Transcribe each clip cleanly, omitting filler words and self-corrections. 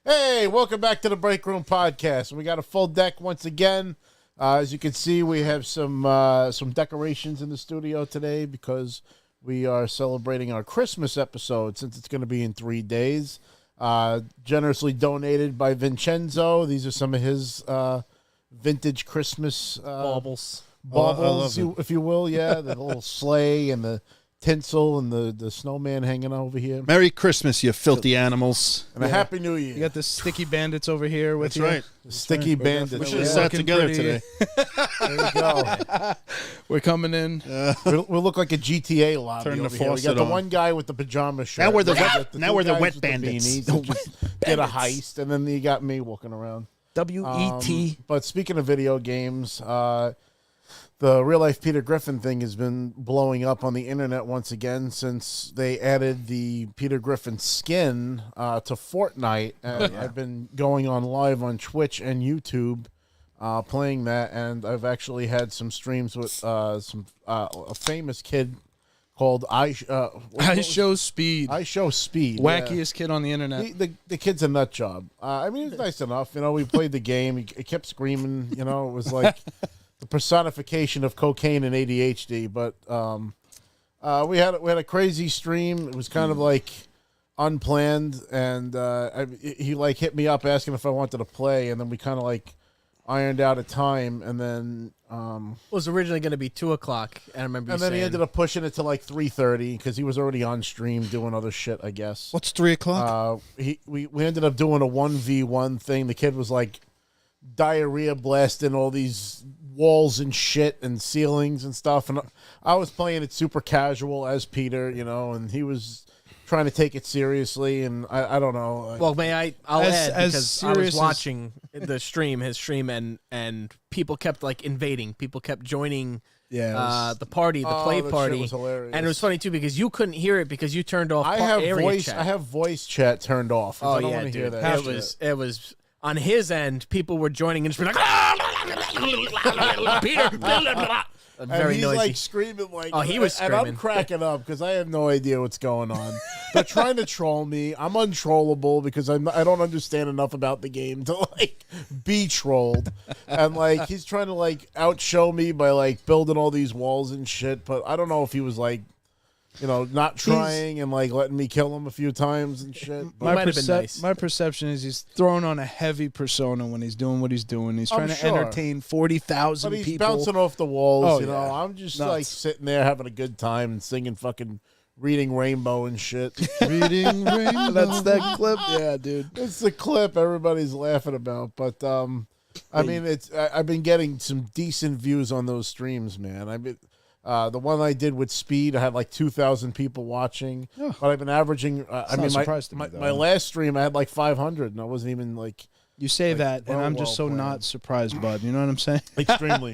Hey, welcome back to the Break Room Podcast. We got a full deck once again. As you can see, we have some decorations in the studio today because we are celebrating our Christmas episode since it's going to be in 3 days. Generously donated by Vincenzo. These are some of his vintage Christmas baubles, if you will. Yeah, the little sleigh and the tinsel and the snowman hanging over here. Merry Christmas, you filthy animals. And a Happy New Year. You got the sticky bandits over here with you. That's right. The sticky bandits. We should have sat together today. There you go. We're coming in. We'll look like a GTA lobby. Turn the over here. We faucet got the on. one guy with the pajama shirt. Now we're the We got wet- two now we're the guys wet with bandits. beanies The that wet just did a heist, and then you got me walking around. W-E-T. But speaking of video games, the real life Peter Griffin thing has been blowing up on the internet once again since they added the Peter Griffin skin to Fortnite. And I've been going on live on Twitch and YouTube playing that, and I've actually had some streams with a famous kid called I Show Speed. I Show Speed. Wackiest kid on the internet. The kid's a nut job. I mean, he's nice enough. You know, we played the game. He kept screaming. You know, it was like the personification of cocaine and ADHD. But we had a crazy stream. It was kind of like unplanned, and he like hit me up asking if I wanted to play, and then we kind of like ironed out a time, and then it was originally going to be 2 o'clock. And I remember. And then he ended up pushing it to like 3:30 because he was already on stream doing other shit, I guess. What's 3 o'clock? We ended up doing a 1v1 thing. The kid was like diarrhea blasting all these walls and shit and ceilings and stuff, and I was playing it super casual as Peter, you know, and he was trying to take it seriously, and I don't know. Well, I'll add because I was watching his stream, and people kept like invading. People kept joining the party, the play party. Shit was hilarious. And it was funny too because you couldn't hear it because you turned off I have area chat. I have voice chat turned off. Oh I don't yeah, want to hear dude. that. It was on his end. People were joining and just being like, Peter, blah, blah, blah. Very he's noisy. like screaming like, Oh, he was and I'm screaming. cracking up because I have no idea what's going on. They're trying to troll me. I'm untrollable because I don't understand enough about the game to like be trolled. And like he's trying to like outshow me by like building all these walls and shit. But I don't know if he was like, you know, not trying and like letting me kill him a few times and shit. My might have been nice. My perception is he's throwing on a heavy persona when he's doing what he's doing. He's trying to sure. entertain 40,000 But he's people. bouncing off the walls, Oh, you know. yeah. I'm just Nuts. like sitting there having a good time and singing fucking Reading Rainbow and shit. Reading Rainbow. That's that clip. Yeah, dude. It's the clip everybody's laughing about, but I mean, I've been getting some decent views on those streams, man. I mean, the one I did with Speed, I had like 2,000 people watching, but I've been averaging. I mean, my last stream I had like 500, and I wasn't even like. You say that, and I'm just so planned. not surprised, bud. You know what I'm saying? Extremely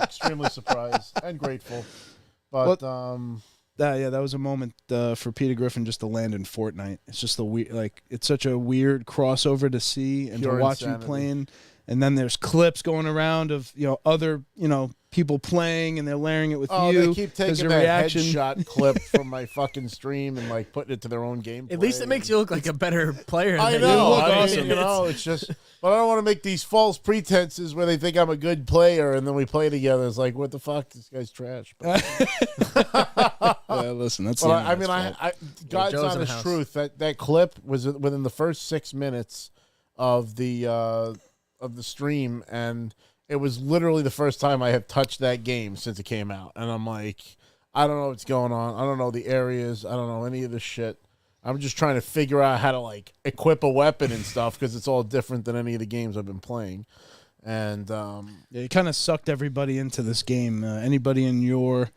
surprised and grateful, but That was a moment for Peter Griffin just to land in Fortnite. It's just it's such a weird crossover to see and Pure to watch insanity. him playing. And then there's clips going around of other people playing, and they're layering it with you. They keep taking your that reaction. headshot clip from my fucking stream and like putting it to their own gameplay. At least it makes you look like a better player. I than know. You look I mean, awesome. you know, it's just. But I don't want to make these false pretenses where they think I'm a good player and then we play together. It's like, what the fuck? This guy's trash. But, Listen, that's. but I mean, God's Joe's in the honest house. truth. That clip was within the first 6 minutes of the stream, and it was literally the first time I have touched that game since it came out. And I'm like, I don't know what's going on. I don't know the areas. I don't know any of this shit. I'm just trying to figure out how to like equip a weapon and stuff because it's all different than any of the games I've been playing. And You kind of sucked everybody into this game. Anybody in your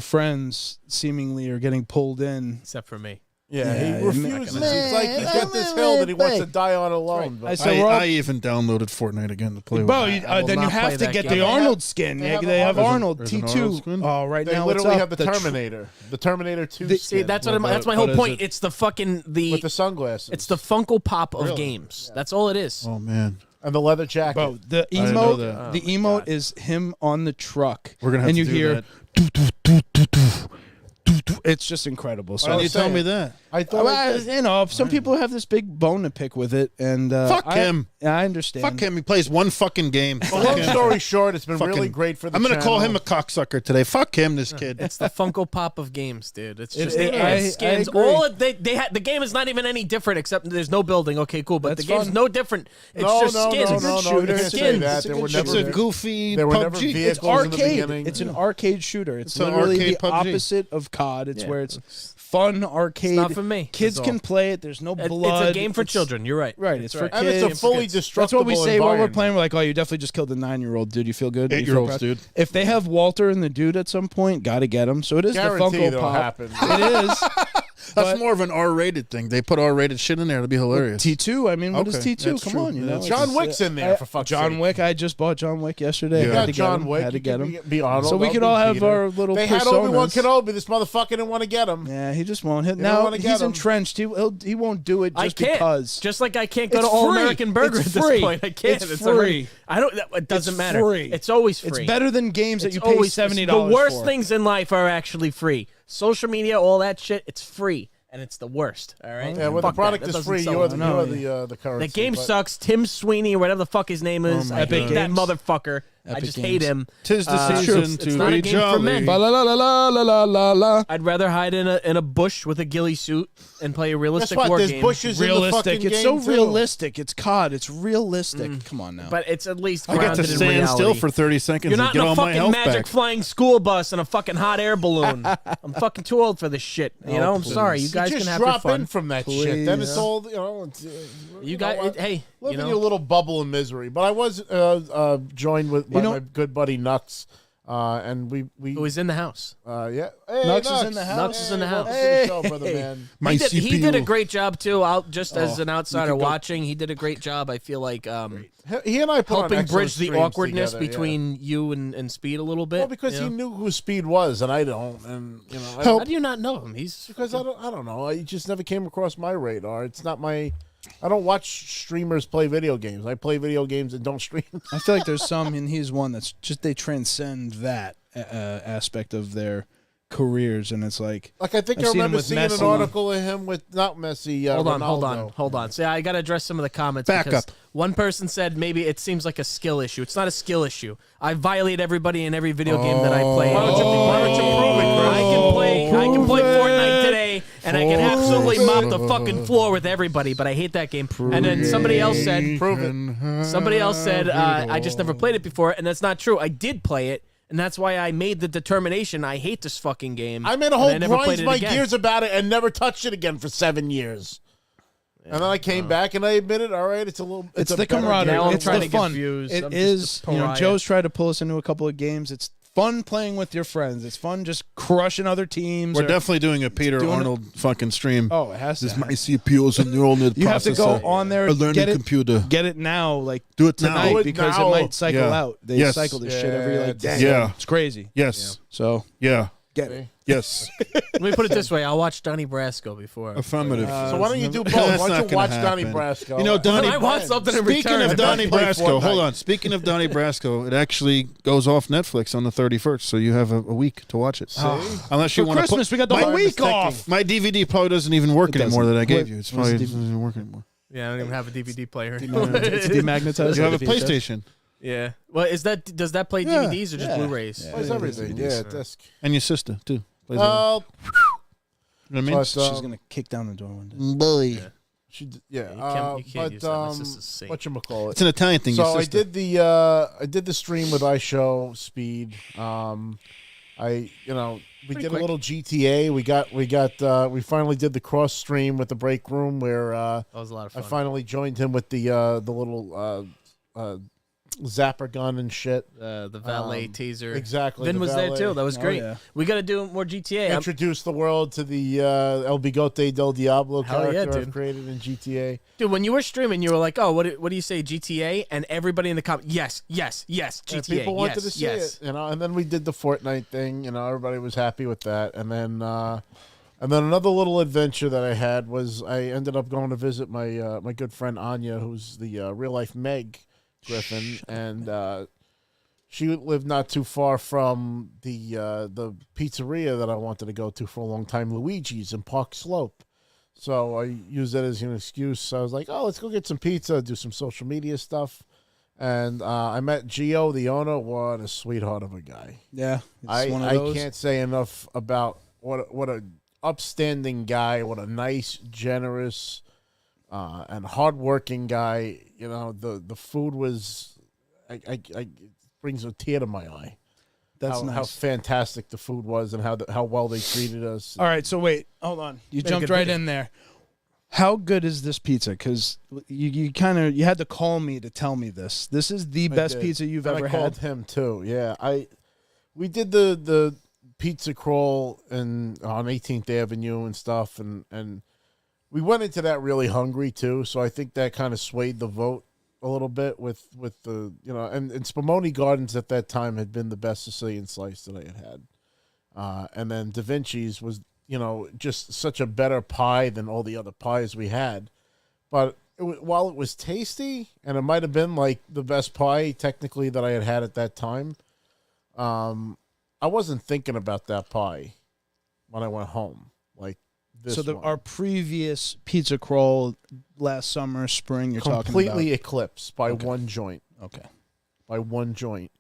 friends seemingly are getting pulled in. Except for me. yeah, Yeah, he refuses. It's like he's got this hill that he wants to die on alone. But I even downloaded Fortnite again to play with Bro, it. then you not have play to that get game. the Arnold skin. they They have have an Arnold There's an Arnold T2. skin? Oh, right they now literally it's have up. the Terminator. The Terminator 2 See, skin that's What that's my what whole is point. it? It's the fucking with the sunglasses. It's the Funko Pop of Really? games. That's all it is. Oh, man. and the leather jacket. Bro, the didn't know emote, that. the emote is him on the truck. We're going to have and to you do hear, that. it's just incredible. So Why don't you tell me that? I thought some people have this big bone to pick with it, and Fuck him. I understand. Fuck him. He plays one fucking game. Well, long story short, it's been really great for the I'm going to call channel. him a cocksucker today. Fuck him, this kid. It's the Funko Pop of games, dude. It's just I skins. agree. The game is not even any different except there's no building. Okay, cool, but That's the game's fun. no different. It's No, just no, skins. no, It's no, a no, shooter. you can't say Skins. that. It's a There good were shooter. It's never a goofy there were never PUBG. vehicles It's in the arcade. beginning. It's an arcade shooter. It's an literally arcade the PUBG. opposite of COD. It's where it's fun arcade. It's not for me. Kids That's can all. play it. There's no blood. It's a game for children. You're right. Right. It's for right. and kids. it's a fully That's destructible That's what we say while we're environment. playing. We're like, oh, you definitely just killed a 9-year-old dude. You feel good? You feel 8-year-olds, proud? dude. If they have Walter and the dude at some point, gotta get him. So it is Guarantee the Funko it'll Pop. happen. It is. That's more of an R-rated thing. They put R-rated shit in there. It'd be hilarious. T2. I mean, what is Okay, T2? that's Come true. on, you know. John it's- Wick's in there, for fuck's John sake. Wick. I just bought John Wick yesterday. Yeah. You Had got to get John him. Wick. Had to you get can him. Be Arnold. So we I'll could be all have Peter. our little They had Obi-Wan personas. Kenobi. This motherfucker didn't want to get him. Yeah, he just won't hit. don't Now wanna get he's him. entrenched. He won't do it I just can't. because. Just like I can't go It's to All free. American Burger It's at this free. point. I can't. It's already- free. I don't. It doesn't It's matter. free. It's always free. It's better than games that It's you pay always $70 The worst for. things in life are actually free. Social media, all that shit, it's free, and it's the worst. All right. Yeah, when the Fuck product that. is That free, doesn't you're sell the currency. The game but- sucks. Tim Sweeney or whatever the fuck his name is. my I God. hate that Games. motherfucker. I Epic just Games. hate him. Tis the It's season it's to not be a game for men. jolly. La la la la la la la. I'd rather hide in a bush with a ghillie suit and play a Guess realistic what? war There's game. bushes in the Realistic. fucking It's game so too. realistic. It's COD. It's realistic. Come on now. But it's at least I get grounded to in stand reality. still for 30 seconds You're and not get in a all my fucking health magic back. flying school bus and a fucking hot air balloon. I'm fucking too old for this shit. You know, I'm please. sorry. You You guys just can have your drop fun. in from that shit. Then it's Please. all you know. It's, You know got what? it. Hey, Live you in know, your little bubble of misery. But I was joined with my good buddy Nux, and we who is in the house. yeah. Hey, Nux is in the house. Nux is in the house. Welcome to the show, brother Hey. man. My He did a CPU. great job too. Just as an outsider can go- watching, he did a great job. I feel like He and I put on helping excellent bridge the streams awkwardness together, yeah. between you and Speed a little bit. Well, because you he know? knew who Speed was, and I don't, and you know, I Help. How do you not know him? He's because I don't know. He just never came across my radar. It's not my. I don't watch streamers play video games. I play video games and don't stream. I feel like there's some, and he's one that's just they transcend that aspect of their careers, and it's like Like I think I've I seen him remember with seeing Messi. an article of him with not Messi. Hold on. See, I got to address some of the comments. Back because up. One person said maybe it seems like a skill issue. It's not a skill issue. I violate everybody in every video game that I play. Why don't you prove it, Chris? I can play Fortnite today, and I can absolutely mop the fucking floor with everybody. But I hate that game. And then somebody else said, I just never played it before, and that's not true. I did play it. And that's why I made the determination. I hate this fucking game. I made a and whole I never played grinds it my again. gears about it and never touched it again for 7 years. And then I came back and I admitted, all right, it's a little. it's a the better camaraderie. Now I'm It's trying the to get fun. views. It I'm is. just a You know, pariah. Joe's tried to pull us into a couple of games. It's fun playing with your friends. It's fun just crushing other teams. We're or- definitely doing a Peter doing it- Arnold fucking stream. Oh, it has to. This is my CPU is a neural net You have to go processor. on there, A learning get it, computer. get it now, like Do it now. tonight, Do it because now. it might cycle Yeah. out. They Yes. cycle this shit every like Yeah, day. yeah. It's crazy. Yes. So Yeah. get it. Yes. Let me put it this way: I'll watch Donnie Brasco before. Affirmative. So why don't you do both? That's Why not don't you gonna watch happen. Donnie Brasco? You know, Donnie. I want something in Speaking return. of Donnie Play Brasco, Fortnite. hold on. Speaking of Donnie Brasco, it actually goes off Netflix on the 31st, so you have a week to watch it. Unless you For want to Christmas, put we got the my, whole week off. My DVD probably doesn't even work It anymore doesn't. that I gave What- you. It's what's probably the doesn't work anymore. Yeah, I don't even have a DVD player. It's demagnetized. You have a VHS. PlayStation Yeah. Well, does that play Yeah. DVDs or just Yeah. Blu-rays? Yeah. Plays everything. Yeah, disc. and your sister too. Plays it. You know what I mean? But, She's gonna kick down the door one day. Boy. You can't use that. My sister's safe. whatchamacallit? It's an Italian thing. So your I sister. did the stream with iShow Speed. We did a little GTA. We finally did the cross stream with the break room where That was a lot of I fun. finally joined him with the little zapper gun and shit. The valet teaser. Exactly. Vin the was there valet. too. That was great. yeah. We got to do more GTA. Introduce the world to the El Bigote del Diablo Hell yeah, character I've dude. created in GTA. Dude, when you were streaming, you were like, "Oh, what do you say, GTA?" And everybody in the comments, yes, GTA. And people wanted to see yes. it, and then we did the Fortnite thing. Everybody was happy with that, and then another little adventure that I had was I ended up going to visit my my good friend Anya, who's the real life Meg Griffin, and she lived not too far from the pizzeria that I wanted to go to for a long time, Luigi's in Park Slope. So I used that as an excuse. I was like, oh, let's go get some pizza, do some social media stuff. And I met Gio, the owner. What a sweetheart of a guy. Yeah. I can't say enough about what a upstanding guy, what a nice, generous, and hardworking guy. You know, the food was, it brings a tear to my eye. That's how fantastic the food was and how well they treated us. All right, so wait, hold on. You jumped right in there. How good is this pizza? Because you had to call me to tell me this. This is the best pizza you've ever had. I called him too. Yeah, we did the pizza crawl on 18th Avenue and stuff, and we went into that really hungry too. So I think that kind of swayed the vote a little bit with the, you know, and Spumoni Gardens at that time had been the best Sicilian slice that I had. And then Da Vinci's was, you know, just such a better pie than all the other pies we had. But while it was tasty, and it might have been like the best pie technically that I had at that time, I wasn't thinking about that pie when I went home. Like this so one. Our previous pizza crawl last summer, spring, you're talking about. Completely eclipsed by one joint. Okay. By one joint.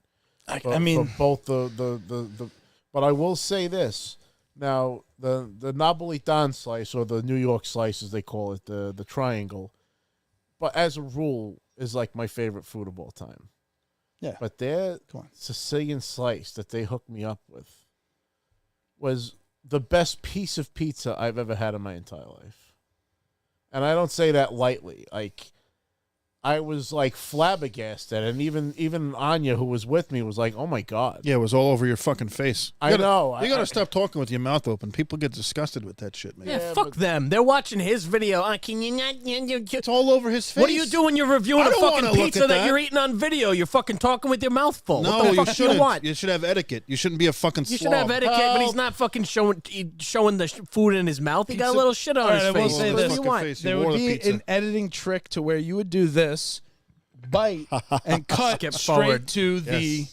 I mean, for both the but I will say this. Now, the Napolitan slice, or the New York slice as they call it, the triangle, but as a rule is like my favorite food of all time. Yeah. But their Sicilian slice that they hooked me up with was the best piece of pizza I've ever had in my entire life. And I don't say that lightly. Like, I was like flabbergasted, and even Anya, who was with me, was like, "Oh my god!" Yeah, it was all over your fucking face. I know. You gotta stop talking with your mouth open. People get disgusted with that shit, man. Yeah, fuck them. They're watching his video. Can you not? It's all over his face. What do you do when you're reviewing a fucking pizza that you're eating on video? You're fucking talking with your mouth full. No, what the fuck you shouldn't. do you want? You should have etiquette. You shouldn't be a fucking slob. You should have etiquette, but he's not fucking showing the food in his mouth. He got a little shit on his face. I will say What this. do you want? There would be an editing trick to where you would do this, bite, and cut Skip straight forward. to the...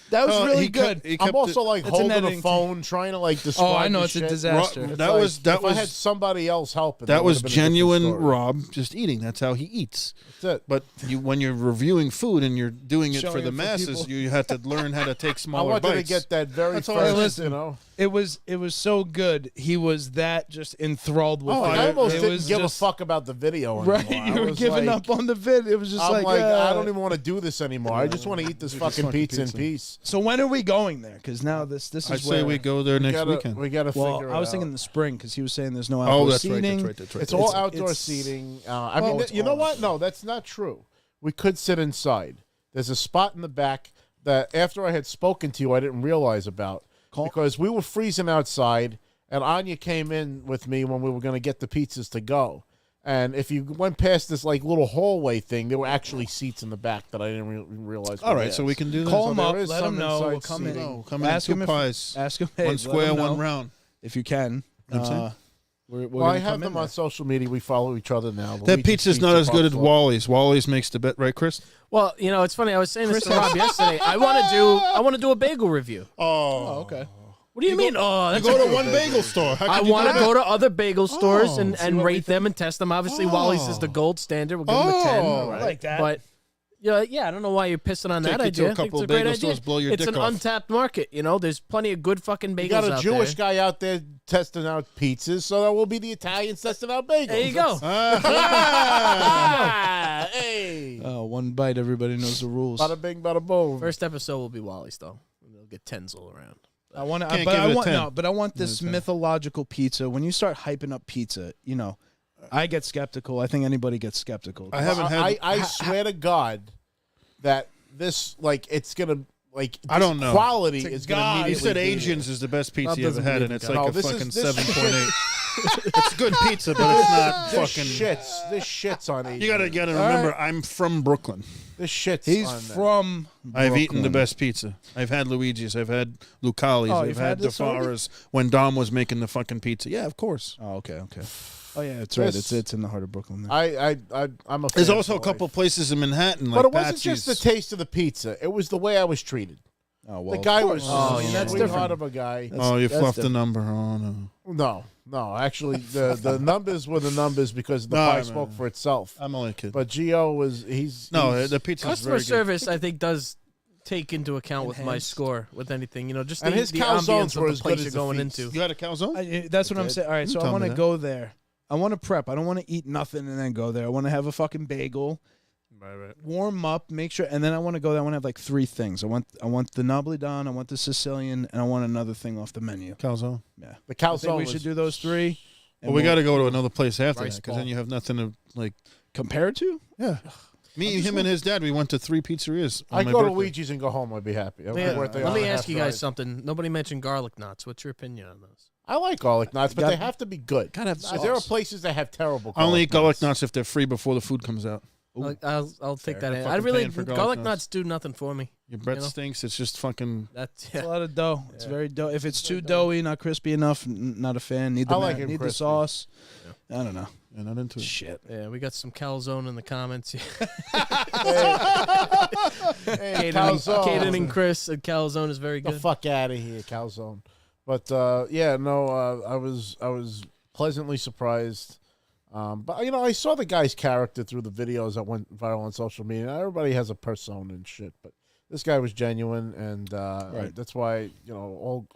That was really good. I'm also like holding a phone, trying to like describe. Oh, I know, the it's shit. a disaster. If I had somebody else helping, that was genuine Rob. Rob just eating. That's how he eats. That's it. But when you're reviewing food and you're doing it Showing for it the for masses, people. you have to learn how to take I smaller wanted bites. to get that very That's first. all I listen. You know, It was so good. He was that just enthralled with it. I almost It didn't was give a just- fuck about the video Right, anymore. you I were was giving like, up on the vid. It was just I'm like, I don't uh, even want to do this anymore. I just want to eat this fucking pizza in peace. So when are we going there? Because now this is I say where we go there next weekend. We gotta Well, figure it I was out. thinking the spring because he was saying there's no outdoor Oh, that's seating. right. That's right. It's all It's- outdoor it's- seating. it's You know all what? No, that's not true. We could sit inside. There's a spot in the back that after I had spoken to you, I didn't realize about because we were freezing outside, and Anya came in with me when we were going to get the pizzas to go. And if you went past this like little hallway thing, there were actually seats in the back that I didn't realize. All right, so we can do that. Call So him there up, is let him some know. We'll inside come in. seating. No, come in. Ask Two him if- pies. Ask him, hey, One let square, him know one round. if you can. That's it. We're Well, I gonna have come them in on there. social media. We follow each other now. That Luigi's pizza's not Pizza as good as Park. Wally's. Wally's makes the bet, right, Chris? Well, you know, it's funny. I was saying this to Rob yesterday. I want to do a bagel review. Oh, Okay. What do you mean? Oh, You that's go to one bagel store. How I could you want to do go that? to other bagel stores and what we rate them and test them. Obviously, Wally's is the gold standard. We'll give them a 10. Oh, I like that. But yeah, I don't know why you're pissing on Take that you to idea. a I think couple it's a of great bagel idea. stores, blow your It's dick an off. untapped market. You know, there's plenty of good fucking bagels You got a out Jewish there. guy out there testing out pizzas, so that will be the Italians testing out bagels. There you go. Ah, hey. One bite, everybody knows the rules. Bada bing, bada boom. First episode will be Wally's though. They'll get 10s all around. I want Can't give it a 10. But I want this mythological pizza. When you start hyping up pizza, you know, I get skeptical. I think anybody gets skeptical. I haven't had. I swear to God that this, like, it's going to, like, I don't know. quality To is going to God. immediately You said beat it. Asians is the best pizza Rob you ever doesn't had, believe and it's in like God. a No, this fucking is- this 7.8. It's good pizza, but it's not fucking. This shit's on Adrian. You gotta remember, I'm from Brooklyn. This shit's He's on from I've Brooklyn. eaten the best pizza. I've had Luigi's. I've had Lucali's. I've you've had had this already? DeFara's when Dom was making the fucking pizza. Yeah, of course. Oh, okay. Oh, yeah, it's right. It's in the heart of Brooklyn. There. I'm a fan. There's also a for couple life. places in Manhattan, like But it wasn't Patsy's. just the taste of the pizza. It was the way I was treated. Oh, well, The guy was that's sweetheart different. of a guy. Oh, you that's fluffed the different. number. Oh, no. No. Actually, the numbers were the numbers because the pie spoke for itself. I'm only kidding. But Gio was he's the pizza's Customer very good. service, I think, does take into account with my score with anything. Just And the, his the calzones ambience were of as the good place as you're the going feast. into. You had a calzone? That's what I'm saying. All right, so I tell want me to that. go there. I want to prep. I don't want to eat nothing and then go there. I want to have a fucking bagel, Right. warm up, make sure, and then I want to go there. I want to have like 3 things. I want the Napolitan, I want the Sicilian, and I want another thing off the menu. Calzone. Yeah, The I think calzone. we should do those 3. Well, we got to go to another place after Rice that because then ball. you have nothing to like. compare it to. Yeah. Me, him, and his dad. We went to 3 pizzerias. On I'd my go to birthday. Luigi's and go home. I'd be happy. Let Let me ask you guys something. Nobody mentioned garlic knots. What's your opinion on those? I like garlic knots, but Got- they have to be good. Gotta have Because there are sauce. places that have terrible. I only eat garlic knots if they're free before the food comes out. I'll take that in. I'm I fucking really paying for garlic garlic knots. nuts do nothing for me. Your bread You know? stinks. It's just fucking. That's It's a lot of dough. It's very dough. If it's too doughy, not crispy enough, not a fan. Need I like it need the crispy. sauce. I don't know. You're not into it. Shit. Yeah, we got some calzone in the comments. Hey, Caden and Chris said calzone is very the good. fuck out of here, calzone. But I was pleasantly surprised. But I saw the guy's character through the videos that went viral on social media. Everybody has a persona and shit, but this guy was genuine, and that's why all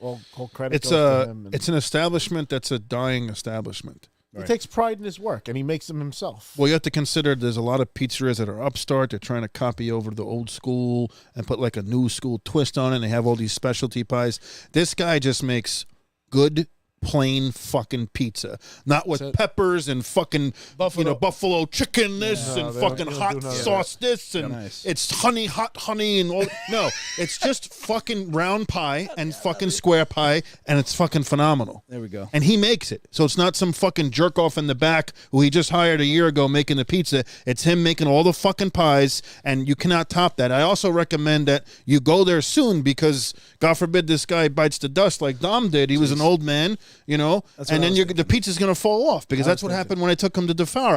credit It's goes to him. And it's an establishment that's a dying establishment. he takes pride in his work, and he makes them himself. Well, you have to consider there's a lot of pizzerias that are upstart. They're trying to copy over the old school and put like a new school twist on it. And they have all these specialty pies. This guy just makes good, plain fucking pizza, not with peppers and fucking buffalo chicken this and they fucking don't do hot none of sauce this and Nice. it's hot honey and all. No, it's just fucking round pie and fucking square pie, and it's fucking phenomenal. There we go. And he makes it. So it's not some fucking jerk off in the back who he just hired a year ago making the pizza. It's him making all the fucking pies, and you cannot top that. I also recommend that you go there soon because, God forbid, this guy bites the dust like Dom did. He was an old man, That's what and I then was the pizza's going to fall off because that's what happened when I took him to DeFara.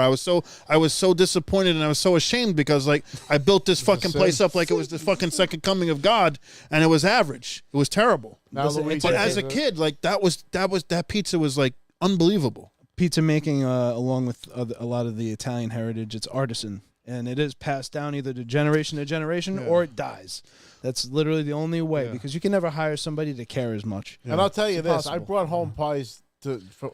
I was so disappointed and I was so ashamed because like I built this fucking place up like it was the fucking second coming of God, and it was average. It was terrible. Now Listen, But as a kid, like that pizza was like unbelievable. Pizza making, along with a lot of the Italian heritage, it's artisan, and it is passed down either to generation or it dies. That's literally the only way because you can never hire somebody to care as much. And I'll tell you It's this: I impossible. brought home pies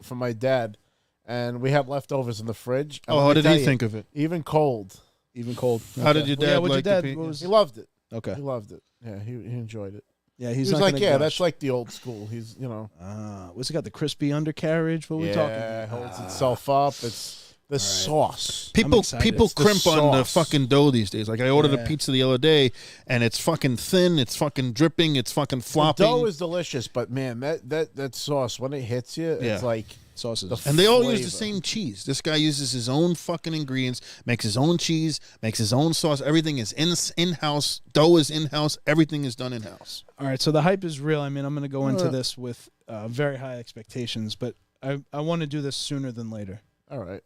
for my dad, and we have leftovers in the fridge. And Oh, let how me did tell he you, think of it? Even cold, Even cold. How did your Well, yeah, dad what'd like your the dad- pizza? what was- he loved it. Okay. He loved it. Yeah, he enjoyed it. Yeah, He he's was not like, gonna "Yeah, gush. that's like the old school." He's, What's it got? The crispy undercarriage? What are we talking about? holds itself up. It's the sauce. People excited. people It's the crimp on the sauce. fucking dough these days. Like I ordered a Yeah. pizza the other day, and it's fucking thin, it's fucking dripping, it's fucking The flopping. dough is delicious, but man, that sauce when it hits you, Yeah. it's like Sauces. and they all use flavor. the same cheese. This guy uses his own fucking ingredients, makes his own cheese, makes his own sauce. Everything is in-house. Dough is in-house. Everything is done in-house. All right, so the hype is real. I mean, I'm going to go into this with very high expectations, but I want to do this sooner than later. All right.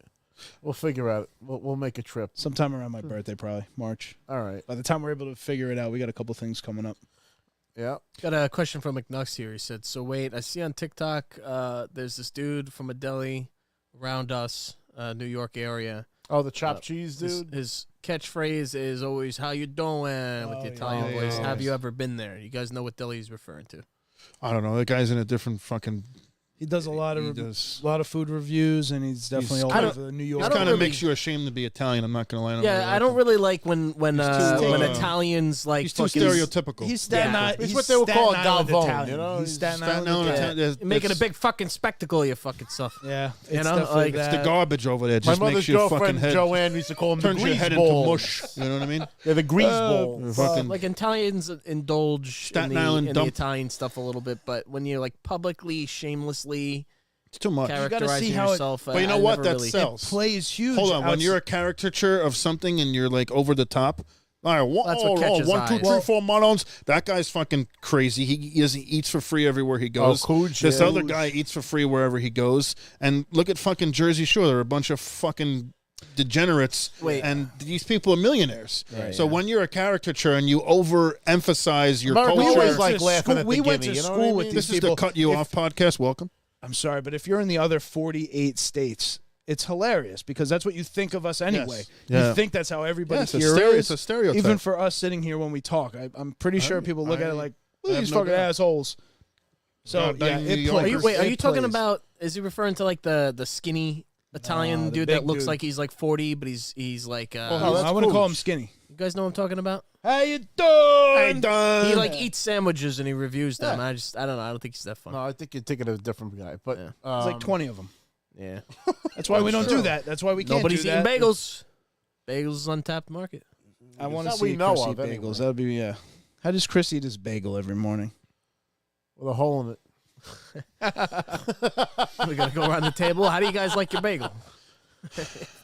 We'll figure out. We'll make a trip. Sometime around my birthday, probably March. All right. By the time we're able to figure it out, we got a couple things coming up. Yeah. Got a question from McNux here. He said, "So wait, I see on TikTok, there's this dude from a deli around us, New York area. Oh, the chopped cheese, His, dude. his catchphrase is always "How you doing?" with the Italian voice. yeah. Have you ever been there? You guys know what deli he's referring to? I don't know. The guy's in a different fucking. He does a lot He of does. food reviews, and he's definitely all I don't- over the New York. I It don't kind of really- makes you ashamed to be Italian. I'm not gonna lie. Yeah, I don't really like when too, Italians like He's too fucking stereotypical. He's Staten Yeah. Island. It's he's what they would call Staten a Island Galvone, Italian. you know? He's He's Staten Staten Island Island Italian. Italian. making a big fucking spectacle of your fucking stuff. Yeah, You it's know, definitely like, It's that. the garbage over there. My Just mother's makes your fucking girlfriend head Joanne used to call him the turns your grease head ball. into mush. You know what I mean? Yeah, the grease ball. Fucking Like Italians indulge Staten in the, Island in the dump. Italian stuff a little bit, but when you're like publicly, shamelessly It's too much. Characterizing see how it- yourself. But you know what? That sells. Plays huge. Hold on. When you're a caricature of something and you're like over the top, all right, That's what catches 1, 2, 3, eyes. 4 monos. That guy's fucking crazy. He eats for free everywhere he goes. Cooge, This yeah. other guy eats for free wherever he goes. And look at fucking Jersey Shore. They're a bunch of fucking degenerates. Wait. And these people are millionaires. Right, so yeah. when you're a caricature and you overemphasize your America culture, always like laughing at the we went to guinea, you know school what I with mean? these this is the people. Cut You Off podcast. Welcome. I'm sorry, but if you're in the other 48 states, it's hilarious because that's what you think of us anyway. Yes. Yeah. You think that's how everybody Yeah, here is. it's a stereotype. Even for us sitting here when we talk, I'm pretty sure people look at it like, look at these fucking assholes. So, No, yeah, New it Yorkers- plays. Are you It talking plays. about? Is he referring to like the skinny Italian the dude big that looks dude. like he's like 40, but he's like. Oh, that's I wouldn't call Cooge. him skinny. You guys know what I'm talking about? How you doing? Hey, done. He like eats sandwiches and he reviews them. Yeah. I don't know. I don't think he's that fun. No, I think you're thinking of a different guy. But Yeah. There's like 20 of them. Yeah. That's why we don't Sure. do that. That's why we can't Nobody's do eating that. bagels. Bagels is untapped market. I want to That see we know Chris eat of, bagels. anyway. That would be, yeah. How does Chris eat his bagel every morning? with a hole in it. We're gonna go around the table. How do you guys like your bagel?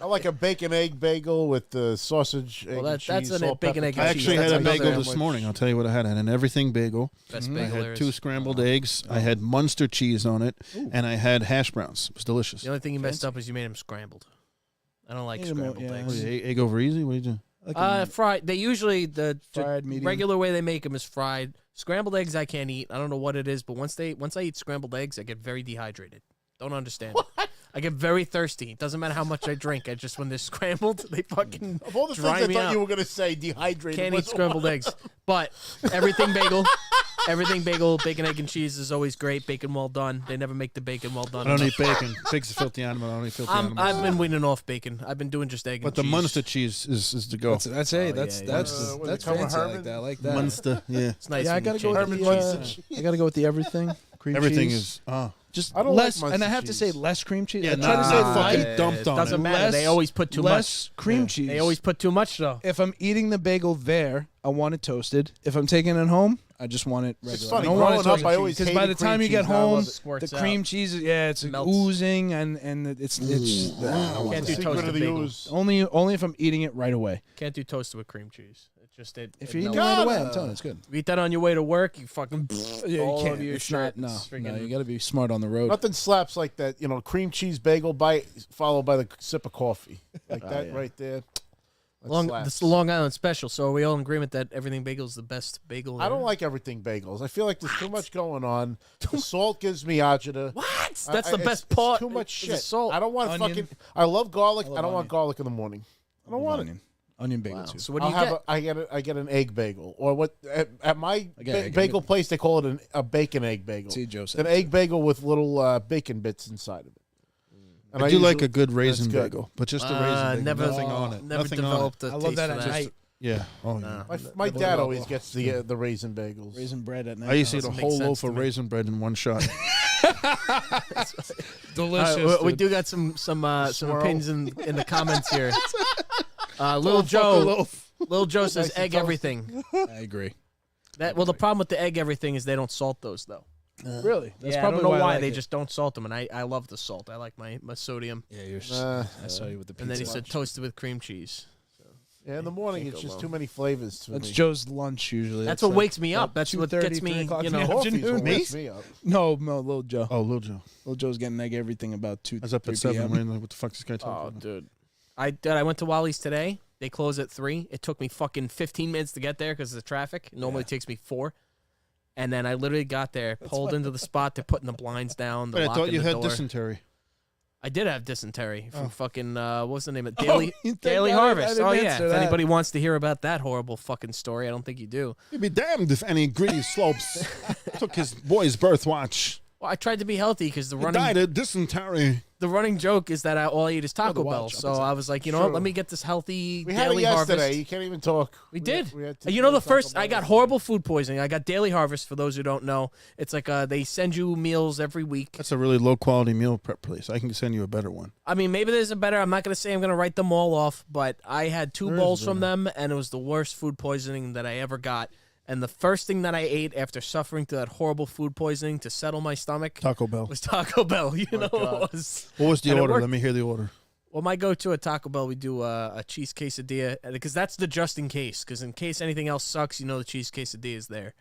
I like a bacon egg bagel with the sausage, egg, Well, and that's cheese, an salt, bacon, pepper, egg, I and ketchup. actually That's had a another bagel this sandwich. morning. I'll tell you what I had. I had an everything bagel. Best I bagel there had is. 2 scrambled eggs. I had Munster cheese on it, and I had hash browns. It was delicious. The only thing you messed up is you made them scrambled. I don't like Yeah, more- scrambled yeah. What, eggs. egg over easy? What are you doing? Fried. They usually the Fried, medium. regular way they make them is fried. Scrambled eggs I can't eat. I don't know what it is, but once I eat scrambled eggs, I get very dehydrated. Don't understand. It. I get very thirsty. It doesn't matter how much I drink. I just when they're scrambled, they fucking Of all the dry things I me thought out. you were going to say, dehydrated. Can't eat was scrambled eggs. But everything bagel, bacon, egg, and cheese is always great. Bacon well done. They never make the bacon well done. I don't enough. eat bacon. Pig's a filthy animal. I don't eat filthy animals. I've been weaning off bacon. I've been doing just egg But and the cheese. Munster cheese is the go. That's yeah, yeah. Was it that's come with fancy. I like Herman? that. I like that. Munster, yeah. It's nice. Yeah, I when you gotta go change with it. the I gotta go with the everything. Cream Everything cheese. is just I don't like less, and Munster I have to say cheese. less cream cheese. Yeah, I try not to say fucking light, dumped on Doesn't it. matter. They always put too less much. cream cheese. They always put too much though. If I'm eating the bagel there, I want it toasted. If I'm taking it home, I just want it regular. It's funny. I don't want it Growing up, toasted I always because by hated the time cream you get cheese, now I love home, it. the Squirts cream out. cheese, yeah, it's Melts. oozing and it's just, I don't want Can't that. do Secret toasted of the bagel. ooze. Only if I'm eating it right away. Can't do toasted with cream cheese. It just If it you're eating it melts. right away, I'm telling you, it's good. You eat that on your way to work, you fucking Yeah, all you can't. over your It's shirt. not, It's no, freaking- you got to be smart on the road. Nothing slaps like that, cream cheese bagel bite followed by the sip of coffee. Like that yeah. right there. That Long, slaps. this is the Long Island special. So are we all in agreement that everything bagel is the best bagel? I don't there? like everything bagels. I feel like there's too much going on. The salt gives me agita. What? That's I- the it's- best it's part. Too much is the shit. Salt. I don't want Onion. fucking. I love garlic. I love I don't want onion. garlic in the morning. I don't want it. Onion bagel Wow. too. So what do I'll you have get? I get an egg bagel or what at my Again, bagel place they call it a bacon egg bagel. See, Joe It's said an egg bagel with little bacon bits inside of it. And I do like usually- a good raisin that's good. bagel, but just a raisin bagel. Never, Nothing on it. Never Nothing on it. developed a I love taste that for at night. Yeah. Oh, yeah. No. My Never dad will. always gets the raisin bagels. Raisin bread at night. I used to eat a Doesn't make whole sense loaf to of me. raisin bread in one shot. Delicious. we dude. do got some Swirl. opinions in the comments here. Little Joe says Nice and egg toasty. everything. I agree. The problem with the egg everything is they don't salt those though. Really? That's I probably don't know why I like they it. just don't salt them, and I love the salt. I like my sodium. Yeah, you're. I saw you with the pizza. And then he said lunch. toasted with cream cheese. Yeah, in the morning Can't it's go just wrong. too many flavors to That's me. Joe's lunch usually. That's It's what like wakes me up. That's what 2:30, gets 3 me, o'clock you in the know. Coffee's afternoon. what wakes me up. No, Little Joe. Oh, Little Joe. Little Joe's getting egg everything about 2. I was up 3 at 7. p.m. Wondering, what the fuck is this guy Oh, talking about? dude. I went to Wally's today. They close at 3. It took me fucking 15 minutes to get there because of the traffic. It normally takes me 4. And then I literally got there, pulled into the spot. They're putting the blinds down. Wait, They're I thought locking you the had door. dysentery. I did have dysentery from fucking what was the name of it? Oh, thank Daily God I Harvest. didn't Oh yeah. answer If that. anybody wants to hear about that horrible fucking story, I don't think you do. You'd be damned if any greedy slopes took his boy's birth watch. Well, I tried to be healthy because He died of dysentery. the running joke is that all I eat is Taco watch, Bell. I'll So put I was like, you know what? True. Let me get this healthy We had it Daily yesterday. Harvest. You can't even talk. We did. had You know, the Taco first Bell. I got horrible food poisoning. I got Daily Harvest. For those who don't know, it's like they send you meals every week. That's a really low quality meal prep place. I can send you a better one. I mean, maybe there's a better. I'm not gonna say I'm gonna write them all off, but I had 2 There is bowls a from better. them, and it was the worst food poisoning that I ever got. And the first thing that I ate after suffering through that horrible food poisoning to settle my stomach Taco Bell. was Taco Bell. You know, God. it was. What was the And it order? worked. Let me hear the order. Well, my go-to at Taco Bell, we do a cheese quesadilla because that's the just in case. Because in case anything else sucks, you know the cheese quesadilla is there.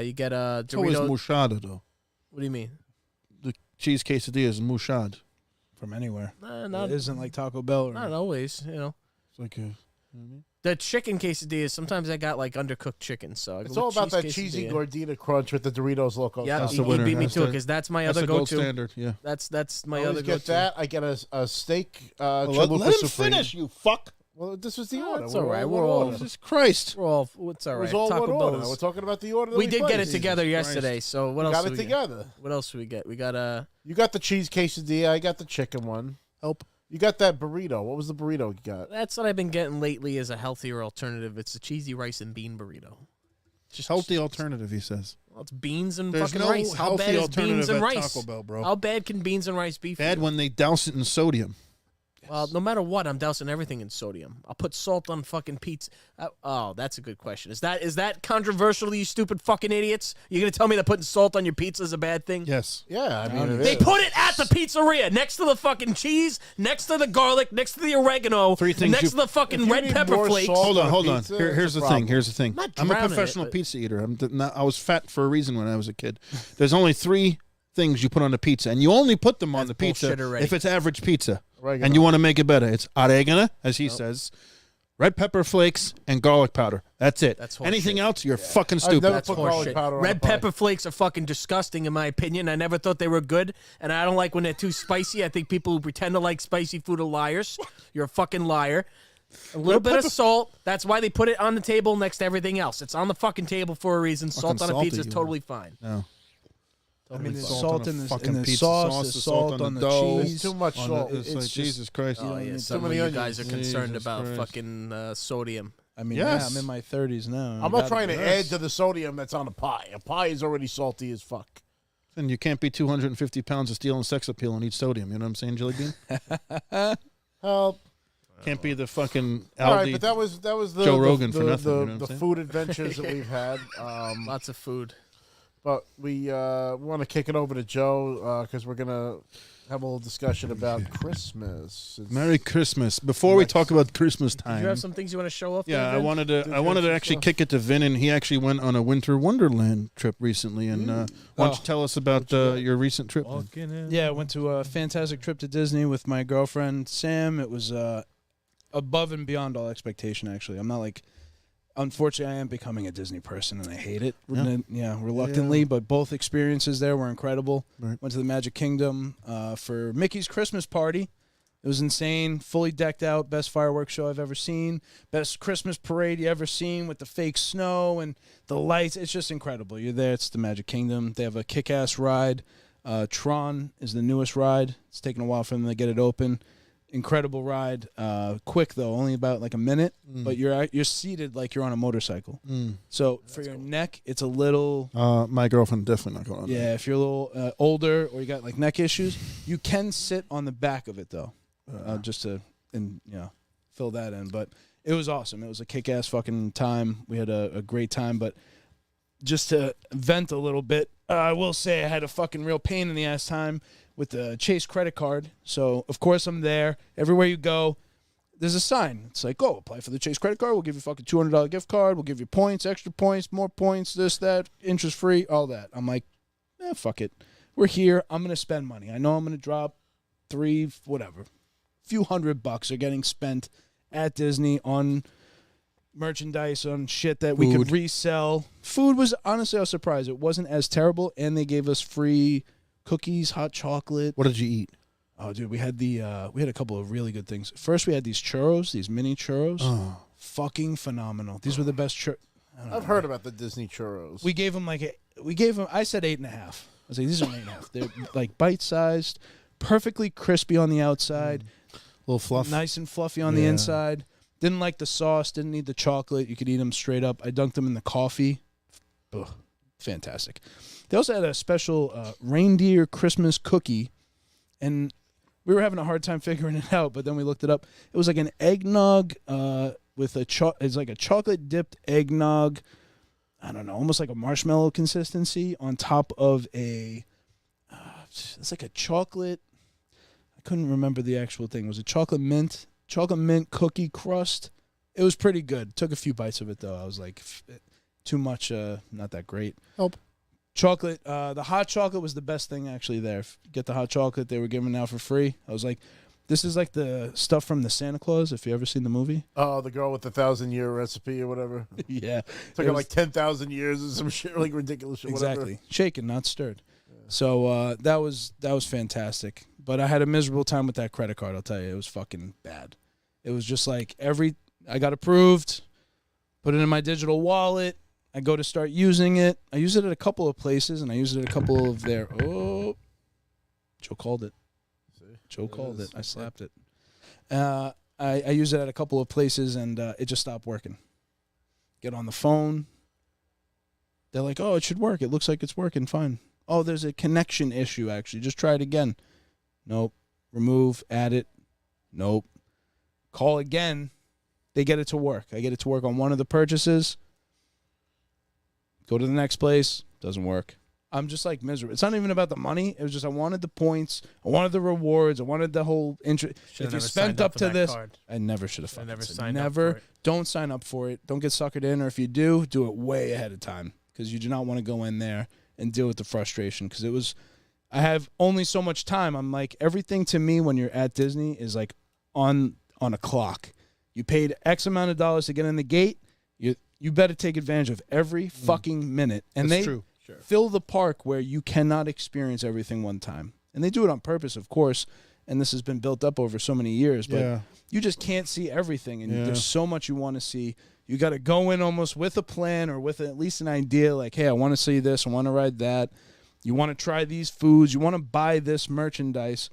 You get a So is Dorito. mouchada, though. What do you mean? The cheese quesadilla is mouchada. From anywhere. Not It isn't like Taco Bell. Or not always. You know, It's like a... the chicken quesadillas. Sometimes I got like undercooked chicken, so I It's go all with about that cheese cheesy quesadilla. gordita crunch with the Doritos Loco. Yeah, That's he the winner. beat me That's to it the- because that's my That's other the gold go-to. standard, yeah. That's my I other always get go-to. that. I get a steak. Let chalupa him supreme. finish, you fuck. Well, this was the Oh, order. it's all right. We're one all- order. Jesus Christ. We're all. It's all It right. was all Taco one Bell order. is- We're talking about the order. That we did get it placed. together Christ. yesterday. So what We else? got do it we together. Get? What else do we get? We got You got the cheese quesadilla. I got the chicken one. Help. You got that burrito. What was the burrito you got? That's what I've been getting lately as a healthier alternative. It's a cheesy rice and bean burrito. Just Healthy alternative, he says. Well, it's beans and There's fucking no rice. How healthy bad is alternative beans and at rice? Taco Bell, bro. How bad can beans and rice be? For Bad you? when they douse it in sodium. Well, no matter what, I'm dousing everything in sodium. I'll put salt on fucking pizza. Oh, that's a good question. Is that controversial, you stupid fucking idiots? You're gonna tell me that putting salt on your pizza is a bad thing? Yes. Yeah, I mean, it They is. put it at the pizzeria, next to the fucking cheese, next to the garlic, next to the oregano, Three things next you- to the fucking If you red need pepper more flakes. salt Hold on, on a hold on. pizza, Here's it's a the thing. problem. Here's the thing. not I'm a drowning professional it, but- pizza eater. I was fat for a reason when I was a kid. There's only 3 things you put on the pizza, and you only put them on That's the pizza bullshit already. if it's average pizza. Oregano. And you want to make it better. It's oregano, as he says, red pepper flakes, and garlic powder. That's it. That's horseshit. Anything else, you're fucking I've stupid. never That's put garlic horseshit. powder on a Red pie. pepper flakes are fucking disgusting, in my opinion. I never thought they were good, and I don't like when they're too spicy. I think people who pretend to like spicy food are liars. You're a fucking liar. A little bit of salt. That's why they put it on the table next to everything else. It's on the fucking table for a reason. Salt on a salty, pizza is you totally fine. No. I mean, there's Salt salt on a in the fucking pizza. sauce, Sauce, there's the salt on the dough. cheese. Too much salt. It's like, just- Jesus Christ. Oh, I yeah, mean, some too of many you guys are onions. concerned Jesus about Christ. fucking sodium. I mean, Yes. yeah, I'm in my 30s now. I'm not trying to add to the sodium that's on a pie. A pie is already salty as fuck. And you can't be 250 pounds of steel and sex appeal and eat sodium. You know what I'm saying, Jelly Bean? Help. Can't be the fucking Aldi. All right, but that was the Joe Rogan the, for nothing, The, you know what I'm the saying? food adventures that we've had. Lots of food. But we want to kick it over to Joe because we're gonna have a little discussion about Christmas. It's- Merry Christmas. Before we talk about Christmas Do time. you have some things you want to show off? Yeah, there, I Vin? wanted to. Dude, I wanted to good actually stuff. kick it to Vin, and he actually went on a winter wonderland trip recently. And why don't you tell us about your recent trip? Vin? Yeah, I went to a fantastic trip to Disney with my girlfriend Sam. It was above and beyond all expectation. Actually, I'm not like. Unfortunately, I am becoming a Disney person, and I hate it. Reluctantly, but both experiences there were incredible. Right. Went to the Magic Kingdom for Mickey's Christmas party. It was insane, fully decked out, best fireworks show I've ever seen, best Christmas parade you ever seen with the fake snow and the lights. It's just incredible. You're there. It's the Magic Kingdom. They have a kick-ass ride. Tron is the newest ride. It's taken a while for them to get it open. Incredible ride. Quick though, only about like a minute, but you're seated like you're on a motorcycle. So for your neck, it's a little. My girlfriend definitely not going on. Yeah, if you're a little older or you got like neck issues, you can sit on the back of it though, just to fill that in. But it was awesome. It was a kick-ass fucking time. We had a great time. But just to vent a little bit, I will say I had a fucking real pain in the ass time with the Chase credit card. So of course I'm there. Everywhere you go, there's a sign. It's like, oh, apply for the Chase credit card. We'll give you a fucking $200 gift card. We'll give you points, extra points, more points, this, that, interest free, all that. I'm like, fuck it. We're here. I'm gonna spend money. I know I'm gonna drop few $100 are getting spent at Disney on merchandise, on shit that we could resell. Food was honestly a surprise. It wasn't as terrible, and they gave us free cookies, hot chocolate. What did you eat? Oh, dude, we had a couple of really good things. First, we had these churros, these mini churros. Oh. Fucking phenomenal. These were the best churros. I've heard about the Disney churros. We gave them I said 8.5. I was like, these are 8.5. They're like bite-sized, perfectly crispy on the outside, little fluff. nice and fluffy on the inside. Didn't like the sauce, didn't need the chocolate. You could eat them straight up. I dunked them in the coffee. Ugh, fantastic. They also had a special reindeer Christmas cookie, and we were having a hard time figuring it out, but then we looked it up. It was like an eggnog with it's like a chocolate-dipped eggnog I don't know, almost like a marshmallow consistency on top of it's like a chocolate. I couldn't remember the actual thing. It was a chocolate mint cookie crust. It was pretty good. Took a few bites of it though. I was like, too much. Not that great. Help. Chocolate. The hot chocolate was the best thing actually there. Get the hot chocolate they were giving out for free. I was like, this is like the stuff from the Santa Claus. If you ever seen the movie. Oh, the girl with the 1,000-year recipe or whatever. Yeah. Took her like 10,000 years or some shit, like ridiculous shit. Exactly. Whatever. Shaken, not stirred. Yeah. So that was fantastic. But I had a miserable time with that credit card. I'll tell you, it was fucking bad. It was just like I got approved, put it in my digital wallet. I go to start using it. I use it at a couple of places, and I use it at a couple of their. Oh, Joe called it. Joe called it. I slapped it. I use it at a couple of places, and it just stopped working. Get on the phone. They're like, oh, it should work. It looks like it's working fine. Oh, there's a connection issue, actually. Just try it again. Nope. Remove, add it. Nope. Call again. They get it to work. I get it to work on one of the purchases. Go to the next place. Doesn't work. I'm just like miserable. It's not even about the money. It was just I wanted the points. I wanted the rewards. I wanted the whole interest. If you spent up to this, I never should have. Never signed up for it. Don't sign up for it. Don't get suckered in. Or if you do it way ahead of time because you do not want to go in there and deal with the frustration. Because I have only so much time. I'm like everything to me when you're at Disney is like on a clock. You paid X amount of dollars to get in the gate. You better take advantage of every fucking minute. And That's true. Fill the park where you cannot experience everything one time. And they do it on purpose, of course. And this has been built up over so many years. But you just can't see everything. And there's so much you want to see. You got to go in almost with a plan or with at least an idea like, hey, I want to see this. I want to ride that. You want to try these foods. You want to buy this merchandise.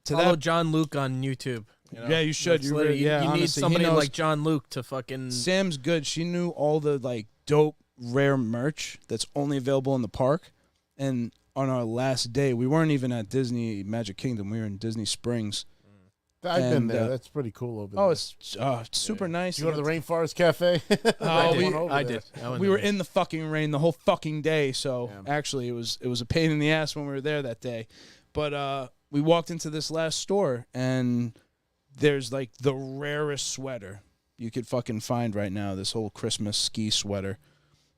Follow John Luke on YouTube. You know? Yeah, you should. You need honestly, somebody like John Luke to fucking. Sam's good. She knew all the like dope, rare merch that's only available in the park. And on our last day, we weren't even at Disney Magic Kingdom. We were in Disney Springs. I've been there. That's pretty cool over there. Oh, it's super nice. You go to the Rainforest Cafe? I did. We were in the fucking rain the whole fucking day. So actually, it was a pain in the ass when we were there that day. But we walked into this last store and there's like the rarest sweater you could fucking find right now, this whole Christmas ski sweater.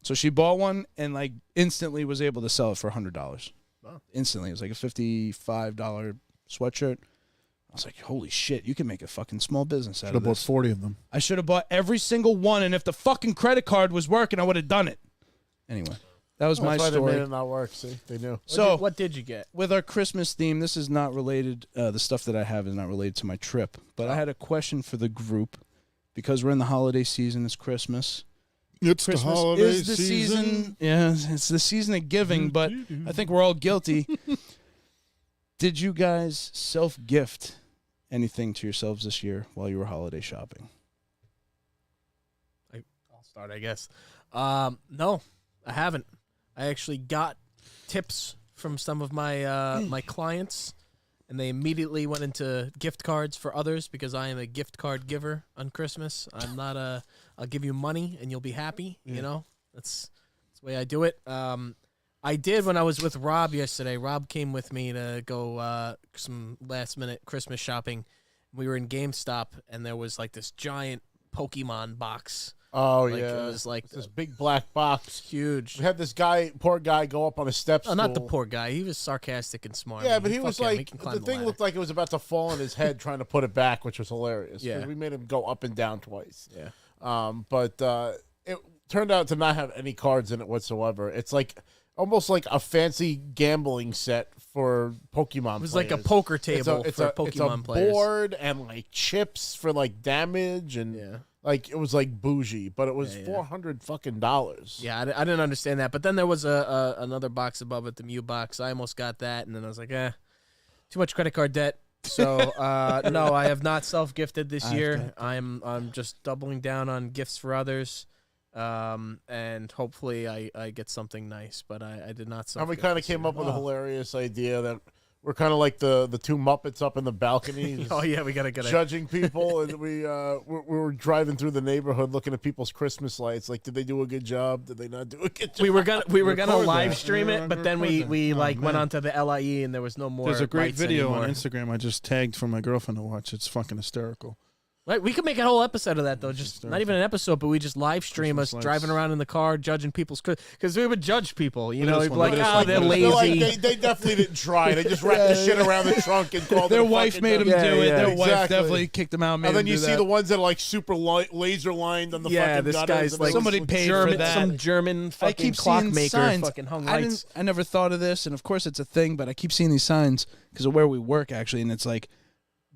So she bought one and like instantly was able to sell it for $100. Wow. Instantly. It was like a $55 sweatshirt. I was like, holy shit, you can make a fucking small business out of this. Should have bought 40 of them. I should have bought every single one, and if the fucking credit card was working, I would have done it. Anyway, that was my story. That's why they made it not work, see? They knew. So, what did you get? With our Christmas theme, this is not related, the stuff that I have is not related to my trip, but I had a question for the group, because we're in the holiday season, it's Christmas. It's Christmas the holiday is the season. Yeah, it's the season of giving, but I think we're all guilty. Did you guys self-gift anything to yourselves this year while you were holiday shopping? I'll start, I guess. No, I haven't. I actually got tips from some of my my clients, and they immediately went into gift cards for others because I am a gift card giver on Christmas. I'm not I'll give you money and you'll be happy. Yeah. You know, that's the way I do it. I did when I was with Rob yesterday. Rob came with me to go some last-minute Christmas shopping. We were in GameStop, and there was, like, this giant Pokemon box. Oh, like, yeah. It was, like... This big black box. Huge. We had this poor guy, go up on a step stool. Oh, not the poor guy. He was sarcastic and smart. Yeah, but he was like... The thing looked like it was about to fall on his head trying to put it back, which was hilarious. Yeah. We made him go up and down twice. Yeah. But it turned out to not have any cards in it whatsoever. It's like... almost like a fancy gambling set for Pokemon players. It was like a poker table for Pokemon players. It's a board and like chips for like damage and like it was like bougie, but it was $400 fucking dollars. Yeah, I didn't understand that. But then there was another box above it, the Mew box. I almost got that, and then I was like, too much credit card debt. So no, I have not self-gifted this year. I'm just doubling down on gifts for others. And hopefully I get something nice, but I did not. And we kind of came up with a hilarious idea that we're kind of like the two Muppets up in the balcony. Oh yeah, we gotta judging people, and we were driving through the neighborhood looking at people's Christmas lights. Like, did they do a good job? Did they not do a good job? We were gonna live stream Yeah, it, but then we oh, went onto the LIE and there was no more. There's a great lights video anymore. on Instagram I just tagged for my girlfriend to watch. It's fucking hysterical. Right, we could make a whole episode of that though. Just not even an episode, but we just live stream Christmas us lights. driving around in the car, judging people's because we would judge people. You know, this we'd be one, like, look at this oh, one, they're look at lazy. this Like, they definitely didn't try. They just wrapped the shit around the trunk and called Their it a wife fucking made them dump. do it. Their wife exactly. definitely kicked them out. Made And then them you do see that. the ones that are like super laser lined on the Yeah, fucking this gutters. guy's and like they Somebody look paid German, for that. some German I fucking keep seeing clockmaker signs. fucking hung lights. I never thought of this, and of course it's a thing, but I keep seeing these signs because of where we work actually, and it's like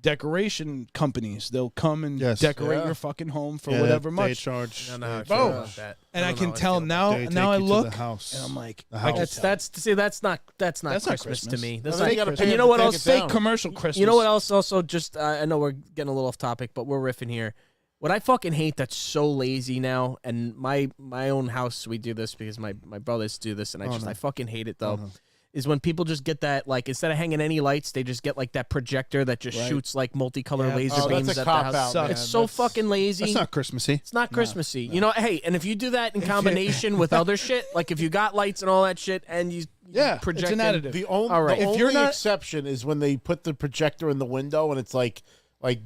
decoration companies. They'll come and Yes. decorate Yeah. your fucking home for Yeah, whatever they much. charge. I don't know how I they feel Boom. about that. And I don't can know how tell feel about now. They take Now I you to look, the house. and I'm like, The I house. can that. tell. That's not That's not Christmas to Christmas. me. And That's then not you gotta Christmas. pay And you them know to what take else? it fake down. commercial Christmas. You know what else? Also, just I know we're getting a little off topic, but we're riffing here. What I fucking hate that's so lazy now, and my own house we do this because my brothers do this, and I fucking hate it though. Is when people just get that, like, instead of hanging any lights, they just get like that projector that just Right. shoots like multicolor Yeah. laser Oh, beams that's a at the cop house. out, man. It's so That's- fucking lazy. That's not Christmassy. It's not Christmassy. You know, hey, and if you do that in combination with other shit, like if you got lights and all that shit, and you Yeah, project it's an additive. The only, All right. the If only you're not- exception is when they put the projector in the window and it's like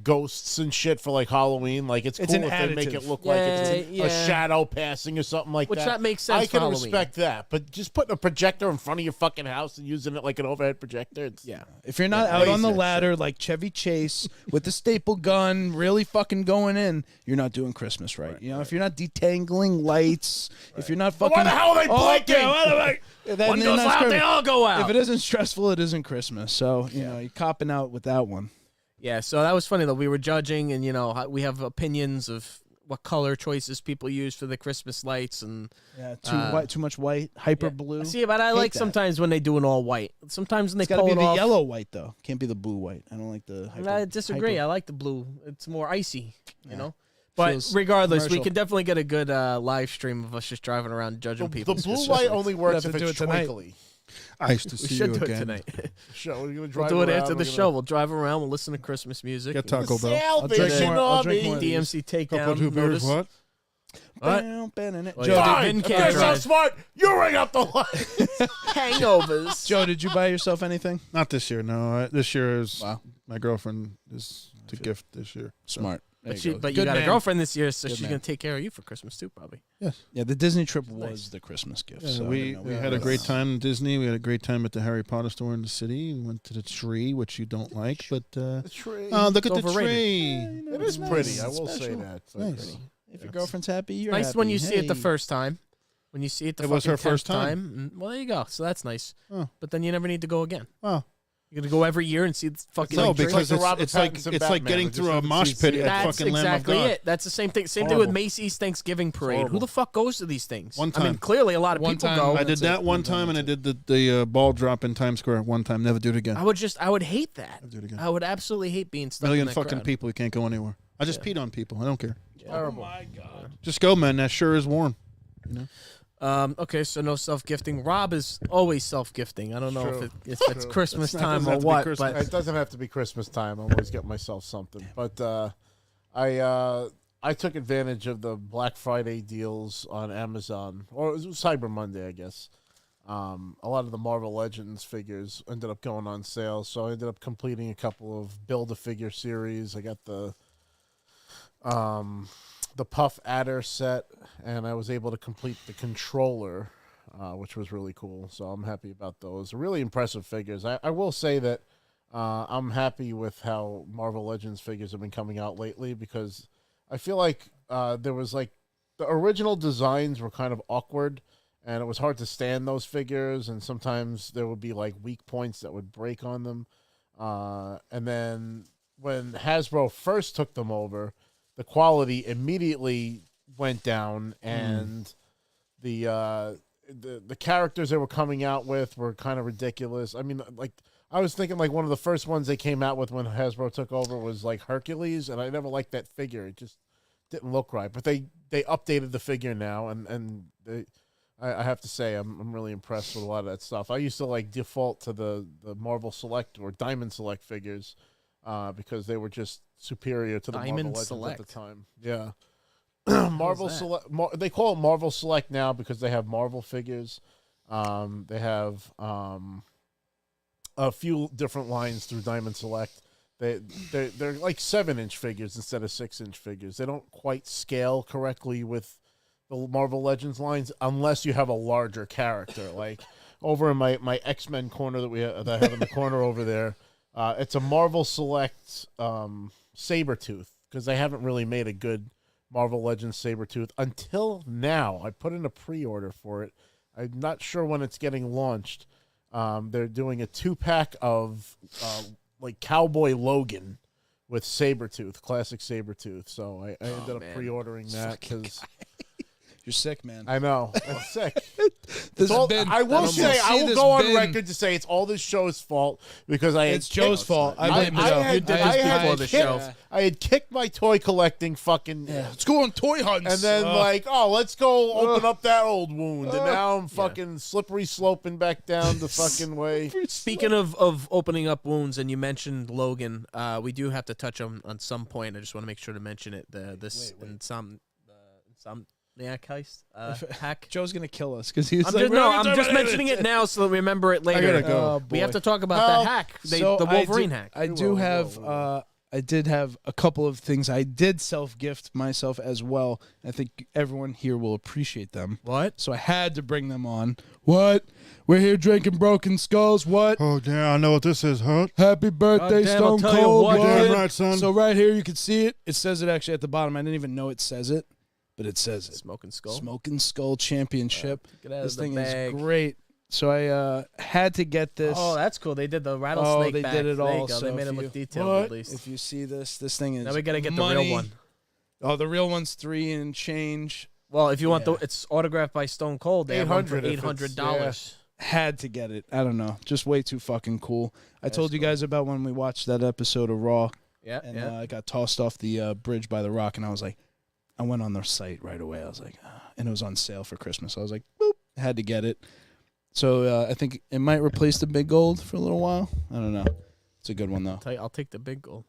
ghosts and shit for like Halloween. Like it's It's cool an if they make additive. it look like it's Yeah, a yeah. shadow passing or something like Which that. that makes sense I for can Halloween. respect that, but just putting a projector in front of your fucking house and using it like an overhead projector. It's, yeah. If you're not out lazy on the as ladder like Chevy Chase with the staple gun, really fucking going in, you're not doing Christmas right. You know, if you're not detangling lights, if you're not But fucking. why the hell are they blinking? Okay, why the- then- One then goes that's out, Christmas. they all go out. If it isn't stressful, it isn't Christmas. So you know, you're copping out with that one. Yeah, so that was funny though. We were judging, and you know, we have opinions of what color choices people use for the Christmas lights, and Yeah, too much white, hyper blue. see, but I Hate like that. sometimes when they do it all white. Sometimes when they It's got to pull be it the off. yellow white though. Can't be the blue white. I don't like the. I disagree. hyper- I like the blue. It's more icy, you Yeah. know. But Feels regardless, we commercial. can definitely get a good live stream of us just driving around judging The people. blue light only works have if to do it's it tonight. twinkly. I used to We see should you do it again. tonight. Show, we're gonna We'll drive do it around, after the we're show. We'll drive around. We'll listen to Christmas music. Get Taco Bell. I'll drink Salvation more- I'll drink Army. more of these. DMC Couple takedown. two beers. notice. What? What? Bam, bam, in it. Well, Joe, yeah. Fine. Vin If can't you're so drive. smart, you ring up the light. Hangovers. Joe, did you buy yourself anything? Not this year. No, this year is Wow. my girlfriend is to gift this year. Smart. But you Good got a man. girlfriend this year, so Good she's man. gonna take care of you for Christmas too, probably. Yes. Yeah, the Disney trip was Nice. the Christmas gift. Yeah, so we had a great time in Disney. We had a great time at the Harry Potter store in the city. We went to the tree, which you don't like, but The tree. look at It's the overrated. tree. It is pretty. I will Special. say that. It's Nice. pretty. If your girlfriend's happy, you're Nice happy. when you see it the Hey. first time. When you see it the It was fucking her first 10th time. Well, there you go. So that's nice. Oh. But then you never need to go again. Oh. You're gonna go every year and see the fucking. No, like, drink. because the Robert it's like Pattinson it's like Batman. getting We just through a haven't mosh seen pit it. at That's fucking Lamb of exactly God. it. That's the same thing. Same thing with Horrible. Macy's Thanksgiving parade. horrible. Who the fuck goes to these things? One I mean, time. clearly a lot of One people time. go. I did That's it. that one time, and I did the ball drop in Times Square one time. Never do it again. I would hate that. Never do it again. I would absolutely hate being stuck Million in that fucking crowd. people. You can't go anywhere. I just peed on people. I don't care. Terrible. Just go, man. That sure is warm. Okay, so no self-gifting. Rob is always self-gifting. I don't know True. if it's True. Christmas That's not- time doesn't or have to be what, Christmas. but It doesn't have to be Christmas time. I'm always getting myself something. But I took advantage of the Black Friday deals on Amazon, or it was Cyber Monday, I guess. A lot of the Marvel Legends figures ended up going on sale, so I ended up completing a couple of Build-A-Figure series. I got the Puff Adder set, and I was able to complete the controller, which was really cool. So I'm happy about those. Really impressive figures. I will say that I'm happy with how Marvel Legends figures have been coming out lately, because I feel like there was like the original designs were kind of awkward, and it was hard to stand those figures, and sometimes there would be like weak points that would break on them. And then when Hasbro first took them over, the quality immediately went down, and the characters they were coming out with were kind of ridiculous. I mean, like, I was thinking like one of the first ones they came out with when Hasbro took over was like Hercules, and I never liked that figure. It just didn't look right. But they updated the figure now, and I have to say I'm really impressed with a lot of that stuff. I used to like default to the Marvel Select or Diamond Select figures because they were just superior to the Diamond Marvel Legends Select? at the time. Yeah. Marvel that? Select. They call it Marvel Select now because they have Marvel figures. They have a few different lines through Diamond Select. They're like 7-inch figures instead of 6-inch figures. They don't quite scale correctly with the Marvel Legends lines unless you have a larger character. Like over in my X-Men corner that I have in the corner over there, it's a Marvel Select Sabretooth because they haven't really made a good Marvel Legends Sabretooth until now. I put in a pre-order for it. I'm not sure when it's getting launched. They're doing a 2-pack of like Cowboy Logan with Sabretooth, classic Sabretooth. So I ended up pre-ordering that because You're sick, man. I know. I'm sick. I will go on record to say it's all this show's fault because It's Joe's fault. I blame Joe. You did this before the show. I had kicked my toy collecting fucking. Let's go on toy hunts. And then let's go open up that old wound. And now I'm fucking slippery sloping back down the fucking way. Speaking of opening up wounds, and you mentioned Logan, we do have to touch on some point. I just want to make sure to mention it. Some heist hack. Joe's gonna kill us because he's I'm just mentioning it now so that we remember it later. I gotta go. We have to talk about that hack, the Wolverine hack. I did have a couple of things I did self-gift myself as well. I think everyone here will appreciate them. What? So I had to bring them on. What? We're here drinking Broken Skulls. What? Oh, damn, I know what this is, huh? Happy birthday, Goddamn, Stone I'll tell you Cold. what, Damn right, son. So right here you can see it. It says it actually at the bottom. I didn't even know it says it, but it says it. Smoking Skull. Smoking Skull Championship. Get out of This the thing bag. is great. So I had to get this. Oh, that's cool. They did the rattlesnake. they back. did it There you all. go. So They made if it you- look detailed at least. If you see this thing is Now we gotta get the money. real one. Oh, the real one's $3 and change. Well, if you want it's autographed by Stone Cold. They have one for $800 if it's- $800. Had to get it. I don't know. Just way too fucking cool. I told you guys about when we watched that episode of Raw, Yeah, and yeah. I got tossed off the bridge by the Rock, and I was like, I went on their site right away. I was like, and it was on sale for Christmas. I was like, boop, had to get it. So I think it might replace the big gold for a little while. I don't know. It's a good one though. I'll take the big goal.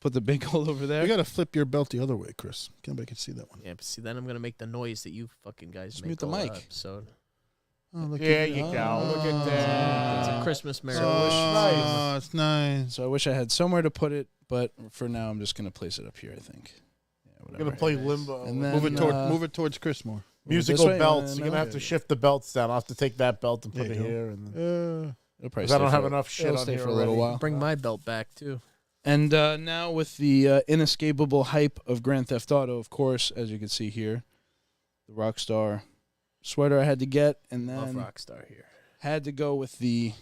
Put the big gold over there. You got to flip your belt the other way, Chris. Can't make it see that one. Yeah, but see, then I'm gonna make the noise that you fucking guys Just make mute the all mic. episode. Oh, look There at you that. go. Look at that. It's a Christmas miracle. Oh, it's nice. So I wish I had somewhere to put it, but for now I'm just gonna place it up here. I think. Yeah, I'm whatever. gonna play limbo. And then, Move it towards Chris more. musical this way, belts. and You're then gonna have to shift the belts down. I'll have to take that belt and put There it you go. here, and It'll probably 'cause I don't stay have for- enough shit it'll on stay here for a little already. while. Bring my belt back too. And now with the inescapable hype of Grand Theft Auto, of course, as you can see here, the Rockstar sweater I had to get, and Love then Rockstar here. had to go with the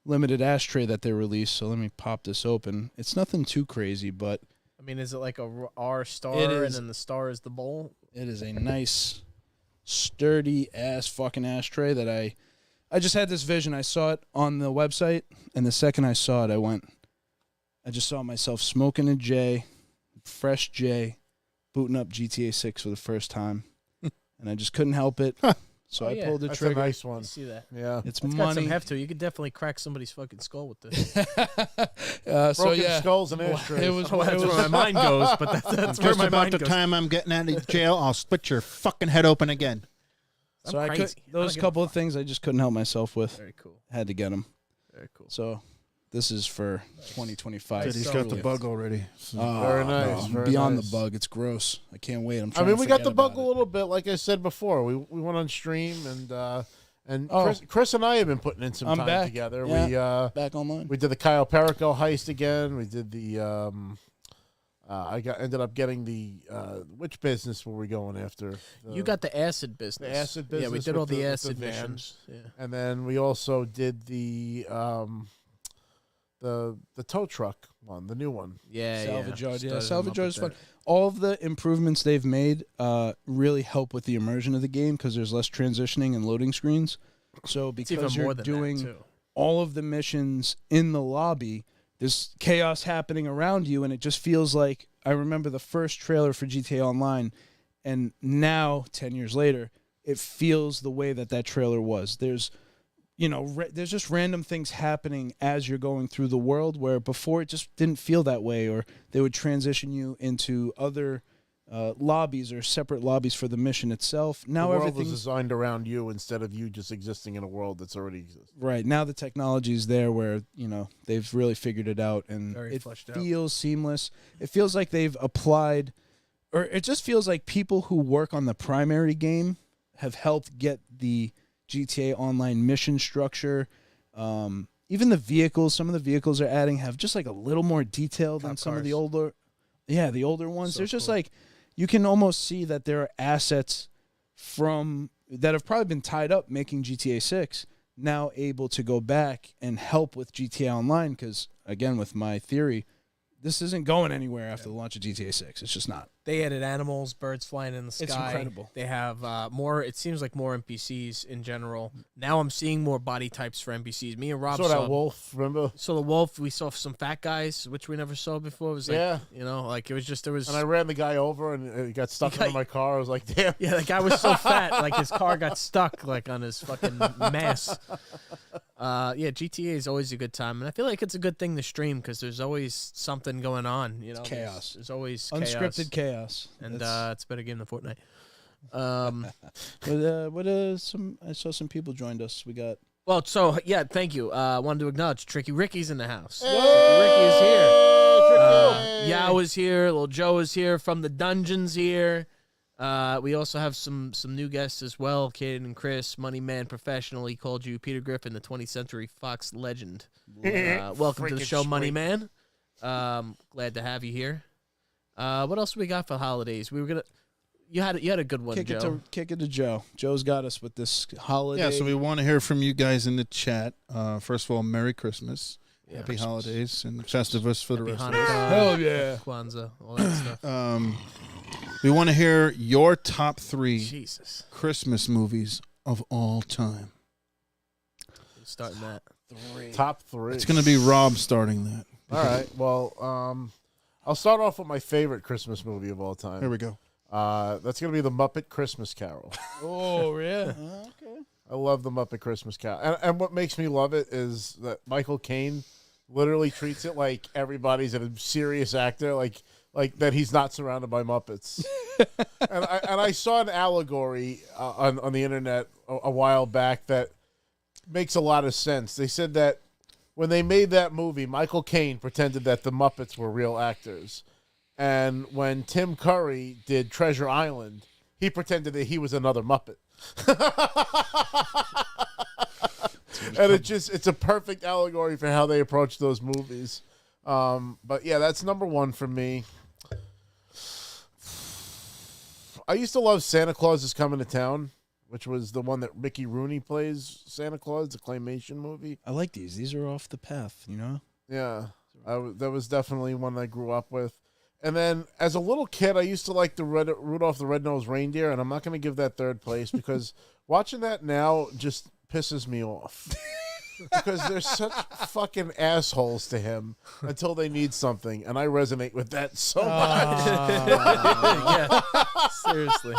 limited ashtray that they released. So let me pop this open. It's nothing too crazy, but I mean, is it like a R star, It and is. then the star is the bowl? it is a nice, sturdy ass fucking ashtray that I just had this vision. I saw it on the website, and the second I saw it, I just saw myself smoking a J, fresh J, booting up GTA 6 for the first time, and I just couldn't help it. So Oh, I yeah. pulled the That's trigger. a nice I one. see that. Yeah, It's It's got some money. heft to it. You could definitely crack somebody's fucking skull with this. So broken yeah, skulls and ashtrays. it was. Oh, that's it where was my mind goes, but that's where Just my about mind the goes. time I'm getting out of jail, I'll split your fucking head open again. so I'm I crazy. could. I don't Those give a couple of fuck. things I just couldn't help myself with. Very cool. Had to get them. Very cool. So this is for 2025. Nice. He's So got the good. bug already. So. Very nice, I'm very beyond nice. the bug. It's gross. I can't wait. I'm I trying mean, to we got forget the bug about a it. little bit, like I said before. We went on stream and Oh. Chris and I have been putting in some I'm time back. together. Yeah. Back online. We did the Kyle Perico heist again. We did the ended up getting the which business were we going after? You got the acid business. the acid Yeah, we business did all with the with acid van. missions. Yeah. And then we also did the tow truck one, the new one. Yeah, Salvage yard. Yeah, Started salvage them yard up is with fun. All of the improvements they've made really help with the immersion of the game because there's less transitioning and loading screens. So that. It's even because more you're than doing that, too. all of the missions in the lobby, there's chaos happening around you, and it just feels like I remember the first trailer for GTA Online, and now 10 years later, it feels the way that trailer was. There's there's just random things happening as you're going through the world where before it just didn't feel that way, or they would transition you into other lobbies or separate lobbies for the mission itself. Now the world everything's was designed around you instead of you just existing in a world that's already exists. right. Now the technology is there where, they've really figured it out, and Very it fleshed out. feels seamless. It feels like they've applied, or it just feels like people who work on the primary game have helped get the GTA Online mission structure. Even the vehicles, some of the vehicles they're adding have just like a little more detail than some of the older ones. So There's just cool. like, you can almost see that there are assets that have probably been tied up making GTA 6 now able to go back and help with GTA Online, because again, with my theory, this isn't going anywhere after the launch of GTA 6. It's just not. They added animals, birds flying in the sky. It's incredible. They have more. It seems like more NPCs in general. Now I'm seeing more body types for NPCs. Me and Rob Saw saw that wolf, remember? So the wolf, we saw some fat guys, which we never saw before. It was like, Yeah. like it was just, there was. And I ran the guy over and he got stuck He got- under my car. I was like, damn. Yeah, the guy was so fat, like his car got stuck, like on his fucking mass. GTA is always a good time, and I feel like it's a good thing to stream because there's always something going on. There's chaos. There's always Unscripted chaos. and it's a better game than Fortnite. I saw some people joined us. We got Well, so yeah, thank you. I wanted to acknowledge Tricky Ricky's in the house. Tricky Ricky is here. Yao is here. Little Joe is here from the dungeons here. We also have some new guests as well. Caden and Chris, Money Man Professional. He called you Peter Griffin, the 20th Century Fox legend. Welcome to the Freaking show, Money sweet. Man. Glad to have you here. What else we got for holidays? We were gonna. You had a good one, kick Joe. it to Joe. Joe's got us with this holiday. Yeah, so we want to hear from you guys in the chat. First of all, Merry Christmas. Yeah, Happy Christmas. holidays and Festivus for the Happy rest Hanukkah, Hell yeah. Kwanzaa, all that stuff. of us. We want to hear your top 3 Jesus, Christmas movies of all time. starting that. Top 3. It's going to be Rob starting that. All right. Well, I'll start off with my favorite Christmas movie of all time. Here we go. That's going to be The Muppet Christmas Carol. Oh, yeah. Okay. I love The Muppet Christmas Carol. And what makes me love it is that Michael Caine literally treats it like everybody's a serious actor, like that he's not surrounded by Muppets. and I saw an allegory on the internet a while back that makes a lot of sense. They said that when they made that movie, Michael Caine pretended that the Muppets were real actors. And when Tim Curry did Treasure Island, he pretended that he was another Muppet. And it's a perfect allegory for how they approach those movies. But yeah, that's number 1 for me. I used to love Santa Claus is Coming to Town, which was the one that Mickey Rooney plays Santa Claus, the claymation movie. I like these. These are off the path, Yeah, that was definitely one I grew up with. And then as a little kid, I used to like the Rudolph the Red-Nosed Reindeer, and I'm not going to give that 3rd place because watching that now just pisses me off. Because they're such fucking assholes to him until they need something, and I resonate with that so much. Yeah, seriously.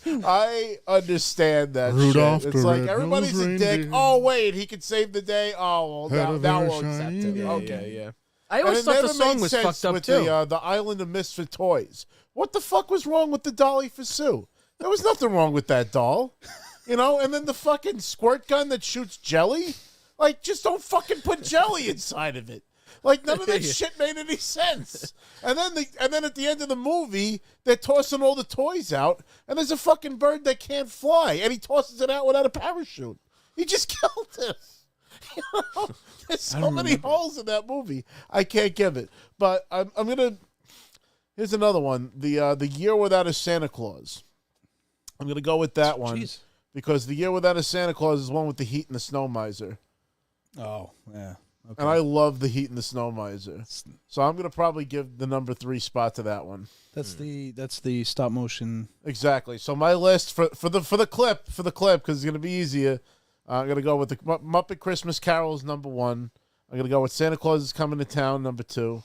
I understand that Rudolph shit. the It's like Red-Nosed everybody's a dick. Reindeer. Oh wait, he could save the day. Oh Had well, a now very we'll accept shiny it. day. Okay. Yeah. I always And it thought the never song made was sense fucked up with too. the Island of Misfit Toys. What the fuck was wrong with the Dolly for Sue? There was nothing wrong with that doll, And then the fucking squirt gun that shoots jelly. Like, just don't fucking put jelly inside of it. Like, none of that shit made any sense. And then at the end of the movie, they're tossing all the toys out, and there's a fucking bird that can't fly, and he tosses it out without a parachute. He just killed him. There's so many holes in that movie. I can't give it. But I'm gonna. Here's another one. The Year Without a Santa Claus. I'm gonna go with that one because The Year Without a Santa Claus is one with the Heat and the Snow Miser. Oh, yeah. Okay. And I love the Heat and the Snow Miser. So I'm going to probably give the number 3 spot to that one. That's the stop motion. Exactly. So my list for the clip, because it's going to be easier, I'm going to go with the Muppet Christmas Carol is number 1. I'm going to go with Santa Claus is Coming to Town, number 2.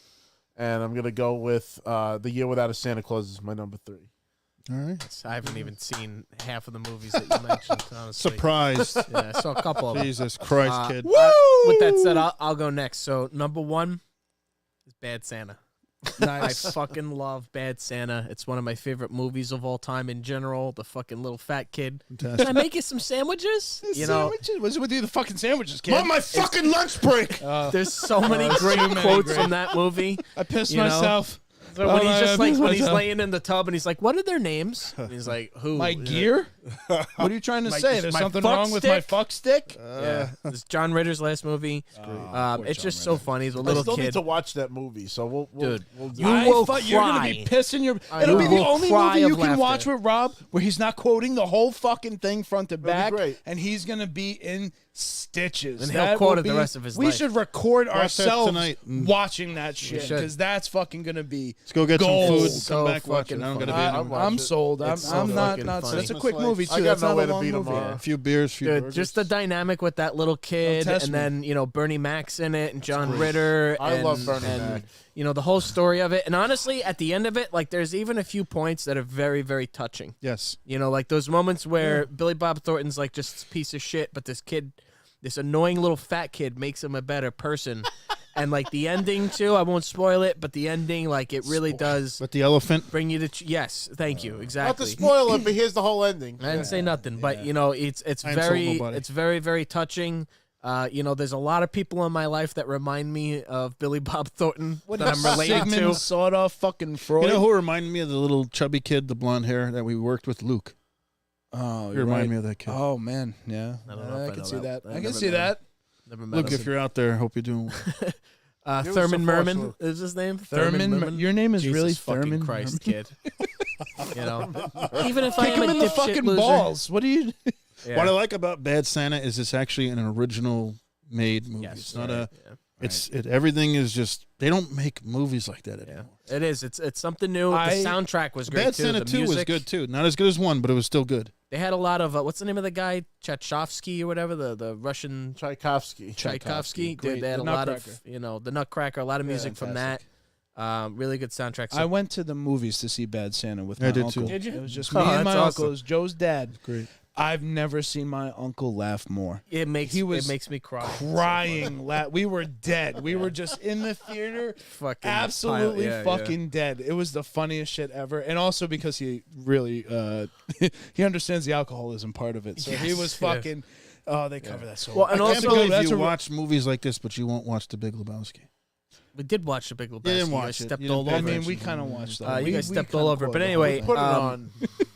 And I'm going to go with The Year Without a Santa Claus is my number 3. All right. I haven't even seen half of the movies that you mentioned, honestly. Surprised. Yeah, I saw a couple of them. Jesus Christ, kid. With that said, I'll go next. So, number 1 is Bad Santa. Nice. I fucking love Bad Santa. It's one of my favorite movies of all time in general. The fucking little fat kid. Fantastic. Can I make you some sandwiches? You know, Sandwiches? What's with you? The fucking sandwiches, kid. On my fucking lunch break. there's so many great quotes from that movie. I pissed You know? myself. So when he's just like, when he's myself. laying in the tub and he's like, what are their names? And he's like, who? My gear? What are you trying to say? There's my something fuck wrong with my stick? fuck stick? Yeah, it's John Ritter's last movie. It's just so funny. The I little still need kid. to watch that movie, so we'll Dude, do you it. will You're gonna be cry. pissing your. I It'll be will the only cry movie you of can watch laughter. with Rob where he's not quoting the whole fucking thing front to be back, great. and he's gonna be in stitches. And he'll That quote will it the be- rest of his We life. should record that ourselves tonight. watching that shit should. because that's fucking gonna be. Let's go get Gold. some food and So come back watch it. fucking I don't funny. gotta be I'm anywhere. I'm watch it. sold. It's so I'm not. fucking Not. funny. That's a quick movie too. I got That's not nowhere a to long be movie. tomorrow. A few beers, few Dude, burgers. just the dynamic with that little kid, test and me. then Bernie Mac's in it, and John Ritter. I and, love Bernie and, Mac. The whole story of it. And honestly, at the end of it, like, there's even a few points that are very, very touching. Yes. Like those moments where Billy Bob Thornton's like just a piece of shit, but this annoying little fat kid makes him a better person. And like the ending too, I won't spoil it, but the ending, like, it really does But the elephant. bring you to yes, thank you, Not exactly. to spoil it, but here's the whole ending. I didn't say nothing, but it's I ain't sold nobody. it's very, very touching. There's a lot of people in my life that remind me of Billy Bob Thornton that I'm related Sigmund to. sawed off fucking Freud. You know who reminded me of the little chubby kid, the blonde hair that we worked with, Luke? Oh, You you're remind right. me of that kid. Oh man, yeah. I don't know if I can know see that. that. I've I can never see met that. Never met Luke, him. if you're out there, hope you're doing well. Give us Thurman a Merman false is his name. Thurman, your name is Jesus really fucking Thurman. Christ, Merman? kid. Even if I Kick am him a in the dipshit fucking loser. balls. What do you? Yeah. What I like about Bad Santa is it's actually an original made movie. Yes, It's not yeah, a. yeah. Everything is just. They don't make movies like that Yeah, anymore. it is. It's something new. I- The soundtrack was great Bad too. Santa The 2 was music. good too. Not as good as 1, but it was still good. They had a lot of what's the name of the guy? Tchaikovsky or whatever, the Russian Tchaikovsky. Tchaikovsky. Great. Dude, they had The a lot Nutcracker. of the Nutcracker. A lot of music from that. Really good soundtrack. I went to the movies to see Bad Santa with I my did uncle. too. Did you? It was just Oh, me and my that's uncle. awesome. It was Joe's dad. Great. I've never seen my uncle laugh more. It makes He was it makes me cry. Crying, we were dead. We were just in the theater, Fucking absolutely yeah, fucking dead. It was the funniest shit ever, and also because he really he understands the alcoholism part of it. So he Yes, was yeah. fucking. Oh, they cover that so Well, well. and I also can't believe that's you a- watch movies like this, but you won't watch The Big Lebowski. We did watch The Big Lebowski. didn't You watch guys it. stepped You didn't all pay I over. mean, attention. we kind of watched that. You guys We stepped kinda all over. But quoted anyway, it. Put it on.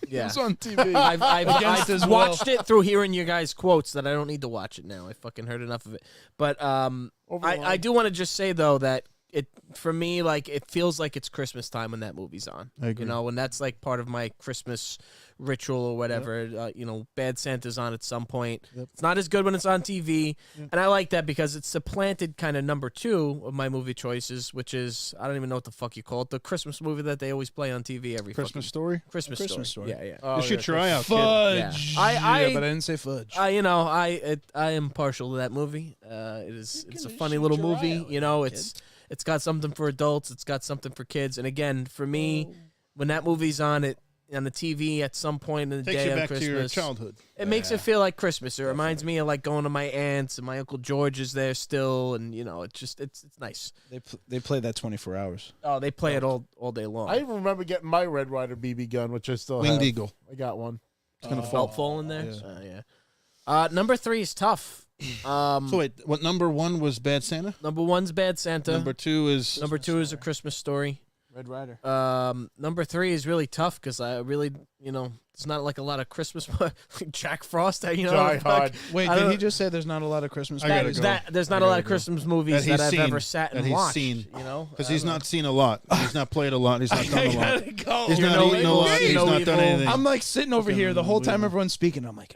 yeah. It's on TV. Against his I've will. watched it through hearing your guys' quotes that I don't need to watch it now. I fucking heard enough of it. But I do want to just say though that it for me, like, it feels like it's Christmas time when that movie's on. I agree. And that's like part of my Christmas ritual or whatever. Bad Santa's on at some point. Yep. It's not as good when it's on TV, and I like that because it's supplanted kind of number 2 of my movie choices, which is I don't even know what the fuck you call it, the Christmas movie that they always play on TV every Christmas fucking Story. Christmas Story. Yeah, yeah. Oh, You should yeah, try out, kid. Fudge. Yeah. I- but I didn't say fudge. I am partial to that movie. It's a funny little movie. It's got something for adults. It's got something for kids. And again, for me, when that movie's on the TV at some point in the Takes day you on back Christmas, to your childhood. it makes it feel like Christmas. It reminds me of like going to my aunt's and my Uncle George is there still, and it's nice. They play that 24 hours. Oh, they play it all day long. I even remember getting my Red Ryder BB gun, which I still Winged have. Eagle. I got one. It's gonna Felt fall. fall in there. Yeah. Yeah. Number 3 is tough. So wait, what number 1 was Bad Santa? Number 1's Bad Santa. Number 2 is Number 2 is A Christmas Story. Red Rider. Number 3 is really tough because I really, it's not like a lot of Christmas. Jack Frost, Die like, Hard. Wait, I did don't- he just say there's not a lot of Christmas I gotta movies? go. there's not I a lot gotta of go. Christmas movies That he's that I've seen. ever sat and That he's watched. seen. Because Because he's not seen a lot. He's not played a lot. He's not done a lot. go. He's You're not no eaten a evil. lot. You're He's no not done evil. anything. I'm like sitting over Fucking here the whole time unbelievable. everyone's speaking. I'm like,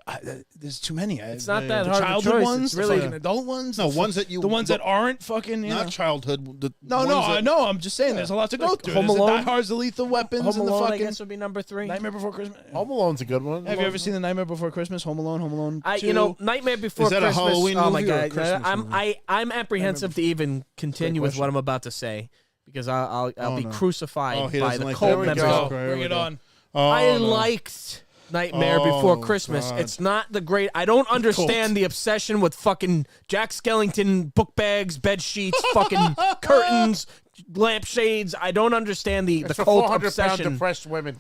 there's too many. It's not that the hard of a childhood choice. ones, It's the really- fucking adult ones, No, ones that you the ones that aren't fucking. You not know. childhood. The No, ones I that- know. I'm just saying, there's a lot to go through. Home There's the Alone? Die Hards, the Lethal Weapons, Home and the Alone, I fucking guess, would be number 3. Nightmare Before Christmas. Home Alone's a good one. Have you ever seen the Nightmare Before Christmas? Home Alone, Home Alone 2. Nightmare Before Is that a Christmas. Halloween oh my movie or a god, Christmas movie? I'm apprehensive to even continue with question. what I'm about to say because I'll be no. crucified Oh, he by doesn't the like cult that. members. There we go. Bring it on. Oh, I no. liked Nightmare Before Oh, Christmas. God. It's not the great. I don't understand the obsession with fucking Jack Skellington book bags, bed sheets, fucking curtains, lampshades. I don't understand the It's for cult 400-pound obsession. depressed women.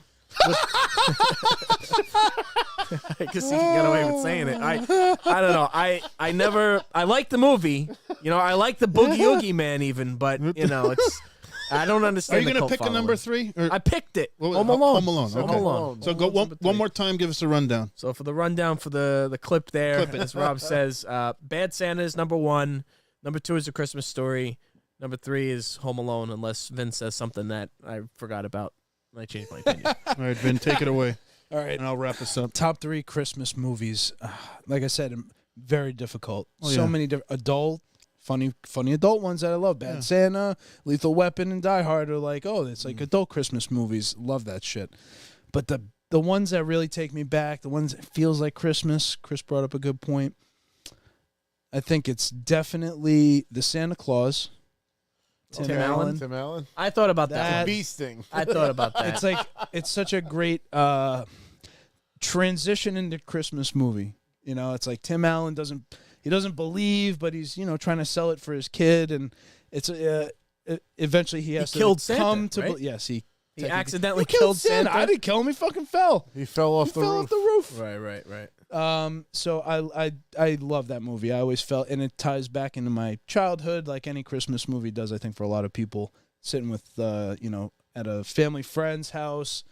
I guess he can get away with saying it. I don't know. I like the movie. You know, I like the Boogie Oogie Man even, but you know, it's I don't Are understand. you going to pick a number 3? Or, I picked it. what was Home it? Alone. Home Alone. So Okay. Home Alone. So go one more time. Give us a rundown. So for the rundown for the clip there, Clip it. as Rob says, Bad Santa is number 1. Number 2 is A Christmas Story. Number 3 is Home Alone, unless Vince says something that I forgot about. I changed my opinion. All right, Vin, take it away. All right. And I'll wrap this up. Top 3 Christmas movies. Like I said, very difficult. Oh, So yeah. many adult, funny adult ones that I love. Bad Santa, Lethal Weapon, and Die Hard are like, oh, it's like adult Christmas movies. Love that shit. But the ones that really take me back, the ones that feels like Christmas, Chris brought up a good point. I think it's definitely The Santa Claus. Tim Allen. Tim Allen. I thought about that. Bee sting. I thought about that. It's like it's such a great transition into Christmas movie. You know, it's like Tim Allen doesn't believe, but he's trying to sell it for his kid, and it's eventually he has to killed Santa, come to right? yes he accidentally he killed Santa. I didn't kill him. He fucking fell. He fell off the roof. Off the roof. Right. So I love that movie. I always felt, and it ties back into my childhood, like any Christmas movie does. I think for a lot of people, sitting with at a family friend's house,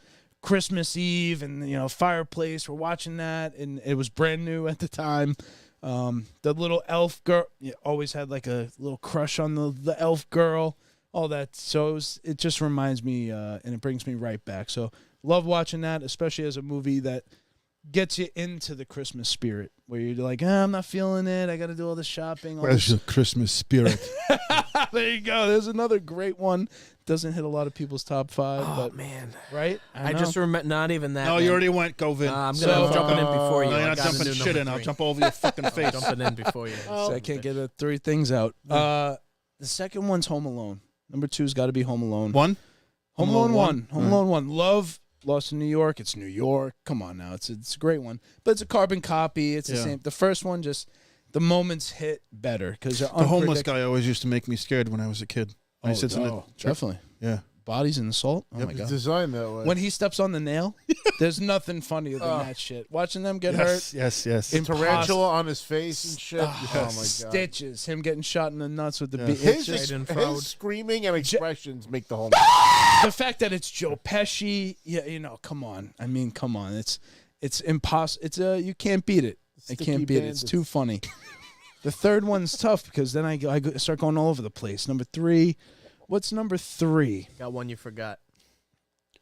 Christmas Eve, and fireplace. We're watching that, and it was brand new at the time. The little elf girl always had like a little crush on the elf girl. All that. So it just reminds me, and it brings me right back. So love watching that, especially as a movie that gets you into the Christmas spirit, where you're like, I'm not feeling it. I got to do all the shopping. Where's your Christmas spirit? There you go. There's another great one. Doesn't hit a lot of people's top 5, Oh but man, right? I just remember not even that. No, man. you already went. Go, Vin. I'm So- jumping in before you. No, you're I not got a jumping new shit number in. I'll 3. jump over your fucking face. Jumping in before you. So I can't get 3 things out. The second one's Home Alone. Number 2's got to be Home Alone. One? Home Alone 1. One? Home Alone 1. Love Lost in New York. It's New York. Come on now. It's a great one. But it's a carbon copy. It's the Yeah. same. The first one just the moments hit better because they're The homeless guy always used to make me scared when I was a kid. When he sits in the definitely. Yeah. Bodies in the salt. Oh my It's god. designed that way. When he steps on the nail, there's nothing funnier than that shit. Watching them get hurt. Yes. Tarantula on his face and shit. Oh my god. Stitches. Him getting shot in the nuts with the Yeah. beat. His screaming and expressions make the whole. The fact that it's Joe Pesci, come on. I mean, come on. It's impossible. It's you can't beat it. I Sticky can't beat it. bandits. It's too funny. The third one's tough because then I start going all over the place. Number 3. What's number 3? Got one you forgot.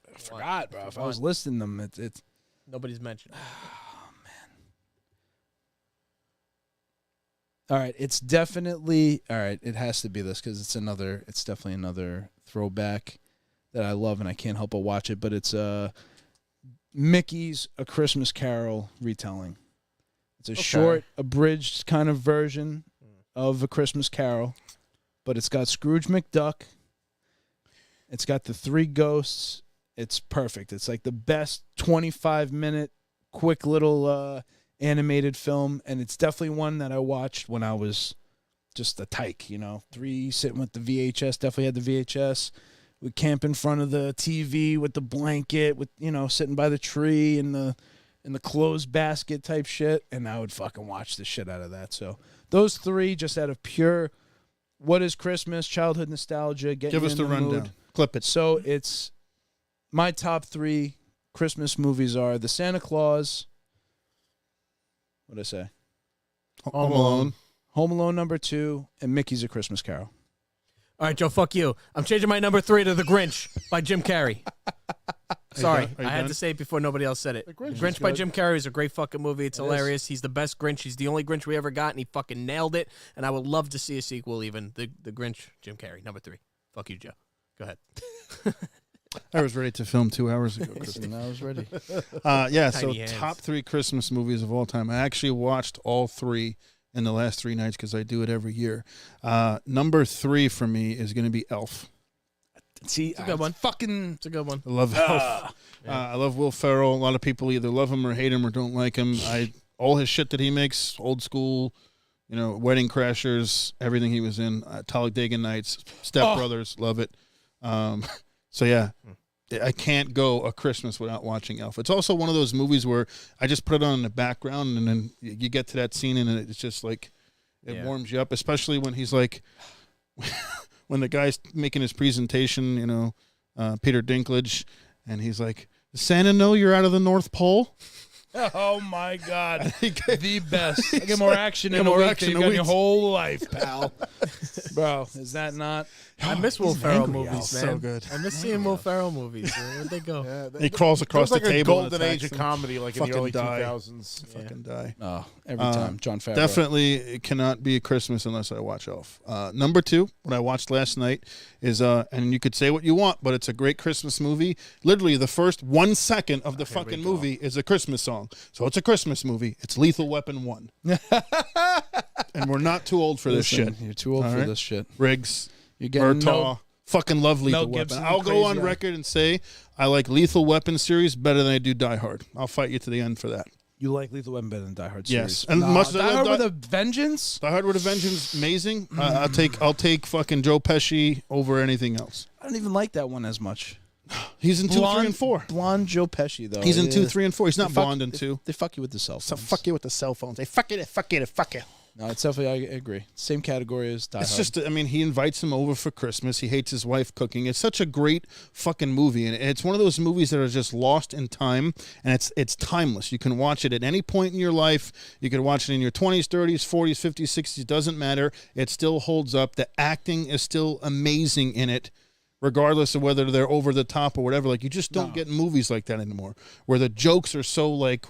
I forgot, bro. If I was listing them, it's Nobody's mentioned. all right. It's definitely all right. It has to be this because it's definitely another throwback that I love and I can't help but watch it. But it's Mickey's A Christmas Carol retelling. It's a short, abridged kind of version of A Christmas Carol, but it's got Scrooge McDuck. It's got the 3 ghosts. It's perfect. It's like the best 25-minute, quick little animated film, and it's definitely one that I watched when I was just a tyke, 3 sitting with the VHS. Definitely had the VHS. We'd camp in front of the TV with the blanket, with sitting by the tree in the clothes basket type shit, and I would fucking watch the shit out of that. So those 3, just out of pure, what is Christmas, childhood nostalgia, getting Give us in the rundown. mood. Clip it. So it's my top 3 Christmas movies are The Santa Claus. What'd I say? Home Alone. Home Alone number 2, and Mickey's A Christmas Carol. All right, Joe, fuck you. I'm changing my number 3 to The Grinch by Jim Carrey. Sorry, Are you I had done? to say it before nobody else said it. The The Grinch Grinch, is by good. Jim Carrey is a great fucking movie. It's It is. hilarious. He's the best Grinch. He's the only Grinch we ever got, and he fucking nailed it. And I would love to see a sequel even. The Grinch, Jim Carrey, number 3. Fuck you, Joe. Go ahead. I was ready to film 2 hours ago. And I was ready. Yeah, so Tiny hands. top 3 Christmas movies of all time. I actually watched all 3 in the last 3 nights because I do it every year. Number 3 for me is going to be Elf. See, It's a good one. Fucking. It's a good one. I love Elf. I love Will Ferrell. A lot of people either love him or hate him or don't like him. All his shit that he makes, old school, Wedding Crashers, everything he was in, Talladega Nights, Step Brothers, love it. So yeah, I can't go a Christmas without watching Elf. It's also one of those movies where I just put it on in the background, and then you get to that scene, and it's just like it warms you up, especially when he's like, when the guy's making his presentation, Peter Dinklage, and he's like, "Does Santa know you're out of the North Pole?" Oh my God, the best! I get more action in a week than you got in your whole life, pal. Bro, is that not? I miss Will Ferrell movies, man. So good. I miss seeing Will Ferrell movies. Where'd they go? Yeah, He crawls across the like table. a golden age of comedy, like in the early 2000s. Fucking die. Oh, every time, John Favreau. Definitely, it cannot be a Christmas unless I watch Elf. Number 2, what I watched last night is, and you could say what you want, but it's a great Christmas movie. Literally, the first 1 second of the fucking movie is a Christmas song. So it's a Christmas movie. It's Lethal Weapon 1. And we're not too old for this shit. You're too old for this shit. Riggs, You're getting Murtaugh, fucking love Lethal Weapon. I'll go on record and say I like Lethal Weapon series better than I do Die Hard. I'll fight you to the end for that. You like Lethal Weapon better than Die Hard series? Yes, and much Die Hard with a Vengeance. Die Hard with a Vengeance, amazing. I'll take fucking Joe Pesci over anything else. I don't even like that one as much. He's in 2, 3, and 4. Blonde Joe Pesci though. He's in 2, 3, and 4. He's not blonde in 2. They fuck you with the cell phones. So fuck you with the cell phones. They fuck you. No, it's definitely. I agree. Same category as Die Hard. It's just, he invites him over for Christmas. He hates his wife cooking. It's such a great fucking movie, and it's one of those movies that are just lost in time, and it's timeless. You can watch it at any point in your life. You can watch it in your 20s, 30s, 40s, 50s, 60s. Doesn't matter. It still holds up. The acting is still amazing in it, regardless of whether they're over the top or whatever. Like, you just don't get movies like that anymore, where the jokes are so like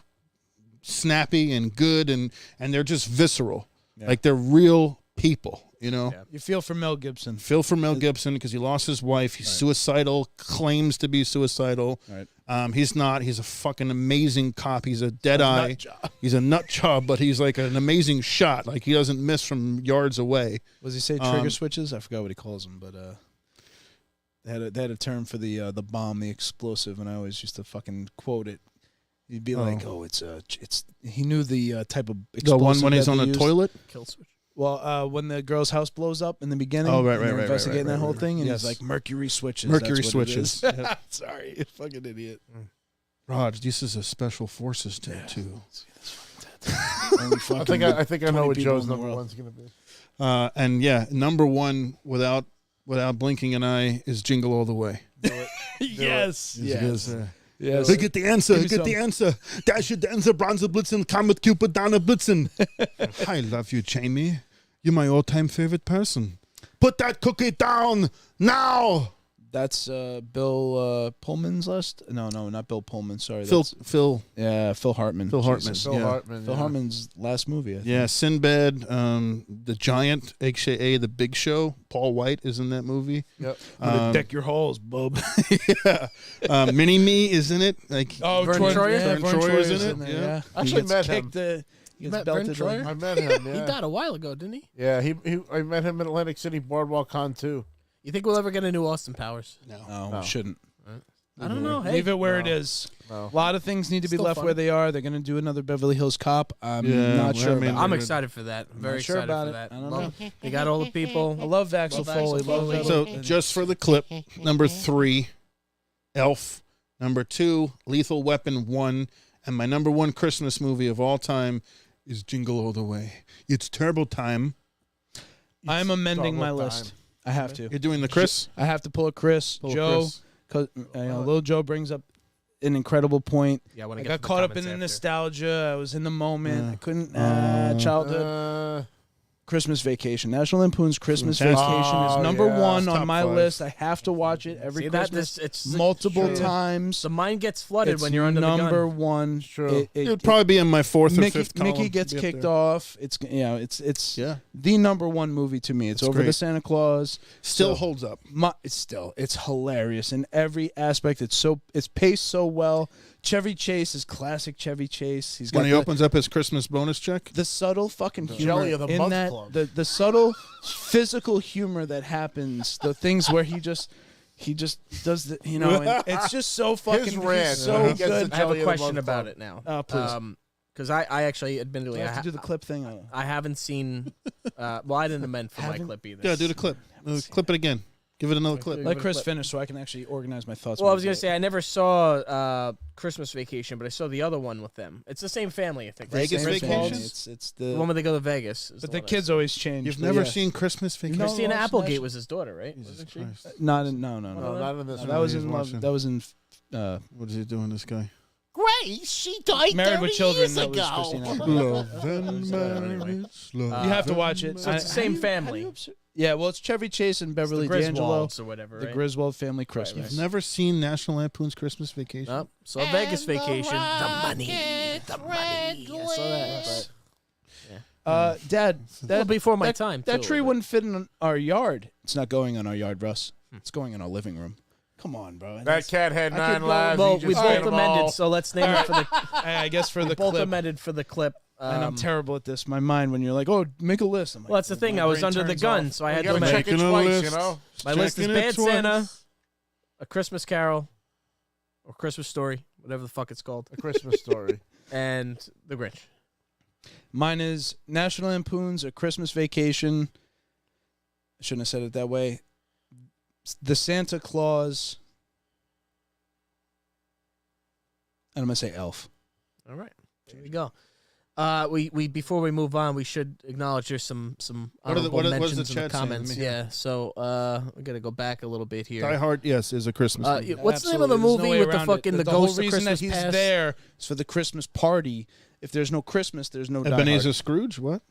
snappy and good, and they're just visceral. Yeah. Like, they're real people, Yeah. You feel for Mel Gibson. Feel for Mel Gibson because he lost his wife. He's suicidal, claims to be suicidal. Right. He's not. He's a fucking amazing cop. He's a dead eye. He's a nut job, but he's like an amazing shot. Like, he doesn't miss from yards away. Was he say trigger switches? I forgot what he calls them, but they had a term for the bomb, the explosive, and I always used to fucking quote it. He'd be like, it's he knew the type of explosive. The one when he's on a toilet? Kill switch. Well, when the girl's house blows up in the beginning. Oh, right, and they're right, investigating right, that whole thing, and yes. he's like, mercury switches. Mercury That's what it switches. is. Yep. Sorry, you fucking idiot. Raj, this is a special forces tattoo. I think I know what Joe's number one's going to be. And yeah, number 1 without blinking an eye is Jingle All the Way. Yes. Yes. Yes. Get the answer. Get the answer. Dash your dancer, bronze blitzen, come with Cupid down a blitzen. I love you, Jamie. You're my all-time favorite person. Put that cookie down now. That's Bill Pullman's list. No, not Bill Pullman. Sorry, Phil. Yeah, Phil Hartman. Phil Hartman. Phil Hartman's last movie. I think. Yeah, Sinbad, the Giant, aka the Big Show. Paul White is in that movie. Yep. Deck your halls, bub. Yeah. Mini Me is in it. Like Vern Troyer? Vern Troyer's in it. Yeah. I actually met him. You met Vern Troyer? I met him. Yeah. He died a while ago, didn't he? Yeah. I met him at Atlantic City Boardwalk Con too. You think we'll ever get a new Austin Powers? No, we shouldn't. I don't know. Hey, leave it where it is. No. A lot of things need to be Still left fun. where they are. They're going to do another Beverly Hills Cop. I'm not sure. I'm excited for that. I'm very sure excited about for it. that. I don't know. They got all the people. I love Axel Foley. So just for the clip, number 3, Elf. Number 2, Lethal Weapon 1. And my number 1 Christmas movie of all time is Jingle All the Way. It's terrible time. I'm amending my list. I have to. You're doing the Chris? I have to pull a Chris. Joe, because little Joe brings up an incredible point. Yeah, when I get got to the caught up in comments the after. nostalgia. I was in the moment. I couldn't. Childhood. Christmas Vacation. National Lampoon's Christmas Fantastic. Vacation is number 1 on Top my 5. list. I have to watch it every See, that Christmas, it's multiple true. times. The mind gets flooded It's when you're under the gun. number 1. True. It would probably be in my 4th or 5th column. Mickey gets Be up kicked there. off. It's Yeah. the number 1 movie to me. It's That's over the great. Santa Claus. Still holds up. It's hilarious in every aspect. It's paced so well. Chevy Chase is classic Chevy Chase. He's got When he opens up his Christmas bonus check. the subtle fucking humor Jelly of the in Month that Club. the subtle physical humor that happens. The things where he just he just does the, and it's just so fucking His rant, he's so he gets good. to I have tell a you the question most about fun. it now. Oh, please. Because I actually, admittedly, Do I have to do the clip thing? I haven't seen. Well, I didn't amend for my clip either. Yeah, do the clip. Clip it again. Give it another clip. Let Chris finish so I can actually organize my thoughts. Well, I was gonna say I never saw Christmas Vacation, but I saw the other one with them. It's the same family, I think. Right? Vegas Same Vacation? family. It's The the one where they go to Vegas. is but the the one I kids saw. always change. You've but never yes. seen Christmas Vacation? No. Christina watched Applegate that. was his daughter, right? Jesus Wasn't she? Christ. No. No, not in this That one. was he's in watching. That was in. What is he doing, this guy? Grace, she died Married 30 with Children. years That was ago. Christina Applegate. Love and marriage. You have to watch it. So it's the same family. Yeah, well, it's Chevy Chase and Beverly the D'Angelo. Griswolds or whatever, The right? Griswold family Christmas. You've never seen National Lampoon's Christmas Vacation? Nope. So Vegas Vacation. The money. I saw that. Dad, Well, before my time. that too, tree but- wouldn't fit in our yard. It's not going in our yard, Russ. It's going in our living room. Come on, bro. That cat had I could 9 go- lives. Well, he we just both ate 'em amended, all. so let's name it for the. I guess for the both clip. amended for the clip. And I'm terrible at this. My mind, when you're like, "Oh, make a list." I'm like, Well, that's the thing. my I was brain under the turns gun, off. so I You had to gotta amend. check it Making a twice, list. you know? My list is Checking it Bad twice. Santa, A Christmas Carol, or Christmas Story, whatever the fuck it's called, A Christmas Story. and The Grinch. Mine is National Lampoon's A Christmas Vacation. I shouldn't have said it that way. The Santa Claus. And I'm gonna say Elf. All right, there we go. We before we move on, we should acknowledge there's some What are the- honorable what is the mentions in the chat saying? Let comments. me hear. Yeah, so we gotta go back a little bit here. Die Hard, yes, is a Christmas movie. What's the name of the Absolutely. There's no movie way with the around fucking it. the The whole ghost of reason that Christmas he's Past? there is for the Christmas party. If there's no Christmas, there's no Die Ebenezer Hard. Scrooge, what?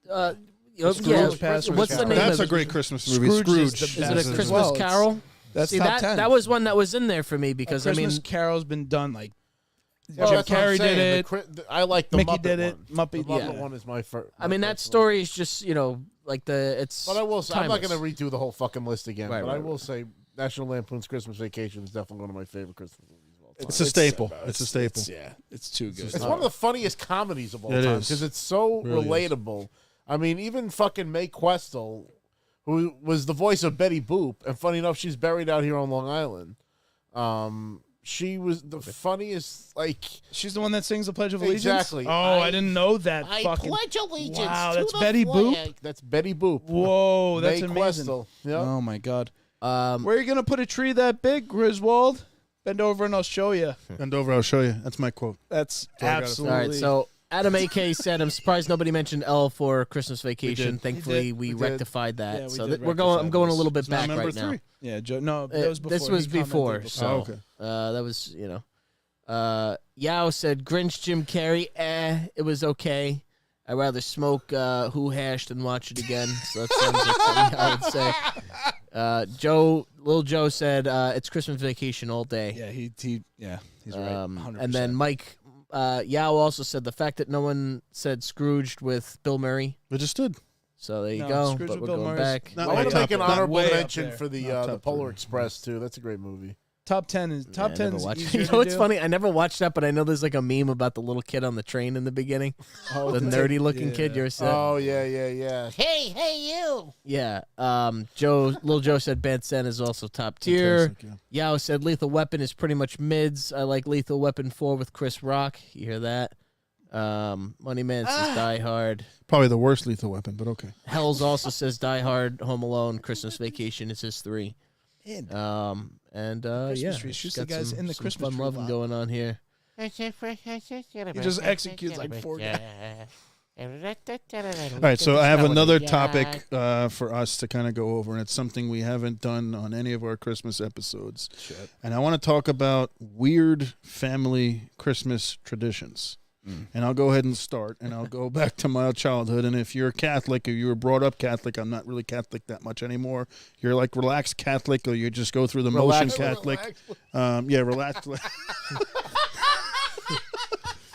Yeah, Scrooge Past what's the Carol. name That's of a great Christmas movie. Scrooge is Scrooge. the Is it best a as Christmas well. Carol? That's See, top 10. that was one that was in there for me because Christmas I mean, Carol's been done like Yeah, Jim that's what I'm Carrey saying. did it. I like the Mickey Muppet did it. one. Muppet, The Muppet yeah. one is my favorite. I mean that story is just like it's. But I will say, I'm not timeless. going to redo the whole fucking list again. Right, but I right, will say, National Lampoon's Christmas Vacation is definitely one of my favorite Christmas movies of all time. It's a staple. It's a staple. It's too good. It's one of the funniest comedies of all It time is. because it's so Really is. relatable. I mean, even fucking Mae Questel, who was the voice of Betty Boop, and funny enough, she's buried out here on Long Island. She was the funniest, like... She's the one that sings the Pledge of Allegiance? Exactly. Oh, I didn't know that. fucking... pledge allegiance Wow, to that's the Betty flag. Boop? That's Betty Boop. Whoa, that's Mae amazing. Questel. Yep. Oh, my God. Um, Where are you going to put a tree that big, Griswold? Bend over and I'll show you. Bend over, I'll show you. That's my quote. That's I gotta- absolutely... all right, so Adam AK said, "I'm surprised nobody mentioned Elf for Christmas Vacation. did. Thankfully, we We did. rectified that. Yeah, we so did we're going. I'm rectify going a this. little bit It's not back number right now. 3. Yeah, no, that was before. This was He commented before. So Oh, okay. that was Yao said Grinch Jim Carrey. It was okay. I'd rather smoke Who Hash than watch it again. So that sounds like something I would say. Lil Joe said it's Christmas Vacation all day. Yeah, he's right. 100%. And then Mike Yao also said the fact that no one said Scrooged with Bill Murray. We just did. So there you No, go. Scrooge But with we're Bill going Murray's back. Not I my want to top make an three. honorable Way up mention there. for the Not the top Polar three. Express too. That's a great movie. top 10 is top Yeah, I 10 never is watched it. easier You know to what's do. funny? I never watched that, but I know there's like a meme about the little kid on the train in the beginning. Oh, The nerdy looking kid. yeah. You ever see that? Oh yeah. Hey you! Yeah. Lil Joe said Bad Santa is also top tier. Fantastic, yeah. Yao said Lethal Weapon is pretty much mids. I like Lethal Weapon 4 with Chris Rock. You hear that? Money Man says Die Hard. Probably the worst Lethal Weapon, but okay. Hells also says Die Hard, Home Alone, Christmas Vacation is his 3. And Yeah, tree. it's Shoots got the guys some, in the some Christmas fun tree loving lot. going on here. he just executes like 4 guys. All right, so I have another topic for us to kind of go over, and it's something we haven't done on any of our Christmas episodes. And I want to talk about weird family Christmas traditions. And I'll go ahead and start, and I'll go back to my childhood. And if you're Catholic or you were brought up Catholic, I'm not really Catholic that much anymore. You're like relaxed Catholic, or you just go through the motion Catholic. Relaxed.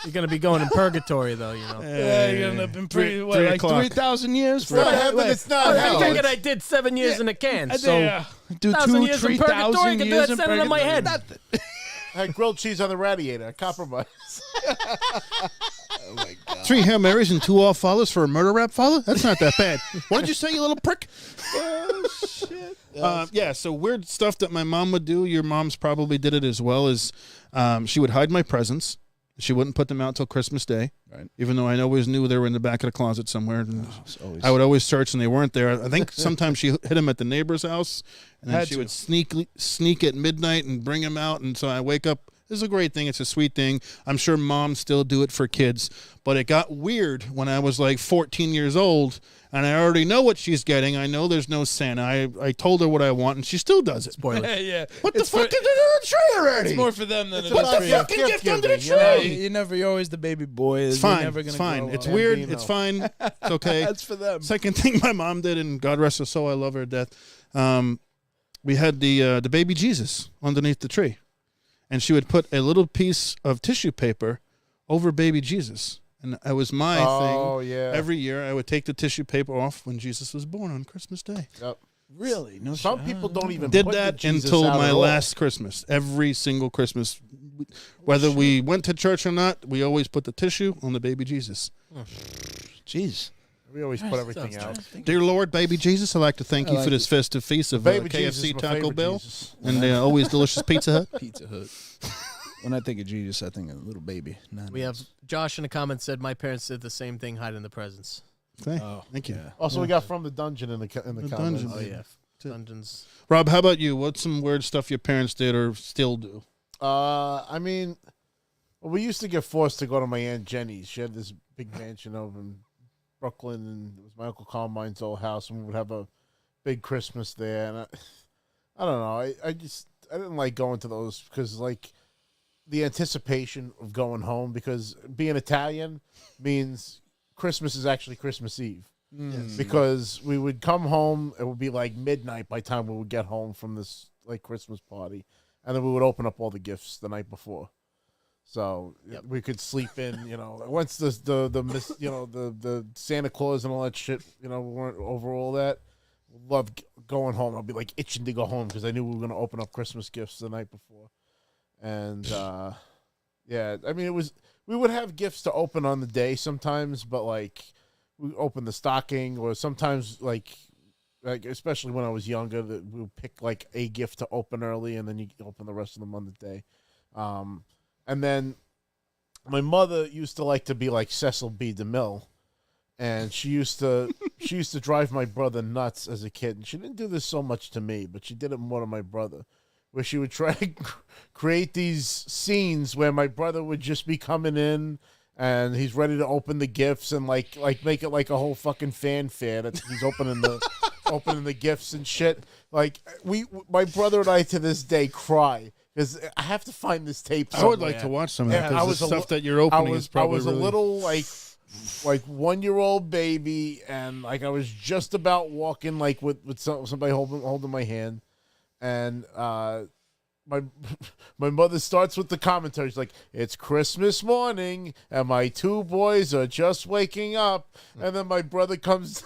You're going to be going in purgatory, though, you know. Yeah, you're gonna be Three like o'clock. 3,000 years. It's not heaven. It's not I hell. figured I did 7 years in a can, so do 1,000 years in 3,000 purgatory, can do years that in sounding in my head. I had grilled cheese on the radiator. Compromise. Oh my God. 3 Hail Marys and 2 All Fathers for a murder rap, Father? That's not that bad. What did you say, you little prick? Oh shit. Yeah, so weird stuff that my mom would do. Your mom's probably did it as well. Is she would hide my presents. She wouldn't put them out till Christmas Day, Right. even though I always knew they were in the back of the closet somewhere. And Always. I would always search, and they weren't there. I think sometimes she hid them at the neighbor's house, and then Had she to. would sneak at midnight and bring them out. And so I wake up. This is a great thing. It's a sweet thing. I'm sure moms still do it for kids, but it got weird when I was like 14 years old, and I already know what she's getting. I know there's no Santa. I told her what I want, and she still does it. Yeah. What the It's fuck for- is it on the tree already? It's more for them than it It's is about for you. fucking gift under the tree. Yeah, you're always the baby boy. It's You're fine. never It's gonna fine. grow It's up. weird. Bambino. It's fine. It's okay. That's for them. Second thing my mom did, and God rest her soul, I love her to death. We had the baby Jesus underneath the tree, and she would put a little piece of tissue paper over baby Jesus, and it was my Oh, thing. yeah. Every year, I would take the tissue paper off when Jesus was born on Christmas Day. Yep. Really? No. Some shit. people don't even Did put the that Jesus until out my at all. last Christmas. Every single Christmas, whether we went to church or not, we always put the tissue on the baby Jesus. Jeez. We always put everything out. Dear Lord, baby Jesus, I'd like to thank I you like for this festive feast of Baby KFC, Jesus, my Taco favorite Bell, Jesus. and always delicious Pizza Hut. Pizza Hut. When I think of Jesus, I think of a little baby. Not We have Josh in the comments said my parents did the same thing, hiding the presents. Okay. Oh, Thank you. yeah. Also, we got From the Dungeon in the The comments. Dungeon. Oh yeah, That's it. dungeons. Rob, how about you? What's some weird stuff your parents did or still do? I mean, well, we used to get forced to go to my Aunt Jenny's. She had this big mansion over in Brooklyn, and it was my Uncle Carmine's old house, and we would have a big Christmas there. And I don't know. I didn't like going to those because, like, the anticipation of going home, because being Italian means Christmas is actually Christmas Eve. Because we would come home, it would be like midnight by the time we would get home from this like Christmas party, and then we would open up all the gifts the night before, so we could sleep in. Once the Santa Claus and all that shit, weren't over all that. Loved going home. I'd be like itching to go home because I knew we were going to open up Christmas gifts the night before, and yeah, I mean we would have gifts to open on the day sometimes, but like. We open the stocking, or sometimes like especially when I was younger, that we would pick like a gift to open early, and then you open the rest of them on the day. And then my mother used to like to be like Cecil B. DeMille, and she used to drive my brother nuts as a kid. And she didn't do this so much to me, but she did it more to my brother, where she would try to create these scenes where my brother would just be coming in. And he's ready to open the gifts and like make it like a whole fucking fanfare that he's opening the gifts and shit. Like my brother and I to this day cry because I have to find this tape somewhere. I would like to watch some of that And I because the was a stuff that you're opening is probably I was really... a little like 1-year-old baby, and like I was just about walking like with somebody holding my hand, and my mother starts with the commentary. She's like, "It's Christmas morning, and my 2 boys are just waking up." And then my brother comes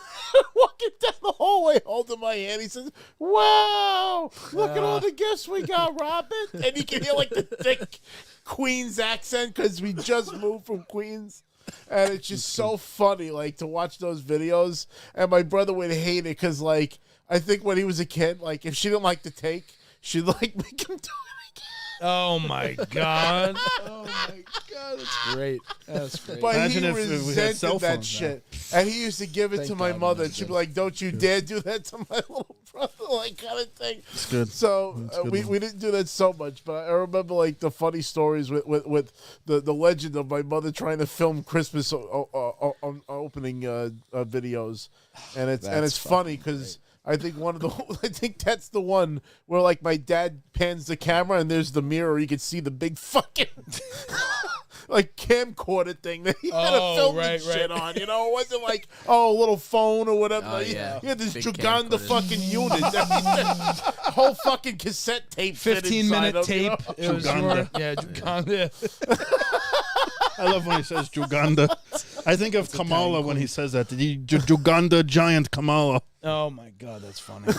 walking down the hallway holding my hand. He says, "Wow, look at all the gifts we got, Robin." And you can hear like the thick Queens accent because we just moved from Queens. And it's just so funny, like, to watch those videos. And my brother would hate it because, like, I think when he was a kid, like, if she didn't like the take, she'd like make him do it again. Oh my god. Oh my god. That's great. That's great. But Imagine he if we had resented cell that phones shit. And he used to give it Thank to my God mother. we And she'd be never like, "Don't you dare do that to my little brother," like kind of thing. It's good. So That's a good we didn't do that so much. But I remember like the funny stories with the legend of my mother trying to film Christmas opening videos. And it's funny because I think I think that's the one where like my dad pans the camera and there's the mirror. You can see the big fucking like camcorder thing that he had to film this shit on. It wasn't like a little phone or whatever. Oh, He yeah. had this Big Juganda camcorders. fucking unit. Whole fucking cassette tape. 15-minute tape. It was Juganda. more, yeah, Juganda. I love when he says Juganda. I think of Kamala when he says that. The Juganda giant Kamala. Oh my god, that's funny.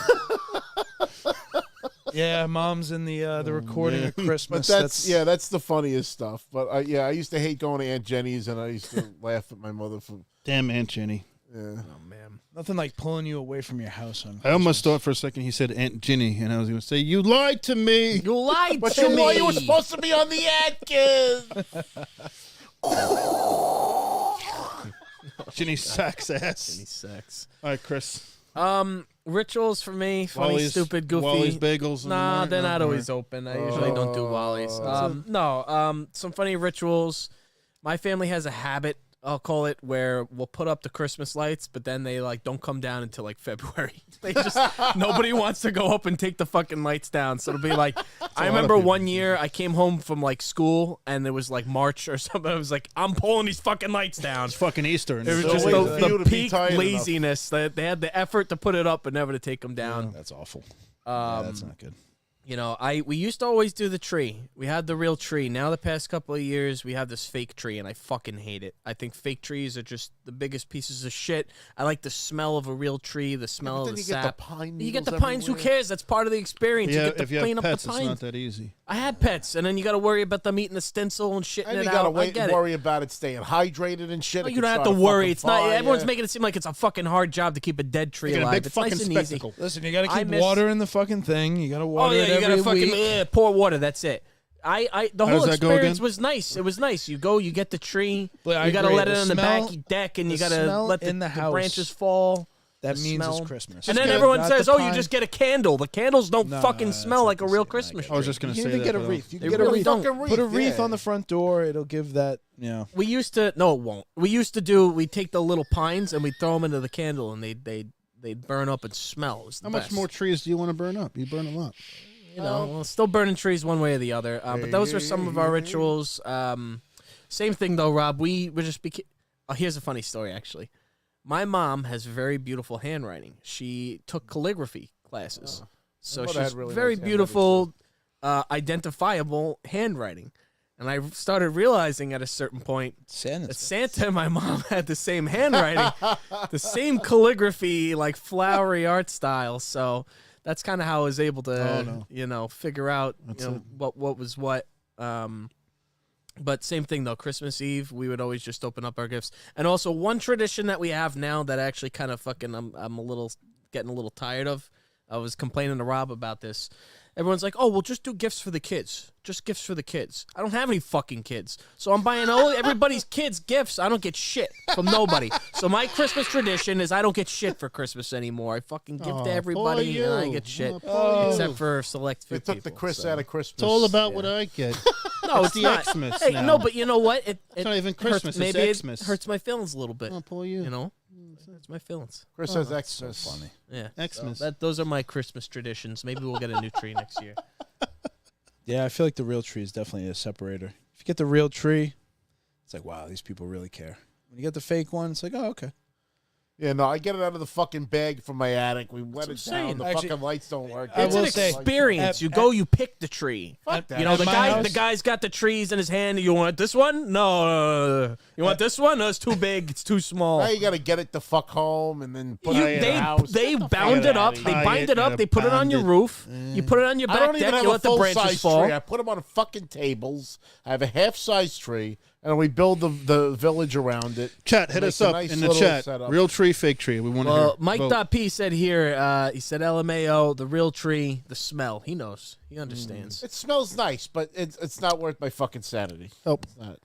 Yeah, mom's in the recording of Christmas. But that's the funniest stuff. But I used to hate going to Aunt Jenny's, and I used to laugh at my mother for. Damn Aunt Jenny. Yeah. Oh man, nothing like pulling you away from your house on Christmas. I almost thought for a second he said Aunt Ginny, and I was going to say, you lied to me. you lied But to me. you were supposed to be on the Atkins. Ginny sucks ass. Any sex. All right, Chris. Rituals for me, funny, Wally's- stupid, goofy. Wally's Bagels. in the Nah, morning? they're No, not all always right. open. I usually don't do Wally's. Some funny rituals. My family has a habit, I'll call it, where we'll put up the Christmas lights, but then they don't come down until February. They just nobody wants to go up and take the fucking lights down. So it'll be like I remember one year I came home from school and it was March or something. I was like, I'm pulling these fucking lights down. It's fucking Easter. It was So just wait for you the to be peak tired enough. laziness that they had the effort to put it up but never to take them down. That's awful. That's not good. We used to always do the tree. We had the real tree. Now the past couple of years, we have this fake tree, and I fucking hate it. I think fake trees are just the biggest pieces of shit. I like the smell of a real tree, the smell of the sap. You get the pines. Who cares? That's part of the experience. Yeah, you get to if you clean have up pets, the it's pines. not that easy. I had pets, and then you got to worry about them eating the stencil and shitting And it you gotta out. I wait get and it. worry about it staying hydrated and shit. No, It you could don't have start to a worry. fucking It's not. fire. Everyone's making it seem like it's a fucking hard job to keep a dead tree Making a alive. big It's fucking nice and spectacle. easy. Listen, you got to I keep miss- water in the fucking thing. You got to Oh water yeah, it you every gotta fucking week. pour water. That's it. The How whole does that go experience again? was nice. It was nice. You go, you get the tree. But I you gotta agree. let it The on the smell- back deck, and you the gotta smell let in the house, branches fall. That the means smell. it's Christmas. And then Not everyone the says, "Oh, you pine. just get a candle." The candles don't No, fucking that's smell not like a the real same. I Christmas get I was tree. just going to You say can that. get a but wreath. You They can get a really wreath. don't. Put a wreath yeah. on the front door. It'll give that. We used to. No, it won't. We used to do. We take the little pines and we throw them into the candle, and they'd burn up and smell. It was the How much best. more trees do you want to burn up? You burn a lot. Well, still burning trees one way or the other. But those are some of our rituals. Same thing though, Rob. We were just. Here's a funny story, actually. My mom has very beautiful handwriting. She took calligraphy classes, so My mother she's had really very nice beautiful, identifiable handwriting. And I started realizing at a certain point that Santa and my mom had the same handwriting, the same calligraphy, flowery art style. So that's kind of how I was able to, figure out what was what. But same thing though. Christmas Eve, we would always just open up our gifts. And also one tradition that we have now that actually kind of I'm getting a little tired of. I was complaining to Rob about this. Everyone's like, "Oh, we'll just do gifts for the kids. Just gifts for the kids." I don't have any fucking kids, so I'm buying everybody's kids gifts. I don't get shit from nobody. So my Christmas tradition is I don't get shit for Christmas anymore. I fucking give to everybody, and I get shit, except for select few They took people. the Chris out of Christmas. It's all about what I get. No, it's the not. Xmas Hey, now. no, but you know what? It's not even Christmas, it's Maybe Xmas. it hurts my feelings a little bit. Oh, poor you. You know, it's my feelings. Chris has Xmas. So funny. Yeah, Xmas. those are my Christmas traditions. Maybe we'll get a new tree next year. Yeah, I feel like the real tree is definitely a separator. If you get the real tree, it's like, wow, these people really care. When you get the fake one, it's like, oh, okay. Yeah, no, I get it out of the fucking bag from my attic. We let I'm it saying. down. The Actually, fucking lights don't work. I It's an will say, experience. at- You go, you pick the tree. Fuck that. You know, the my guy, house- guy's got the trees in his hand. You want this one? No. You want this one? No, it's too big. It's too small. Now you got to get it the fuck home and then put it in the house. They Get the bound fuck it up. outta They here. bind it up. They put it on your roof. You put it on your I back don't even deck. have You a let the full branches size fall. tree. I put them on fucking tables. I have a half-size tree, and we build the village around it. Chat, hit Makes us a up nice in the little chat. setup. Real tree, fake tree. We want to hear. Well, Vote. Mike.P said here, he said LMAO, the real tree, the smell. He knows. He understands. It smells nice, but it's not worth my fucking sanity. Nope. It's not.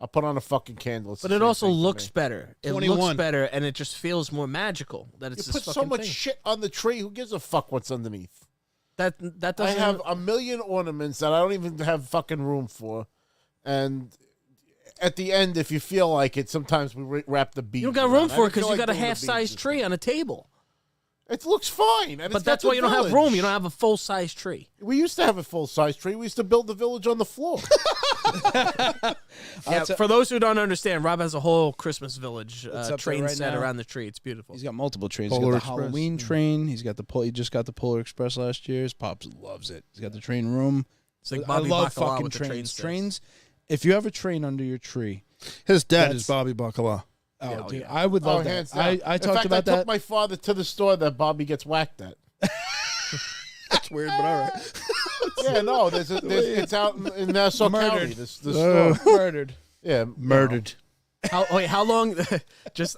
I'll put on a fucking candle. It's But the it same also thing to looks me. better. It 21. looks better, and it just feels more magical. That it's You this put fucking so much thing. shit on the tree. Who gives a fuck what's underneath? That I doesn't. have a million ornaments that I don't even have fucking room for, and at the end, if you feel like it, sometimes we wrap the beads. you don't got around. room I for it don't because feel you like got a doing the half-size beads. tree on a table. It looks fine, and But it's that's got why the you don't have village. room. You don't have a full-size tree. We used to have a full size tree. We used to build the village on the floor. Yeah, for those who don't understand, Rob has a whole Christmas village It's up there train right set now. around the tree. It's beautiful. He's got multiple trains. Polar He's got the Express. Halloween train. He's got he just got the Polar Express last year. His pops loves it. He's got the train room. It's like I Bobby love Bacala fucking with the train trains. sets. Trains. If you have a train under your tree, His dad That's- is Bobby Bacala. oh, Yeah, dude, yeah. I would love that. hands down. I In talked fact, about I that. took my father to the store that Bobby gets whacked at. That's weird, but all right. Yeah, no, it's out in Nassau Murdered. County. This store. Murdered. Yeah, Murdered. How long?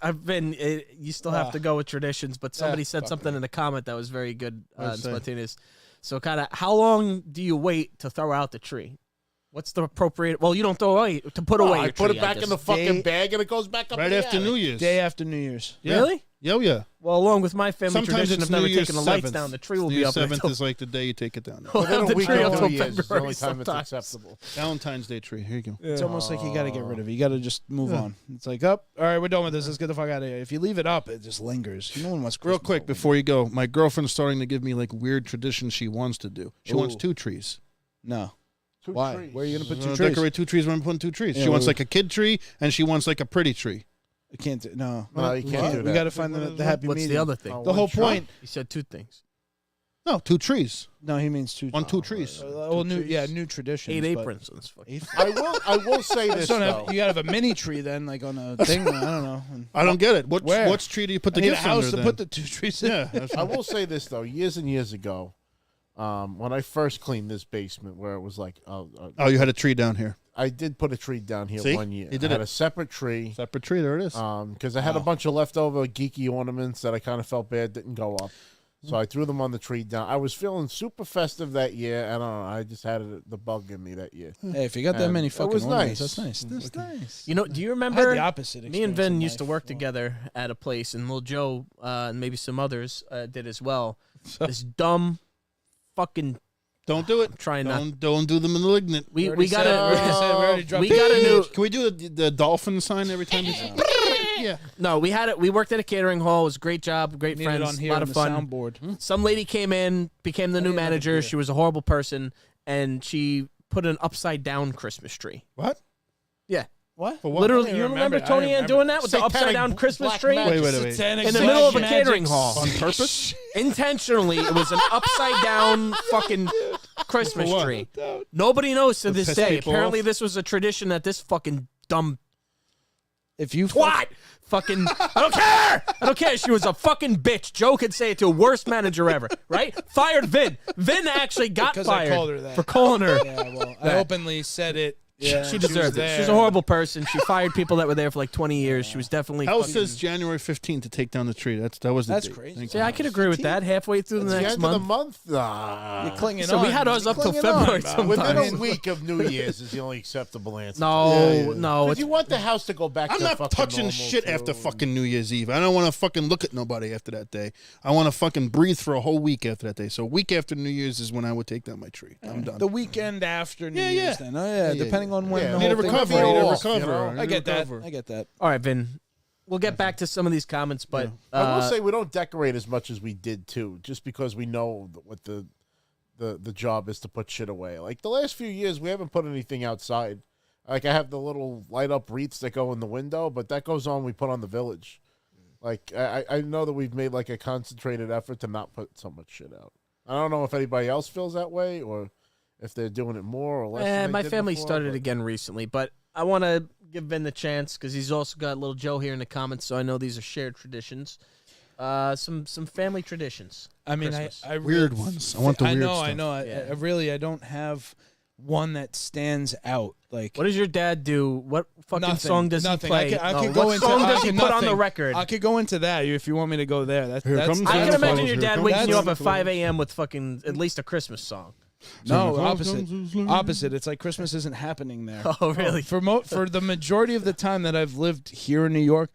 I've been. You still have to go with traditions, but somebody said fuck something in the comment that was very good and What'd it say? spontaneous. So, kind of, how long do you wait to throw out the tree? What's the appropriate? Well, you don't throw away to put away. I Your put tree, it back I in the guess. fucking bag, and it goes back up Right in the after attic. New Year's. Day after New Year's. Yeah. Really? Oh, yeah. Well, along with my family Sometimes tradition it's of never New Year's taking the lights 7th. down, the tree will New be Year's up 7th until is like the day you take it down. we'll Within have a the week tree of until New Year's is the February only time it's sometimes. acceptable. Valentine's Day tree. Here you go. It's almost like you got to get rid of it. You got to just move on. It's like, all right, we're done with this. Let's get the fuck out of here. If you leave it up, it just lingers. No one wants Real Christmas quick over. before you go, my girlfriend's starting to give me like weird traditions she wants to do. She wants Ooh. 2 trees. No. Two Why? trees. Where are you going to put She's 2 gonna trees? decorate 2 trees when I'm putting 2 trees. Yeah, She wants we- like a kid tree and she wants like a pretty tree. You can't do No. No, you can't do We that. got to find the happy What's medium. the other thing? Oh, The whole one shot. point. You said 2 things. No, 2 trees No, he means 2. on 2 trees. Well, new, trees. yeah, new traditions. 8 but- aprons. That's fucking- I will say I this just don't though. have, you got to have a mini tree then, like on a thing. I don't know. I don't get it. Where? Which tree do you put I the need a gifts house under to then? put the 2 trees in. Yeah. that's- I will say this though. Years and years ago, when I first cleaned this basement, where it was like, Oh, you had a tree down here. I did put a tree down here See? one year. You did I had it. a separate tree. Separate tree. There it is. Because I had a bunch of leftover geeky ornaments that I kind of felt bad didn't go up. So I threw them on the tree down. I was feeling super festive that year. I don't know. I just had the bug in me that year. Hey, if you got that And many it fucking was ornaments, nice. that's nice. That's nice. You know, do you I had remember? the opposite. Me and experience Vin in used to life. work together at a place, and Lil Joe and maybe some others did as well. This dumb fucking Don't do it. trying not. Don't do the malignant. We already got said it. We already to. said it. We already dropped We it. got a new. Can we do the dolphin sign every time? Yeah. No, we had it. We worked at a catering hall. It was a great job, great Need it friends, on a here lot on of the fun. soundboard. Some lady came in, became the new need another manager. beer. She was a horrible person, and she put an upside down Christmas tree. What? Yeah, What? For what? literally. I You don't remember remember. I Tony don't Ann doing that with the Satanic upside down Christmas black tree magic. Wait. Satanic in the middle of a magic. catering hall? On purpose? Intentionally, it was an upside down fucking Christmas For what? tree. Nobody knows to this piss day. people Apparently, off? this was a tradition that this fucking dumb If you twat fucking. I don't care. She was a fucking bitch. Joe could say it to worst manager ever, right? Fired Vin. Vin actually got Because I fired called her that. for calling her. Yeah, well, I openly said it. Yeah, She deserved it. She's a horrible person. She fired people that were there for like 20 years. She was definitely. Hal fucking- says January 15th to take down the tree. That was the That's date. crazy. Thank See, you. I could agree with that. Halfway through It's the the next end of the month. month. You're clinging So on. we had ours up till Clinging on, February man. sometime. Within I a mean- week of New Year's is the only acceptable answer. No, no. Because It's, you want the house to go back I'm to not fucking touching normal, shit too. after fucking New Year's Eve. I don't want to fucking look at nobody after that day. I want to fucking breathe for a whole week after that day. So a week after New Year's is when I would take down my tree. I'm done. The weekend after New Yeah, Year's, yeah. then. Oh yeah, Yeah, depending on when Yeah, the need whole a thing recovery. feel Need a off, you recover. know? Need I a get that. recover. I get that. all right, Vin. We'll get back to some of these comments, but I will say we don't decorate as much as we did too, just because we know what the job is to put shit away. Like the last few years, we haven't put anything outside. Like I have the little light up wreaths that go in the window, but that goes on. We put on the village. Like I know that we've made like a concentrated effort to not put so much shit out. I don't know if anybody else feels that way or if they're doing it more or less. than they my did family before, started but- again recently, but I want to give Vin the chance because he's also got little Joe here in the comments, so I know these are shared traditions. Some family traditions. I mean, Christmas. I Weird really- ones. I want the weird know, stuff. I know. Yeah. I really, I don't have one that stands out. Like What does your dad do? What fucking nothing, song does nothing. he play? I No, could what go into. song I does he could put on the nothing. record? I could go into that if you want me to go there. Here That's comes I can Santa imagine Claus, your here dad comes waking you up Santa at Claus. 5 a.m. with fucking at least a Christmas song. no Santa Claus opposite. comes his sleigh. Opposite. It's like Christmas isn't happening there. Oh, really? For the majority of the time that I've lived here in New York,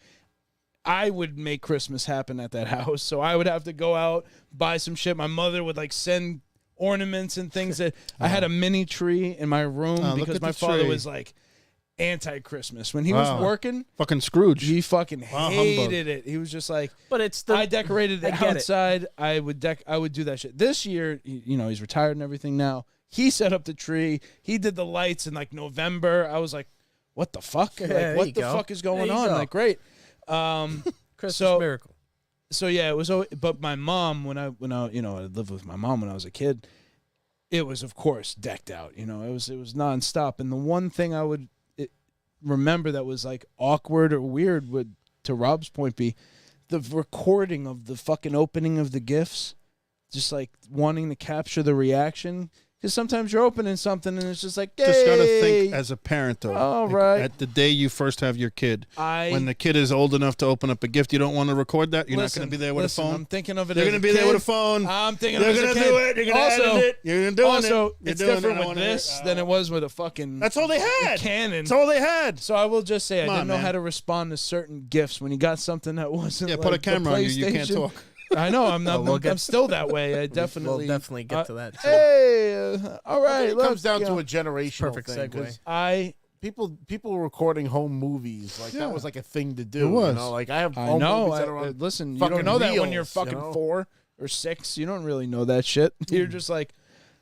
I would make Christmas happen at that house. So I would have to go out, buy some shit. My mother would like send ornaments and things that I had a mini tree in my room Oh, look because at my the father tree. was like anti-Christmas. When he Wow. was working, Fucking Scrooge. he fucking Wow, hated it. He was just like, But it's the I decorated I it get it. outside. I would do that shit. This year, you know, he's retired and everything now. He set up the tree. He did the lights in like November. I was like, what the fuck? there Like, you what the go. fuck is There going you on? go. Like, great. Christmas so- miracle. So yeah, it was. But my mom, when I you know I lived with my mom when I was a kid, it was of course decked out. You know, it was nonstop. And the one thing I would remember that was like awkward or weird would, to Rob's point, be the recording of the fucking opening of the gifts. just like wanting to capture the reaction. Because sometimes you're opening something and it's just like, hey. Just gotta think as a parent though. All Like, right. At the day you first have your kid, I when the kid is old enough to open up a gift, you don't want to record that. You're not going to be there with a phone. I'm thinking of it. You're going to be there with a phone. I'm thinking You're of it as a gonna kid. do it. You're going to Also- edit it. You're going to do it. Also, You're it's doing different it. I with wanna this hear it. than it was with a fucking. That's all they had. Canon. That's all they had. So I will just say I Come on, didn't know man. how to respond to certain gifts when you got something that wasn't. Yeah, like put a the camera on you. You can't PlayStation. talk. I know. I'm not. we'll get- I'm still that way. I We'll definitely. definitely get to that. Too. Hey, all I right. think it look, comes down you to know, a generational Perfect thing. segue. 'Cause people recording home movies like that was like a thing to do. It was. You know? Like I have I home know. movies that are on Listen, you fucking don't know that when you're reels, fucking you know? 4 or 6. You don't really know that shit. You're just like,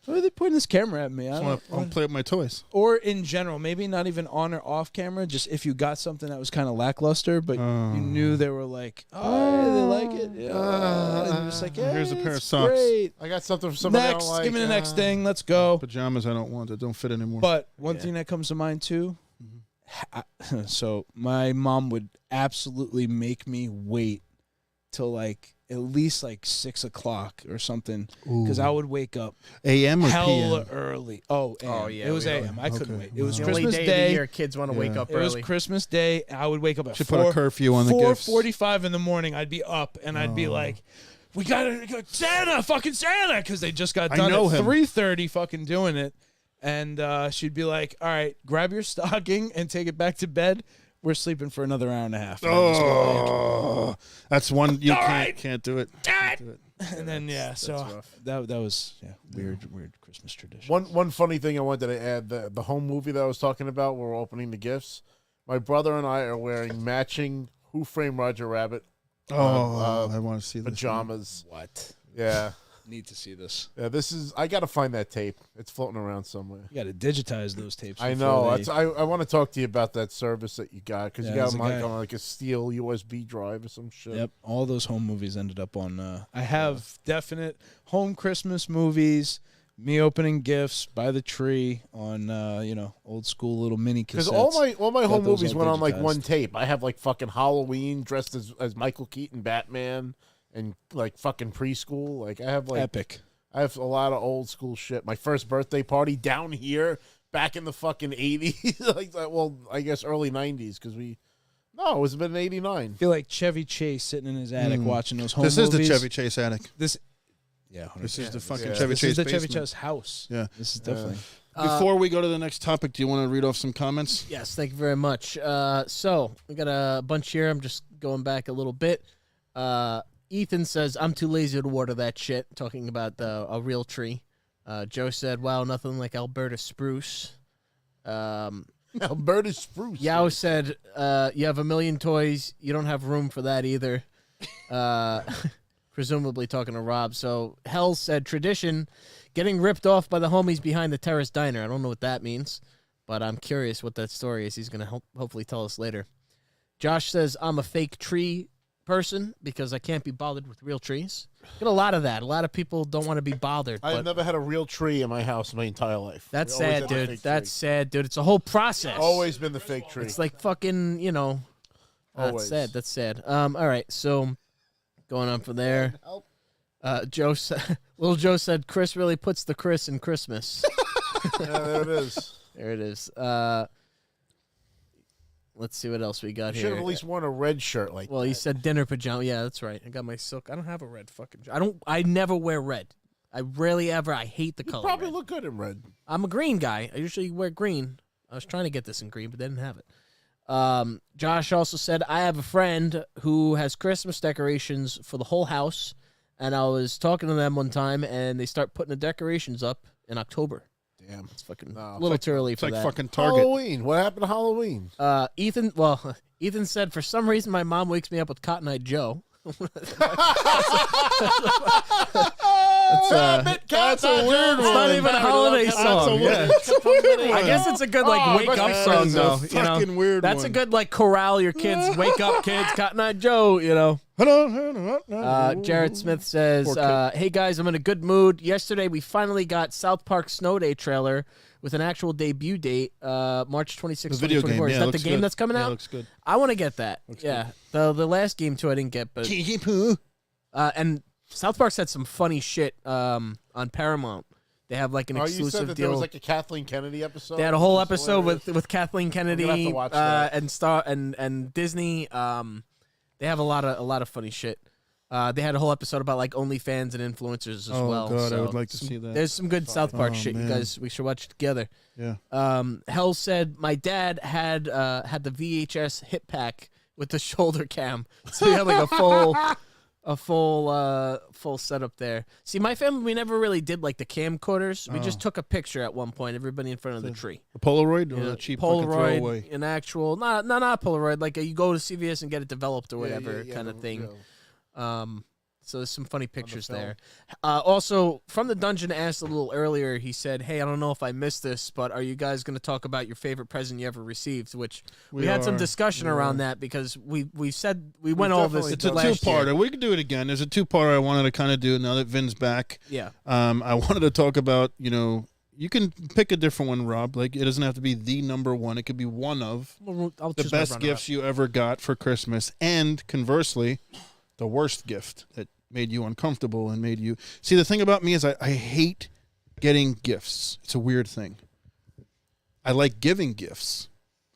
why are they pointing this camera at me? I I don't want to play with my toys. Or in general, maybe not even on or off camera, just if you got something that was kind of lackluster, but you knew they were like, oh, they like it. Yeah. And you're just like, yeah, Here's a pair of it's socks. Great. I got something for somebody I Next, don't like. give me the next thing. Let's go. Pajamas I don't want that don't fit anymore. But one thing that comes to mind too, so my mom would absolutely make me wait till like at least like 6 o'clock or something because I would wake up AM or hell PM? early. Oh, AM. Oh, yeah, it was we AM. I couldn't wait. It was The only Christmas day of the Day. year kids want to wake up It was early. Christmas Day. I would wake up at Should put a curfew on the gifts. 4:45 in the morning. I'd be up and I'd be like, "We gotta go, Santa, fucking Santa," because they just got done know at him. 3:30, fucking doing it. And she'd be like, "All right, grab your stocking and take it back to bed. We're sleeping for another hour and a half." And I'd just go like, Oh, that's one you All can't, right. can't do it. Can't do it. and then so rough. that was weird Christmas tradition. One funny thing I wanted to add: the home movie that I was talking about, where we're opening the gifts. My brother and I are wearing matching Who Framed Roger Rabbit I want to see this. pajamas. What? Yeah, Need to see this. yeah. This is. I got to find that tape. It's floating around somewhere. You got to digitize those tapes. I before know. they- That's, I want to talk to you about that service that you got because Yeah, you got there's a them like guy- on like a steel USB drive or some shit. Yep, all those home movies ended up on. I have definite home Christmas movies. Me opening gifts by the tree on old school little mini cassettes. Because all my Got home those movies all went on like digitized. one tape. I have like fucking Halloween dressed as Michael Keaton Batman and like fucking preschool. Like I have like Epic. I have a lot of old school shit. My first birthday party down here back in the fucking 80s. like well, I guess early 90s because it was been in 89. I feel like Chevy Chase sitting in his attic watching those home This movies. is the Chevy Chase attic. This, yeah, 100%. This is the fucking Yeah. Chevy This Chase is the Chevy basement. Chase house. Yeah. This is definitely. Before we go to the next topic, do you want to read off some comments? Yes, thank you very much. So we got a bunch here. I'm just going back a little bit. Ethan says, "I'm too lazy to water that shit," talking about a real tree. Joe said, "Wow, nothing like Alberta spruce." Alberta spruce. Yao said, "You have a million toys. You don't have room for that either." Presumably talking to Rob. So Hell said, "Tradition, getting ripped off by the homies behind the Terrace Diner." I don't know what that means, but I'm curious what that story is. He's going to hopefully tell us later. Josh says, "I'm a fake tree person because I can't be bothered with real trees." Get a lot of that. A lot of people don't want to be bothered. I've But never had a real tree in my house my entire life. that's We always sad, had a dude. fake That's tree. sad, dude. It's a whole process. Always been the fake tree. It's like fucking, That's Always. sad. That's sad. All right. So going on from there, Joe said, Little Joe said, "Chris really puts the Chris in Christmas." Yeah, there it is. There it is. Let's see what else we got You should here. have at least worn a red shirt like Well, that. he said dinner pajama. Yeah, that's right. I got my silk. I don't have a red fucking. I never wear red. I rarely ever. I hate the You color. probably red. look good in red. I'm a green guy. I usually wear green. I was trying to get this in green, but they didn't have it. Josh also said, "I have a friend who has Christmas decorations for the whole house, and I was talking to them one time, and they start putting the decorations up in October. Damn. It's fucking No, a it's little too early It's for like that." fucking Target. Halloween. What happened to Halloween? Ethan said, "For some reason, my mom wakes me up with Cotton Eye Joe." That's a weird It's not even a holiday song. Yeah. I guess it's a good wake up song though. You know, fucking weird that's a one. good corral your kids. Wake up, kids! Cotton Eye Joe. Jared Smith says, "Hey guys, I'm in a good mood. Yesterday we finally got South Park Snow Day trailer with an actual debut date, March 26, The video game, 2024. yeah, Is that the looks game good. that's coming Yeah, out? looks good. I want to get that. The last game too I didn't get, but and South Park's had some funny shit on Paramount. They have like an You exclusive said that deal. there was like a Kathleen Kennedy episode. They had a whole which is episode hilarious. with Kathleen Kennedy have to watch that. and Disney. They have a lot of funny shit. They had a whole episode about like OnlyFans and influencers as well. Oh god, I so would like to see that. There's some good South Park Oh, shit. man. You guys, we should watch it together. Yeah. Hell said my dad had the VHS hit pack with the shoulder cam, so he had like a full setup there. See, my family, we never really did like the camcorders. We just took a picture at one point, everybody in front of the tree. A Polaroid or You know, a cheap fucking Polaroid, throwaway? an actual, not Polaroid. Like you go to CVS and get it developed or Yeah, whatever yeah, kind of thing. yeah. So there's some funny pictures film. there. Also, from the dungeon asked a little earlier, he said, "Hey, I don't know if I missed this, but are you guys going to talk about your favorite present you ever received?" Which we had some are. discussion We around are. that because we said we went all this. definitely It's a last year. two-parter. We can do it again. There's a two-parter I wanted to kind of do now that Vin's back. Yeah. I wanted to talk about, you can pick a different one, Rob. Like, it doesn't have to be the number one. It could be one of I'll the choose my best runner-up. gifts you ever got for Christmas, and conversely, the worst gift that made you uncomfortable and made you... See, the thing about me is I hate getting gifts. It's a weird thing. I like giving gifts.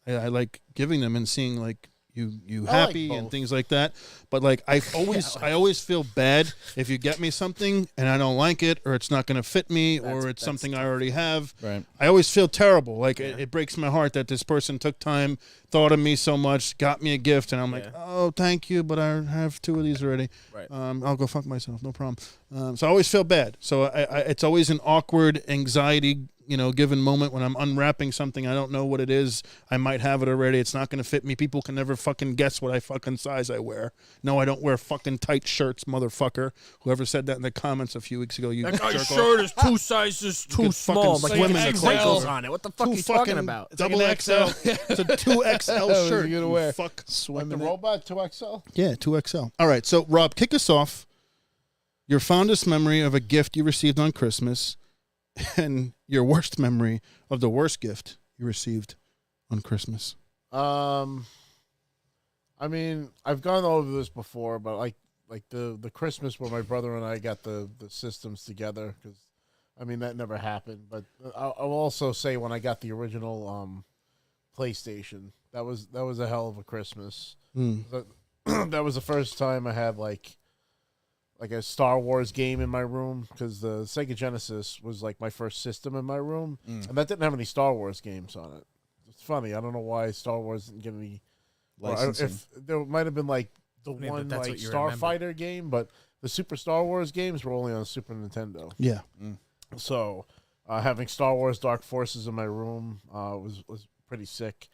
I like giving them and seeing, like, you I happy like and both. things like that. But like I always feel bad if you get me something and I don't like it, or it's not going to fit me, or it's that's something I already have. Right. I always feel terrible. Like it breaks my heart that this person took time, thought of me so much, got me a gift, and I'm like, oh, thank you, but I have 2 of these already. Right. I'll go fuck myself, no problem. So I always feel bad. So it's always an awkward, anxiety, given moment when I'm unwrapping something. I don't know what it is. I might have it already. It's not going to fit me. People can never fucking guess what I fucking size I wear. No, I don't wear fucking tight shirts, motherfucker. Whoever said that in the comments a few weeks ago, you That guy's jerk off. shirt is 2 sizes too could small. fucking Like swim in it the has wrinkles XL. on it. What the fuck are Two you talking fucking about? Double XL. It's a 2XL What shirt. are you gonna you wear? Fuck. The Swimming. robot 2XL. Yeah, 2XL. All right, so Rob, kick us off. Your fondest memory of a gift you received on Christmas, and your worst memory of the worst gift you received on Christmas. I mean, I've gone over this before, but like the Christmas where my brother and I got the systems together, because I mean that never happened. But I'll also say when I got the original PlayStation, that was a hell of a Christmas. That was the first time I had like a Star Wars game in my room, because the Sega Genesis was like my first system in my room, and that didn't have any Star Wars games on it. It's funny. I don't know why Star Wars didn't give me Licensing. if there might have been like the mean, one that's like what you remember. Starfighter game, but the Super Star Wars games were only on Super Nintendo. Yeah. So having Star Wars Dark Forces in my room was pretty sick.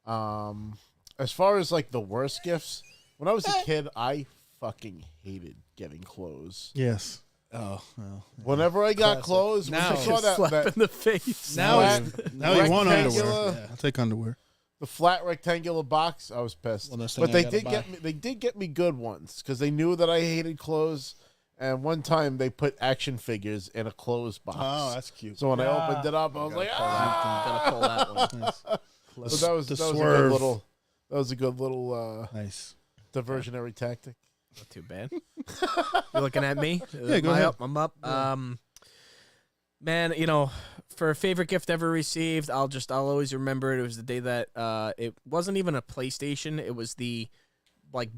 As far as like the worst gifts, when I was a kid, I fucking hated getting clothes. Yes. Oh, well. Whenever I got Classic. clothes, when Now- I saw Slap that in the face. Now flat, Now you want rectangular- underwear. I'll take underwear. the flat rectangular box, I was pissed. Well, that's the But thing I they gotta did buy. get me. They did get me good ones, because they knew that I hated clothes. And one time they put action figures in a clothes box. Oh, that's cute. So when I opened it up, I was like, Gotta pull that one. So that was The a good swerve. little. That was a good little Nice. diversionary tactic. Not too bad. You looking at me? Yeah, go Am I ahead. up? I'm up. Man, for a favorite gift ever received, I'll always remember it. It was the day that it wasn't even a PlayStation. It was the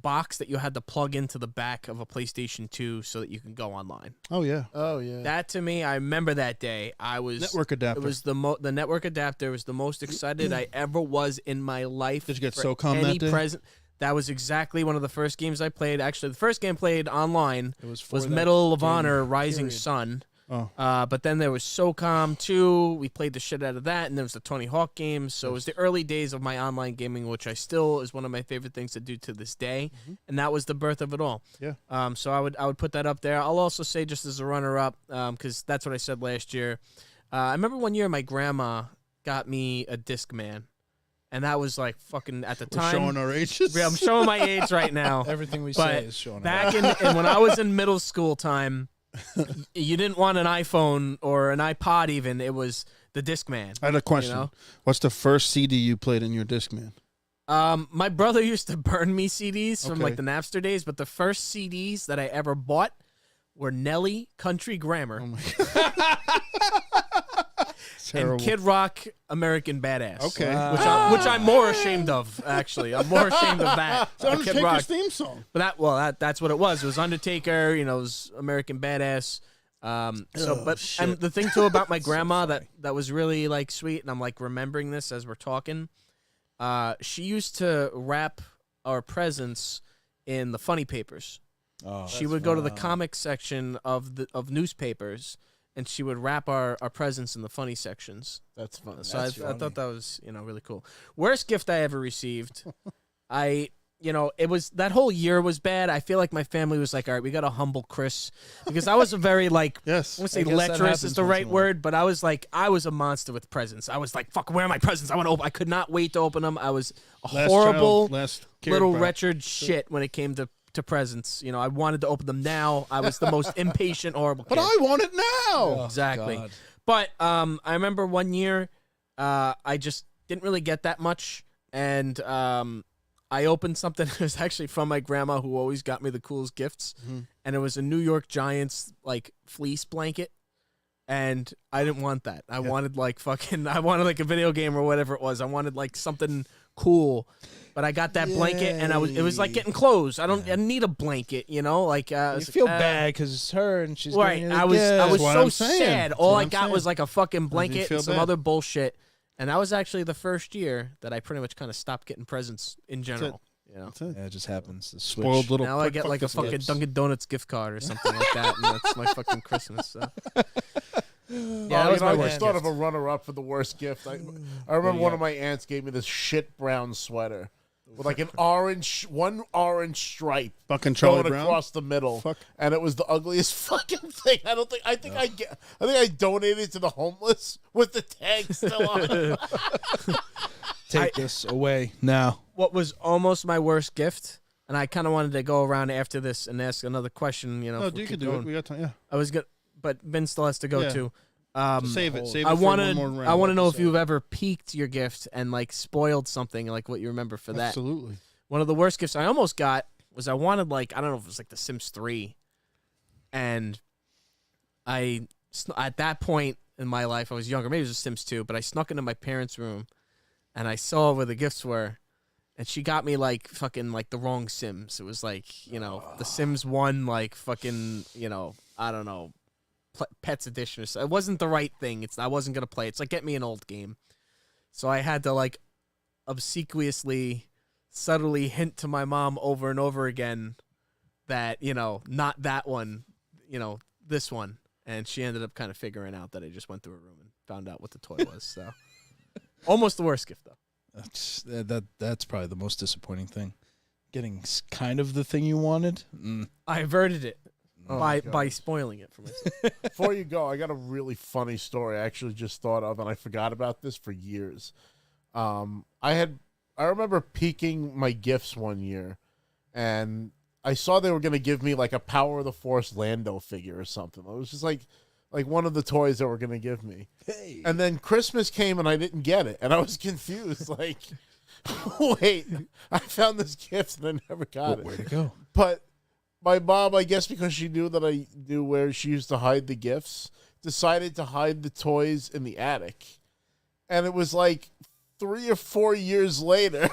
box that you had to plug into the back of a PlayStation 2 so that you can go online. Oh yeah. Oh yeah. That to me, I remember that day. I was Network adapter. It was the network adapter was the most excited I ever was in my life. Did you get for SOCOM any that day? present? That was exactly one of the first games I played. Actually, the first game played online It was was that Medal of game Honor Rising period. Sun. Oh. But then there was SOCOM 2. We played the shit out of that, and there was the Tony Hawk games. So it was the early days of my online gaming, which I still is one of my favorite things to do to this day. And that was the birth of it all. Yeah. So I would put that up there. I'll also say, just as a runner-up, because that's what I said last year. I remember one year my grandma got me a Discman, and that was like fucking at the We're time. showing our ages. Yeah, I'm showing my age right now. Everything we But say is showing up. Back in when I was in middle school time, you didn't want an iPhone or an iPod even. It was the Discman. I had a question. You know? What's the first CD you played in your Discman? My brother used to burn me CDs from Okay. like the Napster days, but the first CDs that I ever bought were Nelly Country Grammar Oh my and Kid Rock American Badass. Okay. Which I'm more ashamed of, actually. I'm more ashamed of that. It's than Kid Rock. Undertaker's theme song. But that's what it was. It was Undertaker, it was American Badass. And the thing too about my grandma that was really like sweet, and I'm like remembering this as we're talking. She used to wrap our presents in the funny papers. Oh, She would go to the comic section of newspapers, and she would wrap our presents in the funny sections. That's fun. So I thought that was really cool. Worst gift I ever received, it was that whole year was bad. I feel like my family was like, all right, we got to humble Chris, because I was a very like Yes. I wouldn't say I guess that lecherous is happens the once right in a while. word, but I was a monster with presents. I was like, fuck, where are my presents? I want to open. I could not wait to open them. I was a horrible little wretched shit when it came to presents. I wanted to open them now. I was the most impatient, horrible kid. But I want it now. Oh, Exactly. God. But I remember one year, I just didn't really get that much, and I opened something. It was actually from my grandma, who always got me the coolest gifts, and it was a New York Giants like fleece blanket, and I didn't want that. I wanted like a video game or whatever it was. I wanted like something cool. But I got that blanket, and it was like getting clothes. I didn't need a blanket, like You feel bad because it's her and she's right. getting you the I was That's what so I'm saying. sad. That's All what I I'm got saying. was like a fucking blanket feel and some bad. other bullshit. And that was actually the first year that I pretty much kind of stopped getting presents in general. That's it. Yeah, it just happens. The switch. Spoiled little. Now I get like a fuckers fucking lips. Dunkin' Donuts gift card or something like that, and that's my fucking Christmas. So. Yeah, that I was my just worst thought gift. of a runner-up for the worst gift. I remember one of my aunts gave me this shit brown sweater with like one orange stripe Fucking Charlie going Brown. across the middle, Fuck. and it was the ugliest fucking thing. I think I donated to the homeless with the tag still on. Take this away now. What was almost my worst gift, and I kind of wanted to go around after this and ask another question. No, if we you keep can do going. it. We got time. Yeah. I was good, but Ben still has to go Yeah. too. Save it. Save it. I for want one more to. round. I want to know if you've ever peaked your gift and like spoiled something, like what you remember for that. Absolutely. One of the worst gifts I almost got was I wanted like I don't know if it was like The Sims 3, and at that point in my life I was younger, maybe it was The Sims 2, but I snuck into my parents' room, and I saw where the gifts were, and she got me like fucking like the wrong Sims. It was like The Sims 1 like fucking I don't know. Pets edition or so. It wasn't the right thing. I wasn't gonna play it. It's like get me an old game. So I had to like obsequiously, subtly hint to my mom over and over again that not that one, this one. And she ended up kind of figuring out that I just went through a room and found out what the toy was. So almost the worst gift though. That's probably the most disappointing thing. Getting kind of the thing you wanted. I averted it Oh my by God. spoiling it for myself. Before you go, I got a really funny story I actually just thought of, and I forgot about this for years. I remember peeking my gifts one year, and I saw they were going to give me like a Power of the Force Lando figure or something. It was just like one of the toys that were going to give me. Hey. And then Christmas came, and I didn't get it, and I was confused. Like, wait, I found this gift, and I never got it. Where'd it go? But my mom, I guess because she knew that I knew where she used to hide the gifts, decided to hide the toys in the attic. And it was like 3 or 4 years later,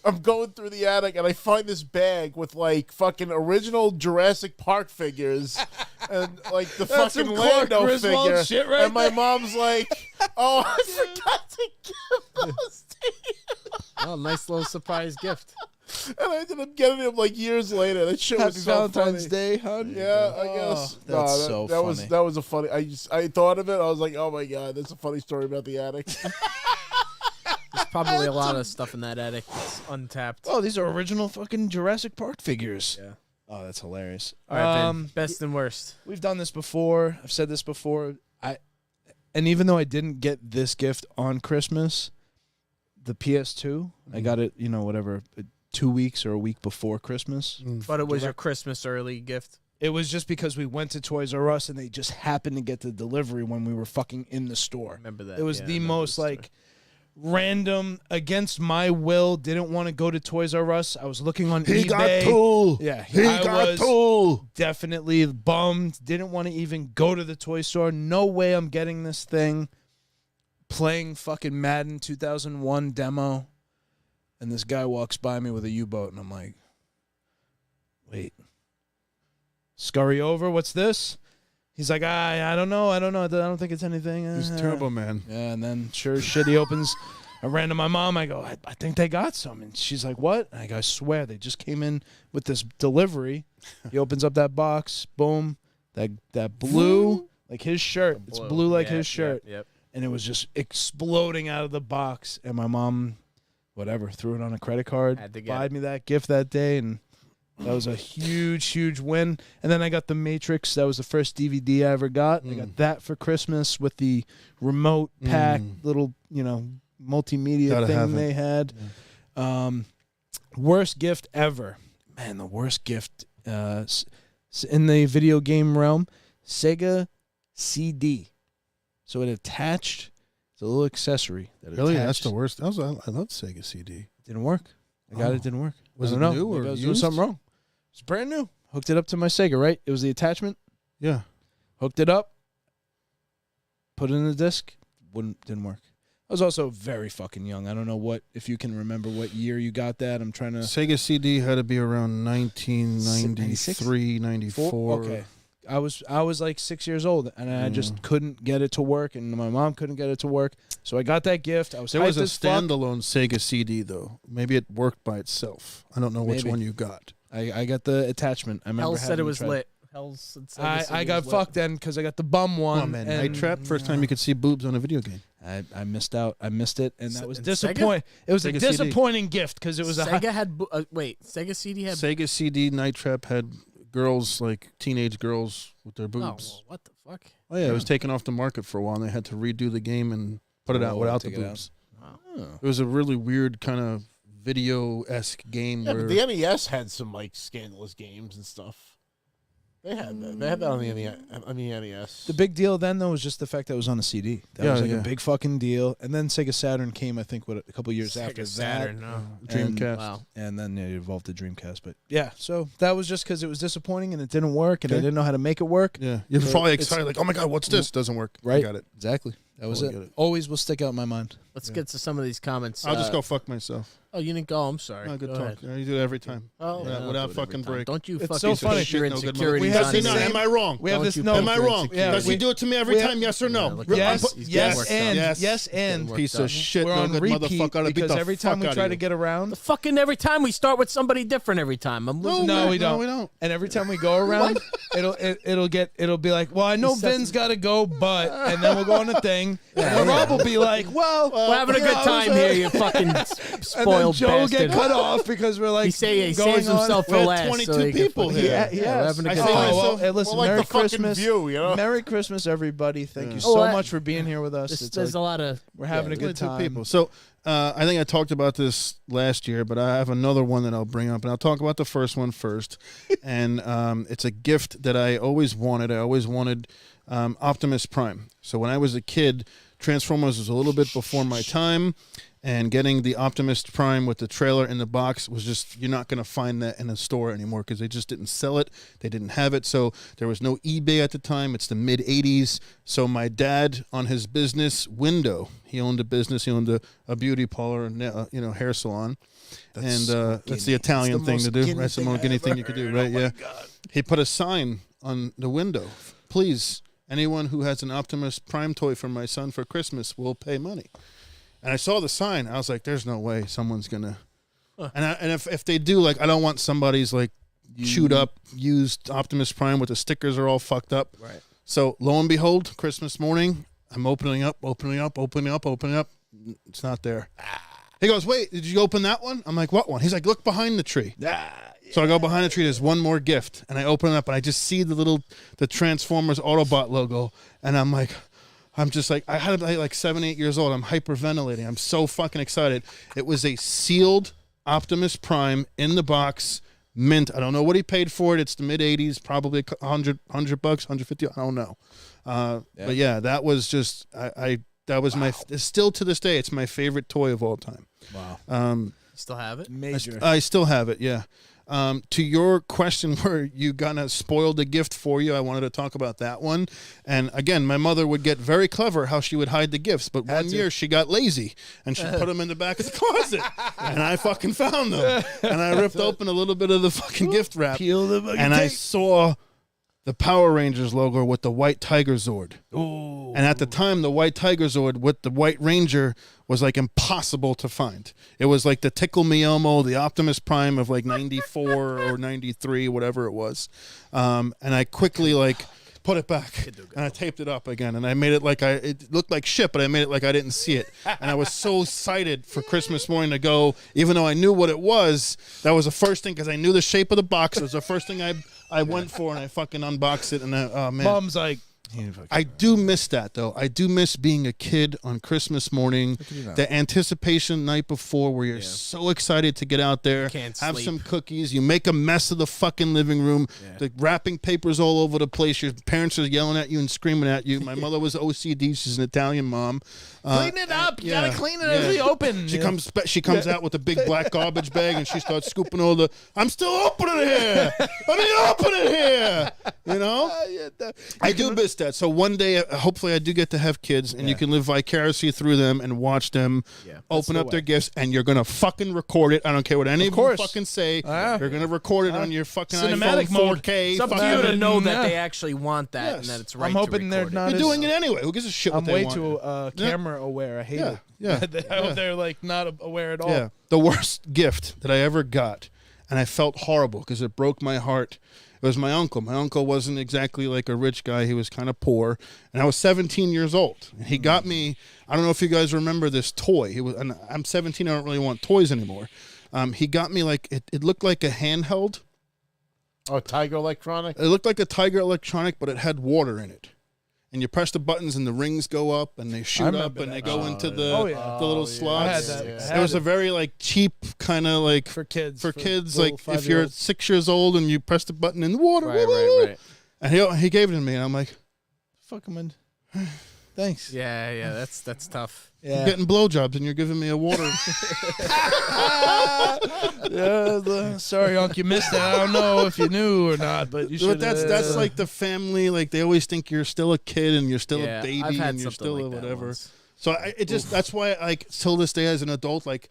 I'm going through the attic and I find this bag with like fucking original Jurassic Park figures and like the That's fucking some Clark Lando Griswold figure. shit right and my there. mom's like, "Oh, I forgot to give those to you." Oh, nice little surprise gift. And I ended up getting them like years later. That shit Happy was so Valentine's funny. Day, hon. Yeah, I guess. That's that, so that was funny. that was a funny. I thought of it. I was like, oh my God, that's a funny story about the attic. There's probably a lot of stuff in that attic that's untapped. Oh, these are original fucking Jurassic Park figures. Yeah. Oh, that's hilarious. All right, Ben, best and worst. We've done this before. I've said this before. And even though I didn't get this gift on Christmas, the PS2, I got it, 2 weeks or a week before Christmas. But it was your Christmas early gift. It was just because we went to Toys R Us and they just happened to get the delivery when we were fucking in the store. Remember that? It was Yeah, I the remember most the story. like random, against my will, didn't want to go to Toys R Us. I was looking on eBay. He got tool. Yeah, He got tool. Definitely bummed. Didn't want to even go to the toy store. No way I'm getting this thing. Playing fucking Madden 2001 demo. And this guy walks by me with a U-boat, and I'm like, wait. Scurry over. What's this? He's like, I don't know. I don't think it's anything. He's Turbo Man. Yeah, and then sure as shit, he opens. I ran to my mom. I go, I think they got some. And she's like, what? And I go, I swear, they just came in with this delivery. He opens up that box. Boom. That blue, like his shirt. It's blue like his shirt. Yep. And it was just exploding out of the box. And my mom, whatever, threw it on a credit card, Had to get bought it. me that gift that day, and that was a huge win. And then I got The Matrix. That was the first DVD I ever got. I got that for Christmas with the remote pack, little, multimedia Gotta have thing it. they had. Worst gift ever. Man, the worst gift in the video game realm, Sega CD. So it attached. It's a little accessory that Really? attached. That's the worst. I love Sega CD. Didn't work. I got it. Didn't work. Was I it don't know. new or Maybe I was doing used? something wrong. It's brand new. Hooked it up to my Sega, right? It was the attachment. Yeah. Hooked it up. Put it in the disc. Didn't work. I was also very fucking young. I don't know if you can remember what year you got that. I'm trying to. Sega CD had to be around 1993, 94. Okay. I was like 6 years old, and I just couldn't get it to work, and my mom couldn't get it to work. So I got that gift. I was There was hyped a as fuck. standalone Sega CD, though. Maybe it worked by itself. I don't know which Maybe. one you got. I got the attachment. I remember Hell said having it to was try- lit. Hell said I got fucked then because I got the bum one. Oh, man. and Night Trap, first time you could see boobs on a video game. I missed out. I missed it, and that was and disappointing. It was a Sega CD. disappointing gift because it was Sega had Sega CD had Sega CD Night Trap had girls, like teenage girls with their oh, boobs. well, what the fuck? Oh, yeah, it was taken off the market for a while, and they had to redo the game and put it out without the take it out. boobs. Wow. It was a really weird kind of video-esque game Yeah, where... but the NES had some like scandalous games and stuff. They had that. They had that on the NES. The big deal then though was just the fact that it was on a CD. That was like a big fucking deal. And then Sega Saturn came, I think, a couple years after Sega Saturn, that. no. Dreamcast. Wow. And then it evolved to Dreamcast. But yeah, so that was just because it was disappointing and it didn't work, and I didn't know how to make it work. Yeah, you're So probably it's- excited, like, oh my god, what's this? Doesn't work. Right. I got it. Exactly. That was Totally it. get it. Always will stick out in my mind. Let's get to some of these comments. I'll just go fuck myself. Oh, you didn't go. I'm sorry. No, good Go talk. ahead. Yeah, you do it every time. Oh, Without- no, without do it every fucking time. break. Don't you It's fucking so funny. push your Shit, no good insecurities We have on the me. same- Am I wrong? We have Don't this you no. put Am I your wrong? insecurities- Does he do it to me every we have- time? Yes or no? look, Yes, he's getting yes, worked and up. yes, and Piece of shit. we're No on good repeat motherfucker. I'll beat because the every time fuck we out try of to you. get around, The fucking every time we start with somebody different every time. I'm losing. No, that. we don't. we don't. and every time we go around, it'll be like, well, I know He sets Vin's it- got to go, but, and then we'll go on a thing, and then Rob will be like, well, We're having a good time here, you fucking and then spoiled Joe will bastard. get cut off because we're like, He going saves on. himself We for had last. 22 so he can people fucking- here. Yeah, Yeah, we're having a I good say time. myself- well, hey, listen, We're like Merry the fucking Christmas. View, you know? Merry Christmas, everybody. Thank you Oh, so I- much for being here with us. There's a lot of. We're having a good 22 time. people. So I think I talked about this last year, but I have another one that I'll bring up, and I'll talk about the first one first. And it's a gift that I always wanted. I always wanted Optimus Prime. So when I was a kid, Transformers was a little bit before my time, and getting the Optimus Prime with the trailer in the box was just, you're not going to find that in a store anymore because they just didn't sell it. They didn't have it. So there was no eBay at the time. It's the mid-'80s. So my dad, on his business window, he owned a business. He owned a beauty parlor, hair salon. That's the Italian thing to do. That's the most guinea thing you could do, right? Yeah. He put a sign on the window. Please, anyone who has an Optimus Prime toy for my son for Christmas will pay money. And I saw the sign. I was like, there's no way someone's going to. And if they do, like, I don't want somebody's, like, chewed up, used Optimus Prime with the stickers are all fucked up. Right. So, lo and behold, Christmas morning, I'm opening up. It's not there. He goes, wait, did you open that one? I'm like, what one? He's like, look behind the tree. So I go behind the tree. There's one more gift. And I open it up, and I just see the Transformers Autobot logo. And I'm just like, I had like 7, 8 years old. I'm hyperventilating. I'm so fucking excited. It was a sealed Optimus Prime in the box, mint. I don't know what he paid for it. It's the mid-'80s, probably $100, $150. I don't know. But yeah, that was just, I that was still to this day, it's my favorite toy of all time. Wow. You still have it? Major. I still have it, yeah. To your question where you gonna spoil the gift for you, I wanted to talk about that one. And again, my mother would get very clever how she would hide the gifts. But one year she got lazy and she put them in the back of the closet. And I fucking found them. And I ripped open a little bit of the fucking gift wrap. Peel the fucking And I tape. saw the Power Rangers logo with the white Tiger Zord. Ooh. And at the time, the white Tiger Zord with the White Ranger was like impossible to find. It was like the Tickle Me Elmo, the Optimus Prime of like 94 or 93, whatever it was. And I quickly like put it back and I taped it up again. And I made it like it looked like shit, but I made it like I didn't see it. And I was so excited for Christmas morning to go, even though I knew what it was. That was the first thing because I knew the shape of the box. It was the first thing I went for, and I fucking unboxed it. And oh man, Mom's like, I do miss that though. I do miss being a kid on Christmas morning. The anticipation night before, where you're so excited to get out there, Can't have sleep. some cookies. You make a mess of the fucking living room. The wrapping papers all over the place. Your parents are yelling at you and screaming at you. My mother was OCD. She's an Italian mom. Clean it up. You gotta clean it yeah. as we open. She comes out with a big black garbage bag and she starts scooping all the. I'm still opening it here. Let me open it here. You know. I do miss that. So one day, hopefully, I do get to have kids, and you can live vicariously through them and watch them open up their gifts, and you're gonna fucking record it. I don't care what any of you fucking say. You're gonna record it on your fucking Cinematic iPhone mode. 4K. It's up to you to know that they actually want that and that it's right. I'm hoping they're not. You're doing it anyway. Who gives a shit? I'm what they way want? too camera aware. I hate it. Yeah. I hope they're like not aware at all. Yeah. The worst gift that I ever got, and I felt horrible because it broke my heart. It was my uncle. My uncle wasn't exactly like a rich guy. He was kind of poor. And I was 17 years old. And he got me, I don't know if you guys remember this toy. And I'm 17. I don't really want toys anymore. He got me like, it looked like a handheld. Oh, Tiger Electronic? It looked like a Tiger Electronic, but it had water in it. And you press the buttons and the rings go up and they shoot up and they go into the little slots. I had that. It was a very like cheap kind of like for kids. For kids, little like if you're 6 years old and you press the button in the water. Right. And he gave it to me and I'm like, fuck him. Thanks. Yeah, that's tough. I'm getting blowjobs and you're giving me a water. Sorry, Unc, you missed it. I don't know if you knew or not, but you should. But that's like the family. Like they always think you're still a kid and you're still a baby I've had and you're still like a whatever. once. So that's why like till this day as an adult, like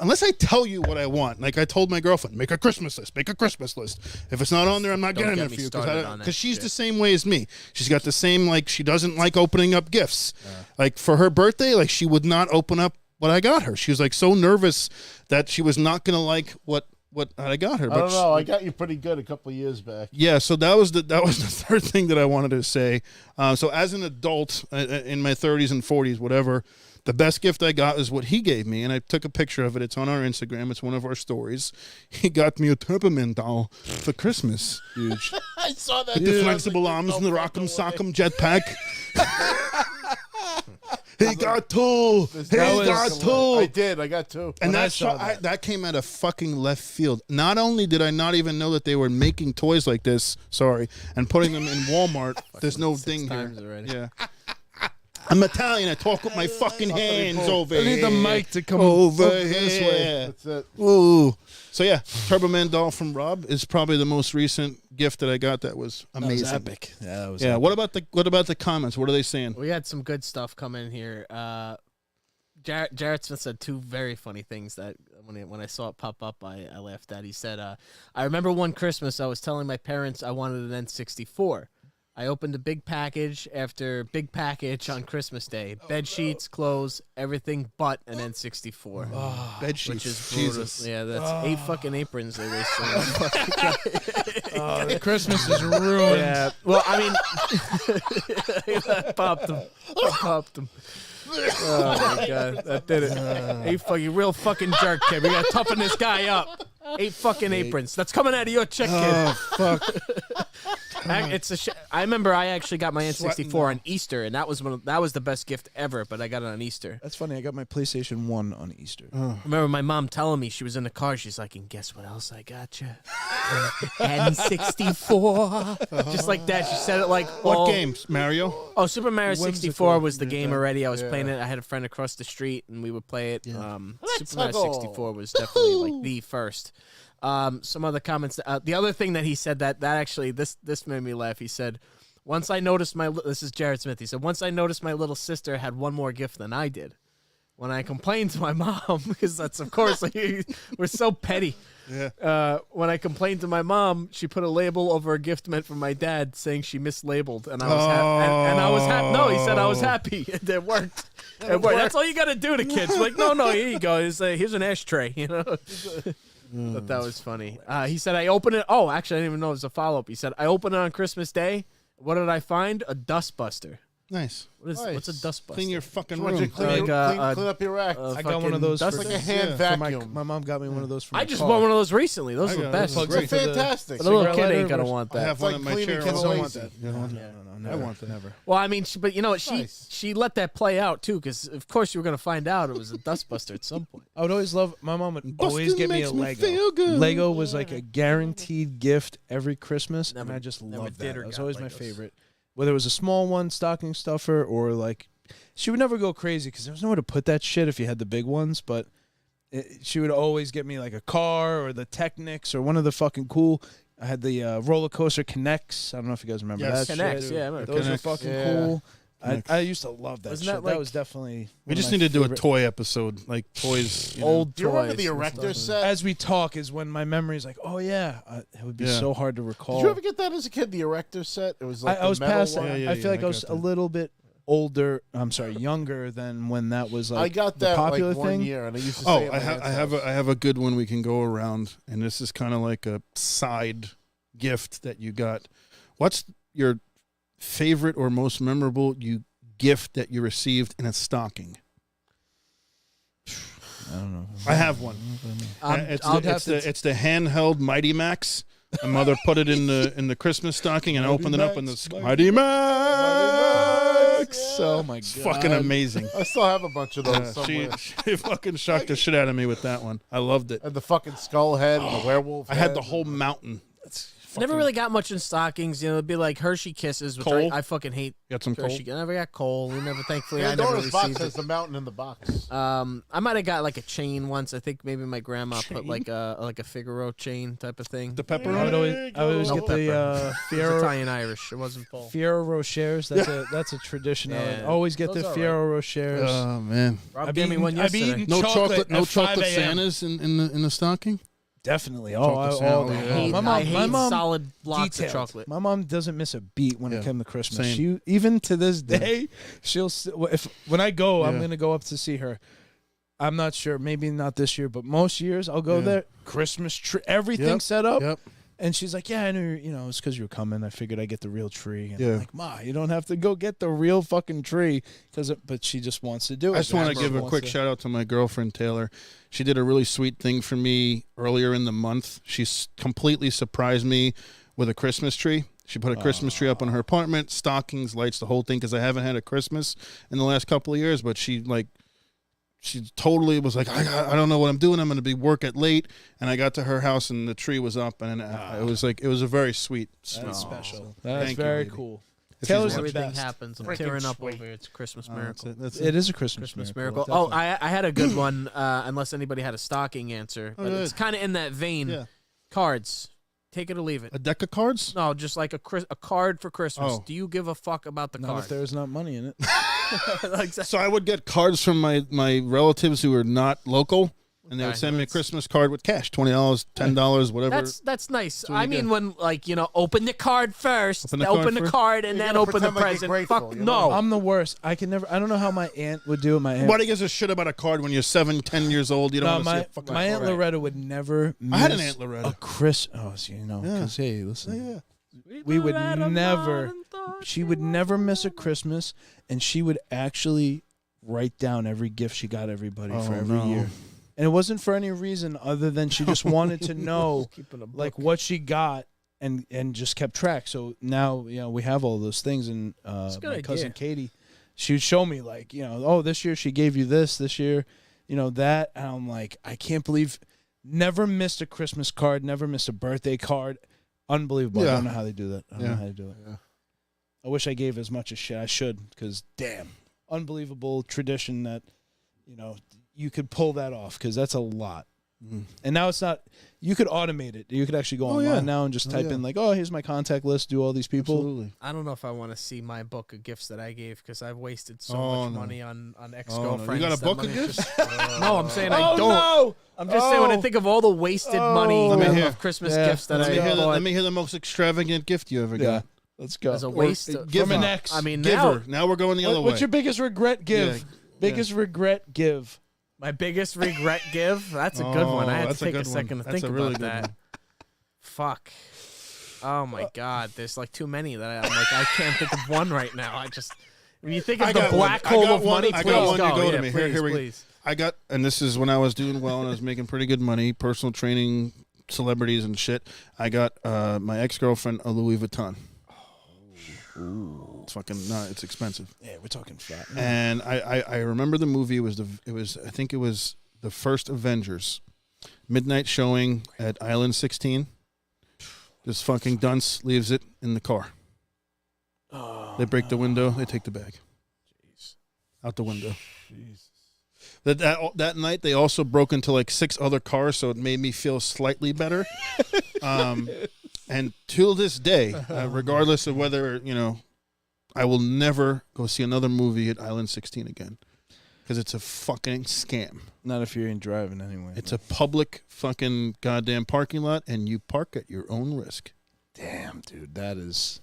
unless I tell you what I want, like I told my girlfriend, make a Christmas list. If it's not on there, I'm not getting it for you because she's the same way as me. She's got the same like she doesn't like opening up gifts. Like for her birthday, like she would not open up what I got her. She was like so nervous that she was not gonna like what I got her. I don't know. I got you pretty good a couple of years back. Yeah, so that was the third thing that I wanted to say. So as an adult in my 30s and 40s, whatever, the best gift I got is what he gave me, and I took a picture of it. It's on our Instagram. It's one of our stories. He got me a Turboman doll for Christmas. Huge. I saw that. With the flexible arms and the rock'em sock'em jetpack. He got two. I did. I got two. And that came out of fucking left field. Not only did I not even know that they were making toys like this, and putting them in Walmart. There's no thing here. Already. Yeah. I'm Italian. I talk with my fucking hands over here. I need the mic to come over this way. That's it. Ooh. So yeah, Turboman doll from Rob is probably the most recent gift that I got. That was amazing. That was epic. Yeah, that was Yeah. epic. What about the comments? What are they saying? We had some good stuff come in here. Jarrett Smith said two very funny things that when I saw it pop up, I laughed at. He said, I remember one Christmas I was telling my parents I wanted an N64. I opened a big package after big package on Christmas Day. Bed sheets, clothes, everything but an N64. Bed sheets. Which is brutal. Jesus. Yeah, that's 8 fucking aprons they wasted. The Christmas is ruined. Yeah. Well, I mean, I popped them. Oh my god, that did it. You real fucking jerk, kid. We gotta toughen this guy up. 8 fucking aprons. That's coming out of your check, kid. Oh fuck. I remember I actually got my N64 on Easter, and that was the best gift ever. But I got it on Easter. That's funny. I got my PlayStation 1 on Easter. I remember my mom telling me, she was in the car. She's like, "And guess what else I got you? N64." Just like that. She said it like, What games? Mario? Oh, Super Mario 64 Whimsical. was the game already. I was playing it. I had a friend across the street, and we would play it. Super Mario 64 was definitely like the first. Some other comments. The other thing that he said that actually this made me laugh. He said, "Once I noticed this is Jared Smith. He said, once I noticed my little sister had one more gift than I did. When I complained to my mom, because that's of course we're so petty. Yeah. When I complained to my mom, she put a label over a gift meant for my dad, saying she mislabeled, and I was happy. And I was happy. No, he said I was happy. It worked. It worked. That's all you got to do to kids. Like, no, here you go. Here's an ashtray. You know. But that was funny. He said I opened it. Oh, actually, I didn't even know it was a follow up. He said I opened it on Christmas Day. What did I find? A dustbuster. Nice. What's a dustbuster? Clean your fucking Why don't you room. clean up your rack. I got one of those. That's like a hand vacuum. My mom got me one of those for my I just car. bought one of those recently. Those are the best. They're fantastic. But a little Cigarette kid ain't lighter gonna versus- want I that. have one in my cleaning chair. Ken I don't want Lazy. that. You don't want that. No, I want that. Never. Well, I mean, but you know what? Nice. She let that play out too, because of course you were gonna find out it was a dustbuster at some point. I would always love. My mom would always Bustin' get me makes a me Lego. feel good. Lego was like a guaranteed gift every Christmas, Never- and I just never loved did that. or It was got always my Legos. favorite. Whether it was a small one, stocking stuffer, or like, she would never go crazy because there was nowhere to put that shit if you had the big ones. But she would always get me like a car or the Technics or one of the fucking cool. I had the roller coaster Connects. I don't know if you guys remember Yes. that. Connects, shit. yeah, I remember Those Connects. were fucking Yeah. cool. Connects. I used to love that Wasn't shit. that That like- was definitely. We one just of need my to do a favorite- toy episode, like toys. Old Do you remember toys the and Erector stuff. set? As we talk is when my memory is like, oh yeah, it would be Yeah. so hard to recall. Did you ever get that as a kid? The Erector set. It was like I was the metal past. one. Yeah, I feel like I I was got a that. little bit older. I'm sorry, younger than when that was like I got the that popular like one thing. year, and I used to. Oh, stay at my aunt's house. I have a good one we can go around, and this is kind of like a side gift that you got. What's your favorite or most memorable gift that you received in a stocking? I don't know. I have one. It's the handheld Mighty Max. My mother put it in the Christmas stocking, and I opened it up, and the Mighty Max. Oh my god, It's fucking amazing. I still have a bunch of those She somewhere. fucking shocked the shit out of me with that one. I loved it. And the fucking skull head and the werewolf. I had head. the whole mountain. It's Never fucking- really got much in stockings. You know, it'd be like Hershey Kisses, which Coal? I fucking hate. Got some coal. Hershey. I never got coal. We never, thankfully, I never Pandora's box received has it. the mountain in the box. I might have got like a chain once. I think maybe my grandma put Chain? like a Figaro chain type of thing. The I would pepperoni. always No get the It was Fiero Italian Irish. It wasn't full. Fiero Rochers. That's a tradition. I Yeah. would always get Those the are Fiero Rochers. Oh man. Rob I've gave me eaten- one I've yesterday. eaten No chocolate chocolate at 5 a.m. Santas in the stocking. Definitely. Chocolate Oh, Santa, all yeah. day. I hate, My I hate mom, solid blocks detailed. of chocolate. My mom doesn't miss a beat when Yeah. it came to Christmas. Same. She even to this day, she'll when I go, I'm Yeah. gonna go up to see her. I'm not sure, maybe not this year, but most years I'll go Yeah. there. Christmas tree, everything Yep. set up. Yep. And she's like, "Yeah, I knew. It's because you were coming. I figured I'd get the real tree." And Yeah. I'm like, "Ma, you don't have to go get the real fucking tree, but she just wants to do it." I just want to She give a wants quick to- shout out to my girlfriend Taylor. She did a really sweet thing for me earlier in the month. She completely surprised me with a Christmas tree. She put a Christmas tree up in her apartment, stockings, lights, the whole thing. Because I haven't had a Christmas in the last couple of years, but she totally was like, I don't know what I'm doing. I'm going to be work at late, and I got to her house and the tree was up, and it was a very sweet. That's Aw. special. That's Thank you, very baby. cool. If Taylor's she's the Everything best. happens. I'm Freaking tearing up sweet. over it. It's a Christmas That's miracle. it. That's It it. is a Christmas Miracle. miracle. Oh, I had a good one. Unless anybody had a stocking answer, but it's good. kind of in that vein. Yeah. Cards. Take it or leave it. A deck of cards? No, just like a card for Christmas. Oh. Do you give a fuck about the Not card? if there's not money in it. Like that. So I would get cards from my relatives who are not local, and they would Okay. send me a Christmas card with cash, $20, $10, whatever. That's nice. what you I mean, get. when open the card first, Open the card open the first? card, and You then gotta open the pretend like you're present. grateful, Fuck you know? no. I'm the worst. I don't know how my aunt would do it. My aunt. Nobody gives a shit about a card when you're 7, 10 years old. You don't No, want to see my, a fucking my aunt card. Loretta would never. I had an miss Aunt Loretta. A Chris. Oh, so Yeah. because hey, listen. Yeah. We would never. She would never miss a Christmas, and she would actually write down every gift she got everybody for Oh, every no. year. And it wasn't for any reason other than she just wanted to know Keeping a book. like what she got and just kept track. So now we have all those things, and my cousin Katie, she would show me like oh, this year she gave you this year that, and I'm like, I can't believe, never missed a Christmas card, never missed a birthday card. Unbelievable. I don't know how they do that. I don't know how to do it. Yeah. I wish I gave as much as shit I should, because damn, unbelievable tradition that you could pull that off, because that's a lot. And now it's not, you could automate it. You could actually go online now and just type in like, oh, here's my contact list, do all these people. Absolutely. I don't know if I want to see my book of gifts that I gave, because I've wasted so much money on ex-girlfriends. You got a book of gifts? No, I'm saying I don't. No! I'm just saying, when I think of all the wasted money of Christmas gifts that I bought. Let me hear the most extravagant gift you ever got. Let's go. As a waste give from an ex. I mean, giver. Now we're going the other way. What's your biggest regret give? Biggest regret give. My biggest regret give? That's a good one. I had to take a second to think about that. Fuck. Oh my God. There's like too many that I'm like, I can't think of one right now. When you think of the black hole of money, please go. To me. Please. I got, and this is when I was doing well and I was making pretty good money, personal training, celebrities and shit. I got my ex-girlfriend a Louis Vuitton. Ooh. It's fucking it's expensive. Yeah, we're talking fat. And I remember the movie. I think it was the first Avengers, midnight showing at Island 16. This fucking dunce leaves it in the car. They break the window. They take the bag. Jeez. Out the window. Jesus. That night they also broke into like 6 other cars, so it made me feel slightly better. And till this day, regardless of whether, I will never go see another movie at Island 16 again, because it's a fucking scam. Not if you ain't driving anyway. It's a public fucking goddamn parking lot, and you park at your own risk. Damn, dude, that's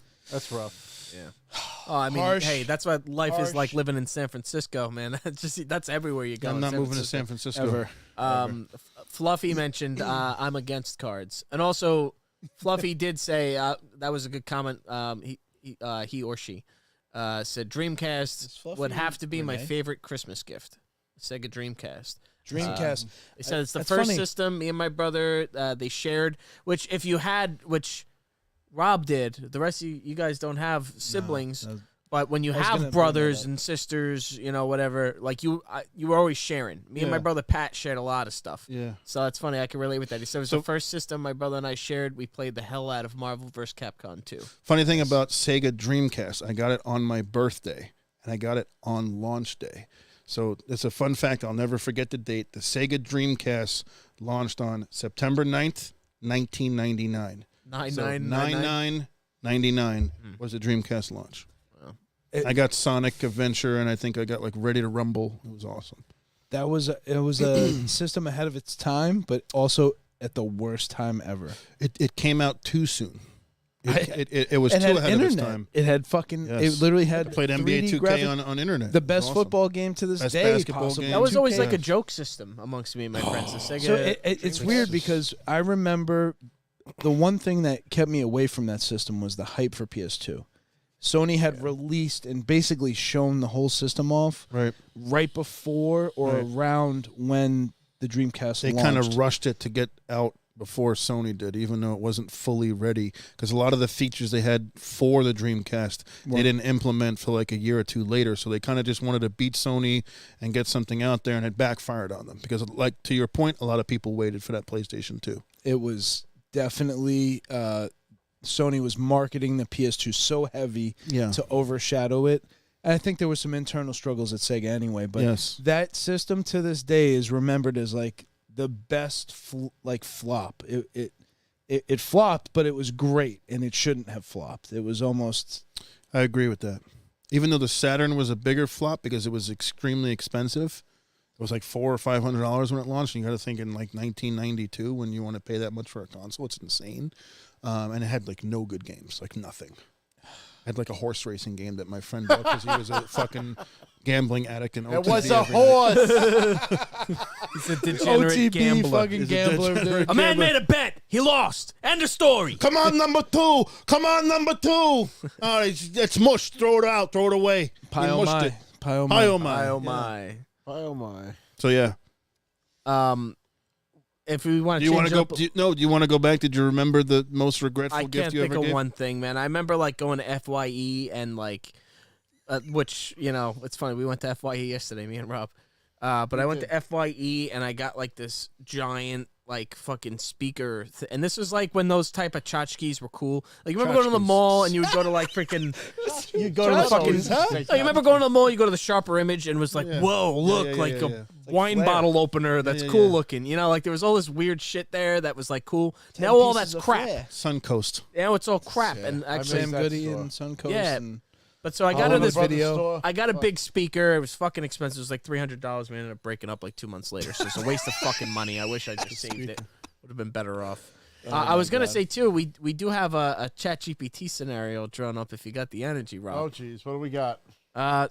rough. Yeah. Oh, I mean, hey, that's what life is like living in San Francisco, man. That's everywhere you go. I'm not moving to San Francisco. Ever. Fluffy mentioned I'm against cards, and also Fluffy did say that was a good comment. He or she said Dreamcast would have to be my favorite Christmas gift. Sega Dreamcast. Dreamcast. They said it's the first system me and my brother they shared. Which if you had, which Rob did, the rest of you guys don't have siblings. No, but when you have brothers and sisters, whatever, like you were always sharing. Me and my brother Pat shared a lot of stuff. Yeah. So it's funny, I can relate with that. He said it was the first system my brother and I shared. We played the hell out of Marvel vs. Capcom 2. Funny thing about Sega Dreamcast, I got it on my birthday, and I got it on launch day. So it's a fun fact. I'll never forget the date. The Sega Dreamcast launched on September 9th, 1999. 99 was the Dreamcast launch. I got Sonic Adventure, and I think I got like Ready to Rumble. It was awesome. It was a system ahead of its time, but also at the worst time ever. It came out too soon. It was too ahead of its time. It had fucking. Yes. It literally had played NBA 2K on internet. The best football game to this day. Possibly. That was always like a joke system amongst me and my friends. The Sega. So it's weird because I remember the one thing that kept me away from that system was the hype for PS2. Sony had released and basically shown the whole system off right before or around when the Dreamcast launched. They kind of rushed it to get out before Sony did, even though it wasn't fully ready, because a lot of the features they had for the Dreamcast, they didn't implement for like a year or two later, so they kind of just wanted to beat Sony and get something out there, and it backfired on them, because like to your point, a lot of people waited for that PlayStation 2. It was definitely... Sony was marketing the PS2 so heavy to overshadow it. And I think there were some internal struggles at Sega anyway, but that system to this day is remembered as like the best flop. It flopped, but it was great, and it shouldn't have flopped. It was almost... I agree with that. Even though the Saturn was a bigger flop because it was extremely expensive. It was like $400 or $500 when it launched, and you got to think in like 1992 when you want to pay that much for a console. It's insane. And it had like no good games, like nothing. It had like a horse racing game that my friend bought because he was a fucking gambling addict and OTB. It was a horse. He's a degenerate OTB gambler. Fucking gambler. A man made a bet. He lost. End of story. Come on, number 2. Come on, number 2. Oh, it's mush. Throw it out. Throw it away. Pie oh my. Pie oh my. Oh my. So yeah. if we want Do to you want change to it go? up, Do you want to go back? Did you remember the most regretful I gift can't you think ever of gave? one thing, man. I remember like going to FYE and like, which it's funny. We went to FYE yesterday, me and Rob. But I went to FYE and I got like this giant like fucking speaker, and this was like when those type of tchotchkes were cool. Like you remember going to the mall and you would go to like freaking, you'd go to the fucking. Oh, you remember going to the mall? You go to the Sharper Image and was like, whoa, look, a wine bottle opener that's cool looking. You know, like there was all this weird shit there that was like cool. Now all that's crap. Suncoast. Now it's all crap. And actually, Sam Goody and Suncoast. Yeah. And but so I got this video. I got a big speaker. It was fucking expensive. It was like $300. We ended up breaking up like 2 months later. So it's a waste of fucking money. I wish I just saved it. Would have been better off. I was gonna say too. We do have a ChatGPT scenario drawn up. If you got the energy, Rob. Oh geez, what do we got?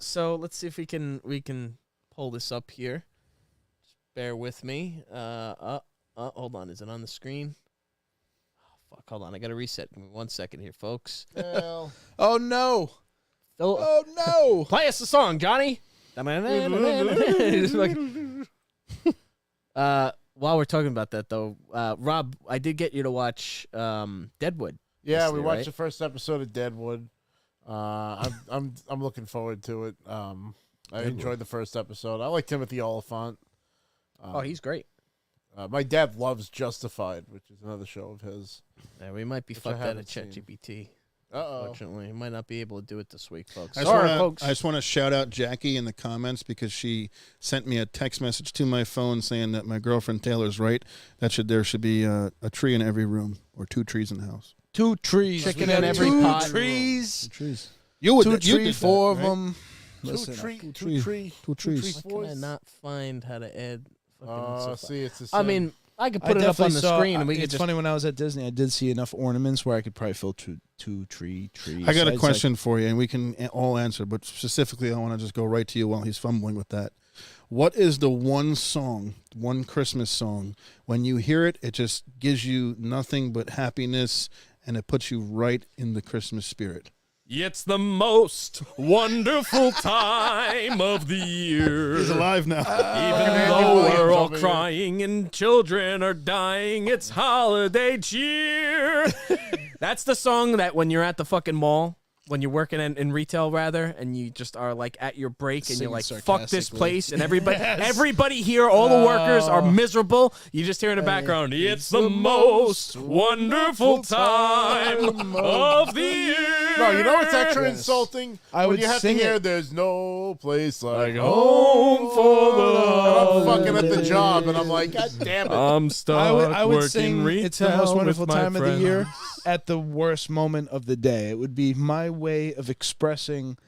So let's see if we can pull this up here. Just bear with me. Hold on. Is it on the screen? Oh, fuck. Hold on. I gotta reset. Give me 1 second here, folks. Well, oh no! Oh no! Play us a song, Johnny. While we're talking about that, though, Rob, I did get you to watch Deadwood. yeah, we yesterday, watched right? the first episode of Deadwood. I'm looking forward to it. I enjoyed the first episode. I like Timothy Oliphant. Oh, he's great. My dad loves Justified, which is another show of his. Yeah, we might be Which I fucked out of haven't seen. ChatGPT. Uh-oh. Fortunately, we might not be able to do it this week, folks. I Sorry, folks. just want to shout out Jackie in the comments because she sent me a text message to my phone saying that my girlfriend Taylor's right. There should be a tree in every room or 2 trees in the house. 2 trees. Chicken We in got every 2 pot. trees. 2 trees. You would 2 you trees, did 4 that, of right? them. Two Listen, trees. Two trees. Why can I not find how to add fucking See, it's the I same. mean, I could I put it up on definitely the saw- screen and we could It's just... funny, when I was at Disney, I did see enough ornaments where I could probably fill two trees. I got a It's question for you, and we can all answer, but specifically, I want to just go right to you while he's fumbling with that. What is the one song, one Christmas song, when you hear it, it just gives you nothing but happiness, and it puts you right in the Christmas spirit? It's the most wonderful time of the year. He's alive now. Even though we're all crying and children are dying, it's holiday cheer. That's the song that when you're at the fucking mall, when you're working in retail rather, and you just are like at your break and Sing you're like, fuck this sarcastically. place, and everybody here, all the workers are miserable. You just hear in the background, it's the most wonderful time of the year. No, you know what's extra insulting? I when would you have to sing hear it. "There's no place like home for the I'm fucking at the job, and I'm like, God damn it! I'm stuck I would working sing retail "It's the Most Wonderful with my Time of the friends. Year" at the worst moment of the day. It would be my way of expressing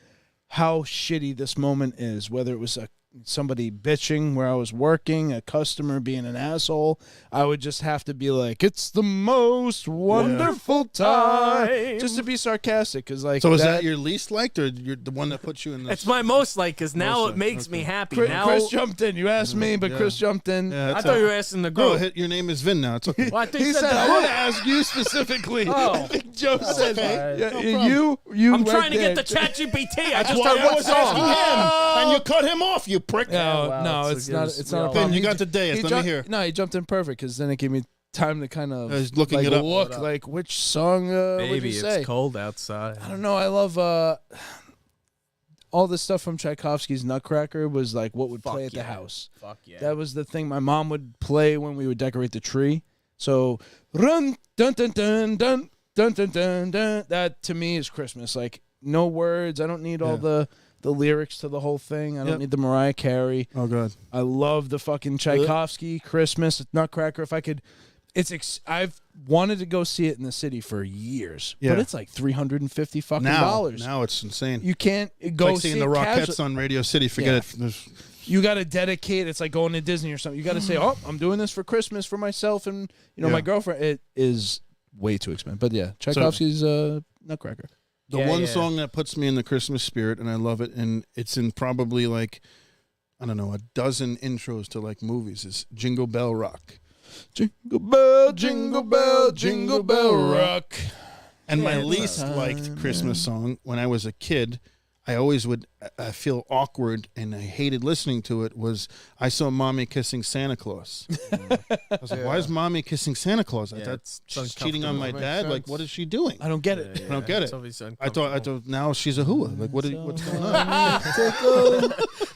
how shitty this moment is, whether it was somebody bitching where I was working, a customer being an asshole. I would just have to be like, it's the most wonderful time, just to be sarcastic, because like, So is that your least liked, or you're the one that puts you in the... It's my most like, because now Most it like, makes okay. me happy. Chris, Now Chris jumped in. You asked me, but Yeah. Chris jumped in. Yeah, I thought you were asking the group. Oh, your name is Vin now. It's okay. Well, I think He you said, that. I want to ask you specifically. Oh. I think Joe said, okay. yeah, No you I'm right trying to there. get the ChatGPT. I That's just why heard I what was asking song. him, and you cut him off, you prick. No, well, no, it's- it's not. It's not a we all- problem. Then you got the dais. He Let me jumped- hear. No, he jumped in perfect because then it gave me time to kind of I was looking like, it up. look like which song would Baby, you say? it's cold outside. I don't know. I love all the stuff from Tchaikovsky's Nutcracker was like what would Fuck play at yeah. the house. Fuck yeah. That was the thing my mom would play when we would decorate the tree. So run dun dun dun dun dun dun dun dun. That to me is Christmas. Like no words. I don't need all the lyrics to the whole thing. I don't need the Mariah Carey. Oh, God. I love the fucking Tchaikovsky Christmas Nutcracker. If I could, I've wanted to go see it in the city for years, Yeah. but it's like $350 fucking Now dollars. it's insane. You can't It's go like see seeing the it Rockettes casual- on Radio City. Forget Yeah. it. There's- You got to dedicate. It's like going to Disney or something. You got to say, "Oh, I'm doing this for Christmas for myself and my girlfriend." It is way too expensive, but yeah, Tchaikovsky's Nutcracker. The one song that puts me in the Christmas spirit, and I love it, and it's in probably like, I don't know, a dozen intros to like movies, is Jingle Bell Rock. Jingle bell rock. And my Yeah, least liked Christmas song when I was a kid, I always would, I feel awkward and I hated listening to it was I saw Mommy kissing Santa Claus. I was like, why is Mommy kissing Santa Claus? I thought she's cheating on my dad. Like, what is she doing? I don't get it. I don't get it. I thought now she's a hua. Like, what's going on?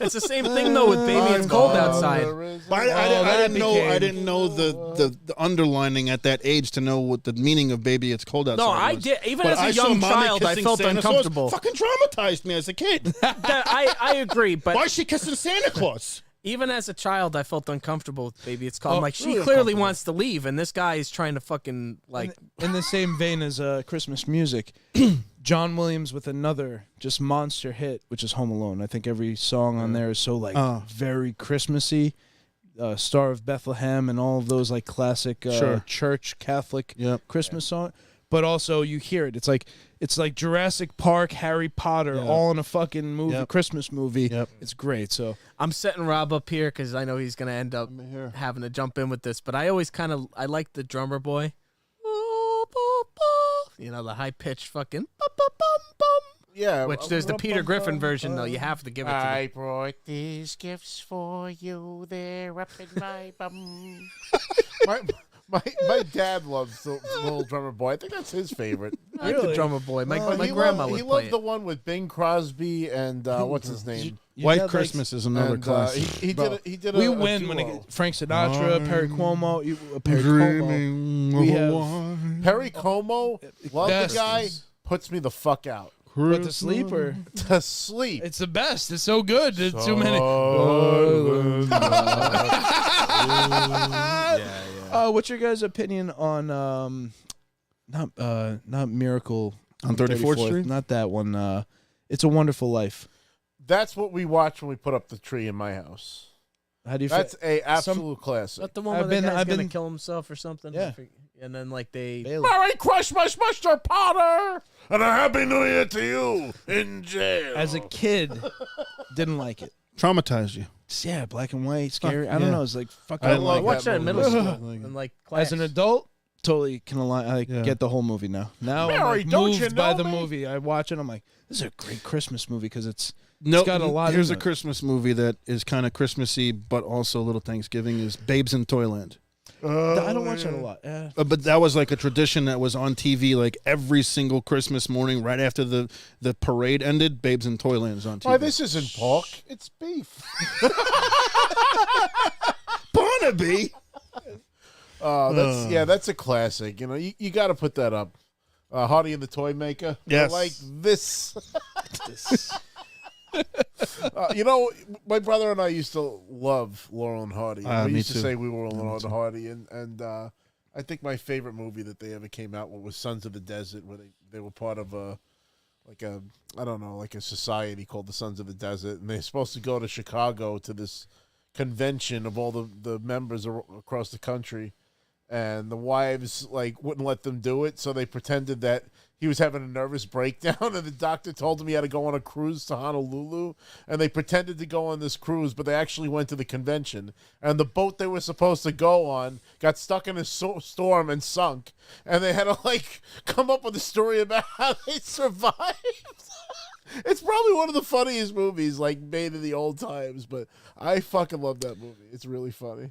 It's the same thing though with Baby It's Cold Outside. But I didn't know the underlining at that age to know what the meaning of Baby It's Cold Outside No, was. I did. Even But as a I saw young Mommy child, I kissing felt Santa Claus. uncomfortable. Fucking traumatized me as a kid. I agree, but Why is she kissing Santa Claus? even as a child, I felt uncomfortable with Baby It's Cold. Oh, I'm like, she really clearly uncomfortable. wants to leave, and this guy is trying to fucking like. In the same vein as Christmas music, John Williams with another just monster hit, which is Home Alone. I think every song on there is so like very Christmassy. Star of Bethlehem and all of those like classic church Catholic Christmas song. But also you hear it. It's like Jurassic Park, Harry Potter, all in a fucking movie, Christmas movie. It's great. So I'm setting Rob up here because I know he's gonna end up having to jump in with this. But I always I like the drummer boy. You know, the high pitched fucking. Yeah, Which there's the Peter Griffin version though. You have to give it to I me. brought these gifts for you. They're up in my bum. my dad loves the Little Drummer Boy. I think that's his favorite. I like the drummer boy. My grandma would He play loved it. the one with Bing Crosby and what's his name? White Christmas is another And, classic. he did. we A win duo. when it, Frank Sinatra, Perry Cuomo, Perry Como. Dreaming We of a have- wine. Perry Como, love Best. the guy. Puts me the fuck out. But to sleep or To sleep. it's the best. It's so good. There's too many. What's your guys' opinion on not Miracle On 34th Street? Not that one. It's a Wonderful Life. That's what we watch when we put up the tree in my house. How do you That's feel? a absolute classic. Not the one I've where the been- guy's I've gonna been- kill himself or something. Yeah. And then like they. Merry Christmas, Mr. Potter, and a Happy New Year to you in jail. As a kid, didn't like it. Traumatized you. Yeah, black and white, scary. I yeah. don't know. It's like fuck. I I love like I watched that in middle movie. school. And like class. As an adult, totally can align. I Yeah. get the whole movie now. Now I'm Mary, like, don't moved you by know the me? movie. I watch it. I'm like, this is a great Christmas movie because it's No, got a lot Here's in a it. Christmas movie that is kind of Christmassy, but also a little Thanksgiving. Is Babes in Toyland. I don't watch that a lot. Yeah. But that was like a tradition that was on TV like every single Christmas morning, right after the parade ended. Babes in Toyland is on TV. Why, this isn't pork. It's beef. Barnaby. That's a classic. You know, you got to put that up. Hardy and the Toy Maker. Yes. Like this. You know, my brother and I used to love Laurel and Hardy. We Me used to too. say we were Laurel and Hardy, and I think my favorite movie that they ever came out with was Sons of the Desert, where they were part of a society called the Sons of the Desert, and they're supposed to go to Chicago to this convention of all the members across the country, and the wives like wouldn't let them do it, so they pretended that he was having a nervous breakdown, and the doctor told him he had to go on a cruise to Honolulu, and they pretended to go on this cruise, but they actually went to the convention, and the boat they were supposed to go on got stuck in a storm and sunk, and they had to like come up with a story about how they survived. It's probably one of the funniest movies like made in the old times, but I fucking love that movie. It's really funny.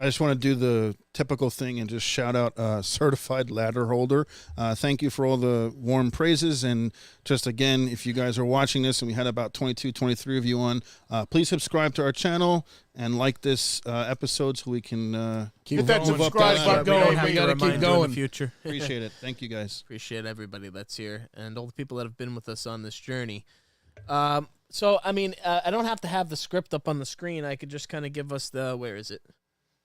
I just want to do the typical thing and just shout out Certified Ladder Holder. Thank you for all the warm praises. And just again, if you guys are watching this and we had about 22, 23 of you on, please subscribe to our channel and like this episode so we can Keep that move up subscribe that button ladder. We don't going. have We to gotta remind keep you in going. the future. Appreciate it. Thank you, guys. Appreciate everybody that's here and all the people that have been with us on this journey. So, I mean, I don't have to have the script up on the screen. I could just kind of give us where is it?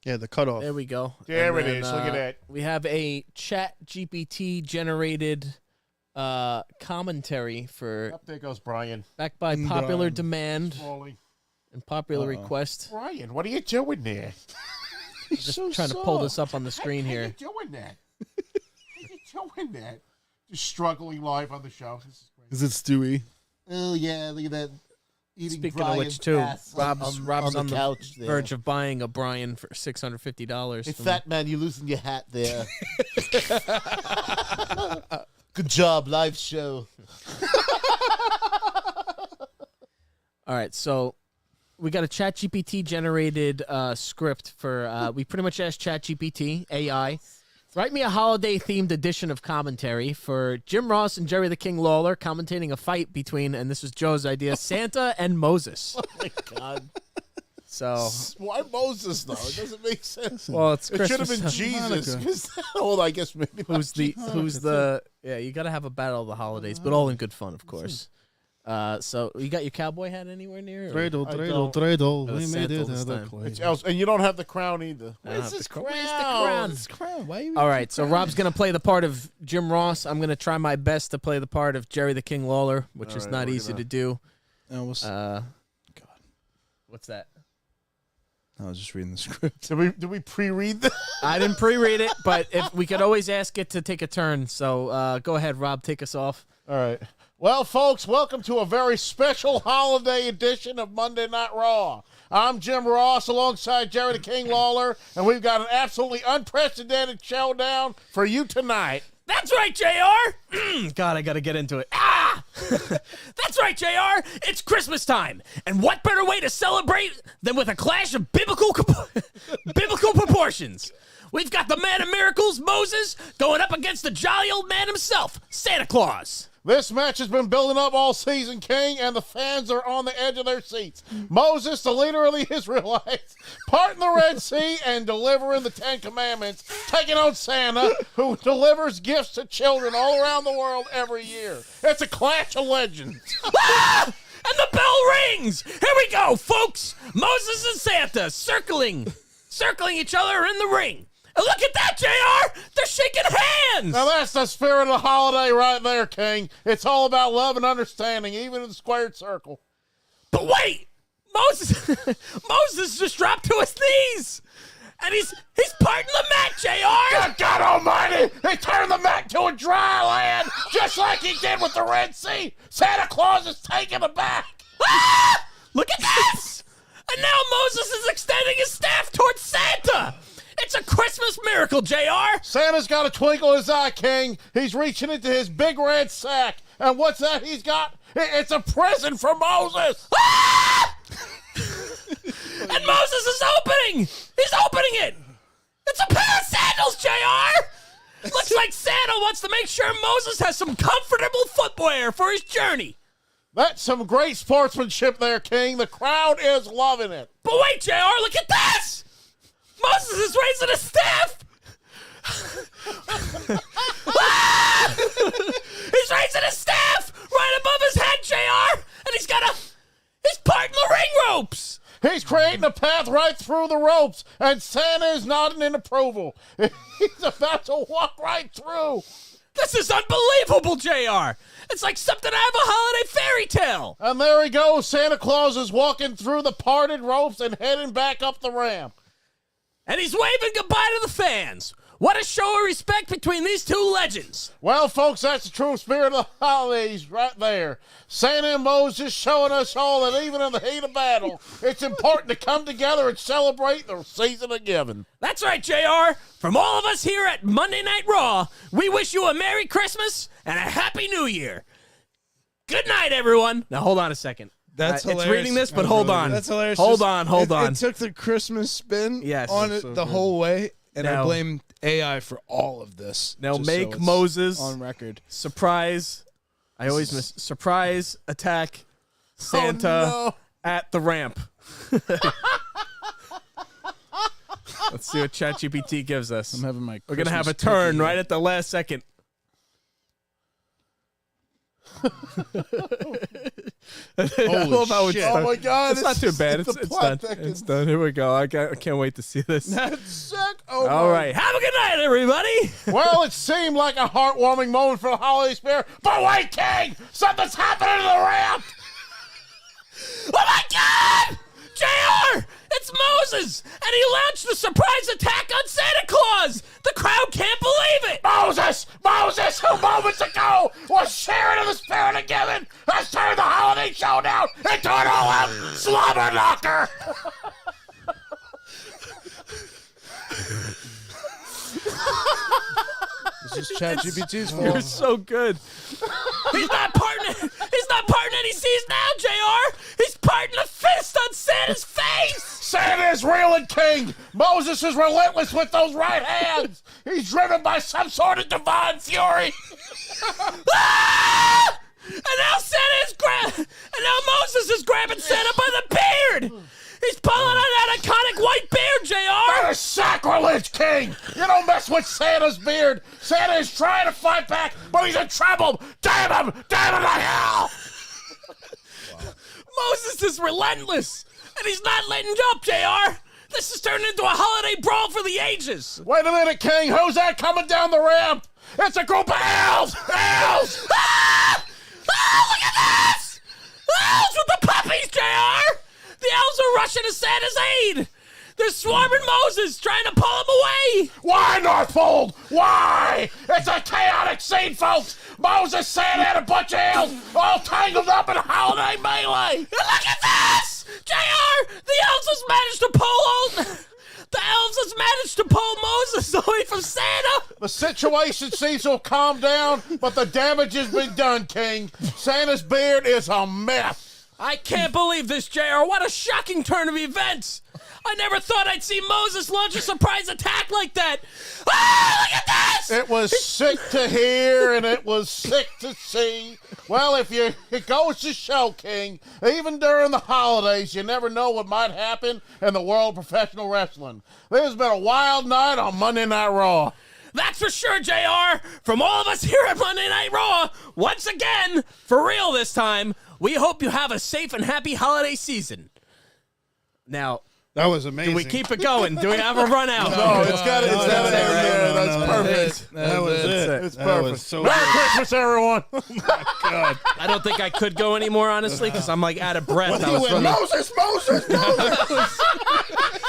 Yeah, the cutoff. There we go. There And it then, is. Look at that. We have a ChatGPT generated commentary for Up there goes Brian. backed by popular Brian. demand Falling. and popular request. Brian, what are you doing there? Just trying to pull this up on the screen How here. you doing that? How you doing that? Just struggling live on the show. This is great. Is it Stewie? Oh yeah, look at that. Eating Speaking Brian's of which, too, ass Rob's on the couch there. verge of buying a Brian for $650. Hey, from- fat man, you losing your hat there. Good job, live show. All right, so we got a ChatGPT generated script for. We pretty much asked ChatGPT AI, write me a holiday themed edition of commentary for Jim Ross and Jerry the King Lawler commentating a fight between, and this was Joe's idea, Santa and Moses. Oh my God. So why Moses though? It doesn't make sense. well, it's It should have Christmas been time. Jesus. 'Cause- well, I guess maybe Who's the yeah? You got to have a battle of the holidays, but all in good fun, of course. So you got your cowboy hat anywhere near? or- Dreidel, I dreidel, don't. dreidel. It was We made Santa it this out of time. clay. It's else, and you don't have the crown either. I don't have Where's the this crown. Where's the crown? crown? This crown. Why are you? All right, so Rob's gonna play the part of Jim Ross. I'm gonna try my best to play the part of Jerry the King Lawler, which All is right, not we're easy gonna- to do. God, What's that? I was just reading the script. Did we pre-read that? I didn't pre-read it, but if we could always ask it to take a turn. So go ahead, Rob, take us off. All right. Well, folks, welcome to a very special holiday edition of Monday Night Raw. I'm Jim Ross alongside Jerry the King Lawler, and we've got an absolutely unprecedented showdown for you tonight. That's right, JR. God, I got to get into it. Ah! That's right, JR. It's Christmas time. And what better way to celebrate than with a clash of biblical proportions? We've got the man of miracles, Moses, going up against the jolly old man himself, Santa Claus. This match has been building up all season, King, and the fans are on the edge of their seats. Moses, the leader of the Israelites, parting the Red Sea and delivering the Ten Commandments, taking on Santa, who delivers gifts to children all around the world every year. It's a clash of legends. Ah! And the bell rings. Here we go, folks. Moses and Santa circling each other in the ring. And look at that, JR. They're shaking hands. Now that's the spirit of the holiday right there, King. It's all about love and understanding, even in the squared circle. But wait, Moses just dropped to his knees, and he's parting the mat, JR. Good God Almighty! He turned the mat to a dry land, just like he did with the Red Sea. Santa Claus is taking it back. Ah! Look at this! And now Moses is extending his staff towards Santa. It's a Christmas miracle, JR. Santa's got a twinkle in his eye, King. He's reaching into his big red sack, and what's that he's got? It's a present for Moses. Ah! And Moses is opening. He's opening it. It's a pair of sandals, JR. Looks like Santa wants to make sure Moses has some comfortable footwear for his journey. That's some great sportsmanship there, King. The crowd is loving it. But wait, JR, look at this. Moses is raising a staff. Ah! He's raising a staff right above his head, JR. And he's parting the ring ropes. He's creating a path right through the ropes, and Santa is nodding in approval. He's about to walk right through. This is unbelievable, JR. It's like something out of a holiday fairy tale. And there he goes. Santa Claus is walking through the parted ropes and heading back up the ramp. And he's waving goodbye to the fans. What a show of respect between these two legends. Well, folks, that's the true spirit of the holidays right there. Santa and Moses showing us all that even in the heat of battle, it's important to come together and celebrate the season of giving. That's right, JR. From all of us here at Monday Night Raw, we wish you a Merry Christmas and a Happy New Year. Good night, everyone. Now, hold on a second. That's It's hilarious. reading this, but hold on. That's hilarious. Hold Just- on, hold on. It took the Christmas spin Yes. on That's it the whole way, and I Now- blame AI for all of this. Now just so make it's Moses on record. surprise. I always miss surprise attack Santa Oh, at the ramp. Let's see what ChatGPT gives us. I'm having my. We're gonna have a Christmas turn turkey. right at the last second. I love how it's shit. done. Oh, my God. It's not too bad. the It's plot done. thickens. It's done. Here we go. I can't wait to see this. That's sick. Oh, All my. right. Have a good night, everybody. Well, it seemed like a heartwarming moment for the holiday spirit. But wait, King! Something's happening to the ramp! Oh my God! JR! It's Moses! And he launched a surprise attack on Santa Claus! The crowd can't believe it! Moses! Moses, who moments ago was sharing in the spirit of giving, has turned the holiday showdown into an all-out slobber knocker! This is ChatGPT's You're fault. so good. He's not parting any seas now, JR! He's parting Santa's reeling, King. Moses is relentless with those right hands. He's driven by some sort of divine fury. Ah! And now Moses is grabbing Santa by the beard. He's pulling on that iconic white beard, JR. That is sacrilege, King. You don't mess with Santa's beard. Santa is trying to fight back, but he's in trouble. Damn him to hell. Moses is relentless, and he's not letting up, JR. This has turned into a holiday brawl for the ages. Wait a minute, King. Who's that coming down the ramp? It's a group of elves. Elves. Ah! Oh, look at this! Elves with the puppies, JR! The elves are rushing to Santa's aid! They're swarming Moses, trying to pull him away! Why, Northfold? Why? It's a chaotic scene, folks. Moses, Santa, and a bunch of elves all tangled up in a holiday melee. And look at this! JR! The elves has managed to pull Moses away from Santa! The situation seems to have calmed down, but the damage has been done, King. Santa's beard is a mess. I can't believe this, JR. What a shocking turn of events! I never thought I'd see Moses launch a surprise attack like that! Ah, look at this! It was sick to hear, and it was sick to see. Well, it goes to show, King, even during the holidays, you never know what might happen in the world of professional wrestling. There's been a wild night on Monday Night Raw. That's for sure, JR. From all of us here at Monday Night Raw, once again, for real this time, we hope you have a safe and happy holiday season. Now, That was amazing. do we keep it going? Do we have a run out? No, it's got it that's there. it. That's perfect. That was it. It's That perfect. was so Merry good. Christmas, everyone. God. I don't think I could go anymore, honestly, because I'm like out of breath. I was went, running. Moses.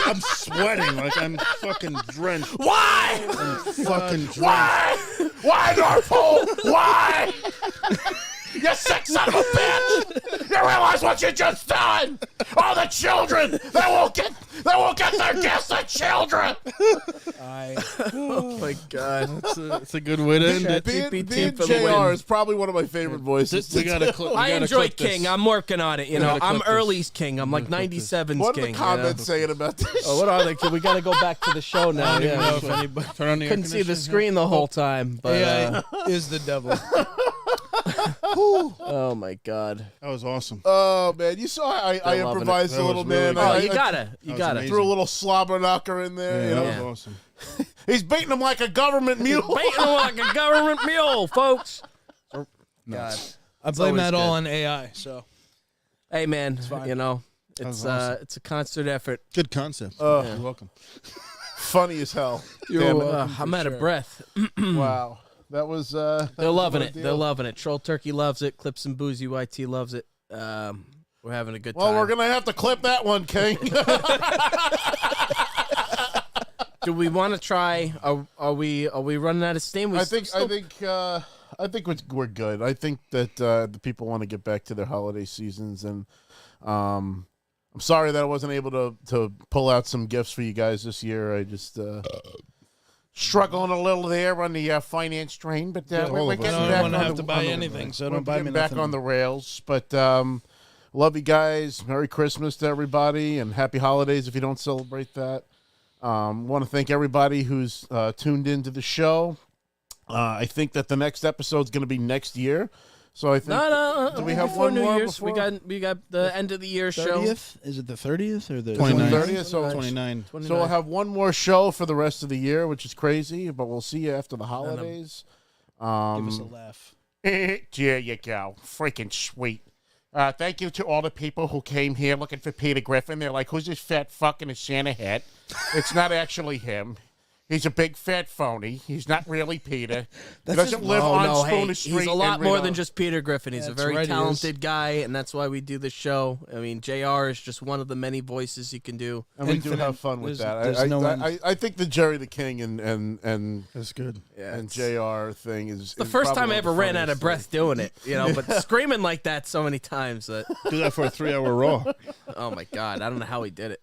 I'm sweating like I'm fucking drenched. Why? Fucking drenched. Why, Northpole? Why? You sick son of a bitch! You realize what you just done? All the children that won't get their gifts. The children. Oh my God. It's a good way to end it. Being for the JR win. is probably one of my favorite voices. We gotta clip. I enjoy King. I'm working on it. You know, gotta I'm clip this. early's King. I'm like 97's What are King. the comments saying about this? Oh, what are they? We got to go back to the show now. I don't know Yeah. if anybody turn on the air Couldn't see the conditioning. screen the whole time, but AI is the devil. oh my God. That was awesome. Oh man, you saw I loving it. improvised That a little was really man. good. Oh, I you gotta. was amazing. threw a little slobber knocker in there. Yeah, You know? that Yeah. was awesome. He's beating him like a government mule. Beating like a government mule, folks. God. I blame always that all good. on AI. So Hey man, fine. you know, was it's awesome. it's a concert effort. Good concept. Yeah. You're welcome. Funny as hell. Damn it. I'm out of breath. Wow. That was They're loving it. deal. They're loving it. Troll Turkey loves it. Clips and Boozy YT loves it. We're having a good Well, time. we're gonna have to clip that one, King. Do we want to try? Are we running out of steam? I think we're good. I think that the people want to get back to their holiday seasons, and I'm sorry that I wasn't able to pull out some gifts for you guys this year. I just struggling a little there on the finance strain, but all we're of us. getting I don't back want to on have the- to buy on the- anything. So we're don't buy me getting back nothing. on the rails. But love you guys. Merry Christmas to everybody, and happy holidays if you don't celebrate that. Want to thank everybody who's tuned into the show. I think that the next episode is going to be next year. So I think. No. Do we have before one New more Year's? before? We got the end of the year show. 30th? Is it the 30th or the 29th? 30th, so 29. So we'll have one more show for the rest of the year, which is crazy, but we'll see you after the holidays. Give us a laugh. There you go. Freaking sweet. Thank you to all the people who came here looking for Peter Griffin. They're like, who's this fat fuck in a Santa hat? It's not actually him. He's a big fat phony. He's not really Peter. He doesn't live on Spooner Street. He's a lot in more Reno. than just Peter Griffin. He's a That's very right, he is. talented guy, and that's why we do the show. I mean, JR is just one of the many voices you can do. And we do Infinite. have fun with There's that. no end. I think the Jerry the King and That's good. JR thing is The first time I ever ran out of breath. breath doing it, you know, but screaming like that so many times that, Do that for a 3-hour Raw. oh my God, I don't know how he did it.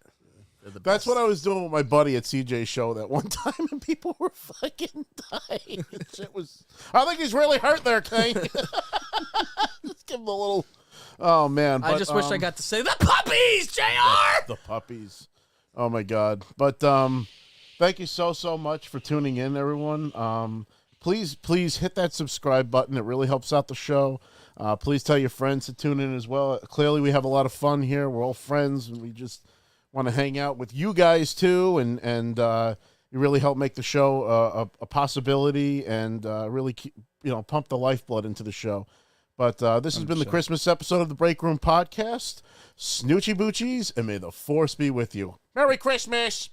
They're the That's best. what I was doing with my buddy at CJ's show that one time, and people were fucking dying. Shit was. I think he's really hurt there, King. Just give him a little. Oh man! I but, just wish I got to say the puppies, JR. the puppies. Oh my God. But thank you so much for tuning in, everyone. Please hit that subscribe button. It really helps out the show. Please tell your friends to tune in as well. Clearly, we have a lot of fun here. We're all friends, and we just want to hang out with you guys too. And you really help make the show a possibility, and really keep, pump the lifeblood into the show. But this has been the Christmas episode of the Break Room Podcast. Snoochie Boochies, and may the force be with you. Merry Christmas!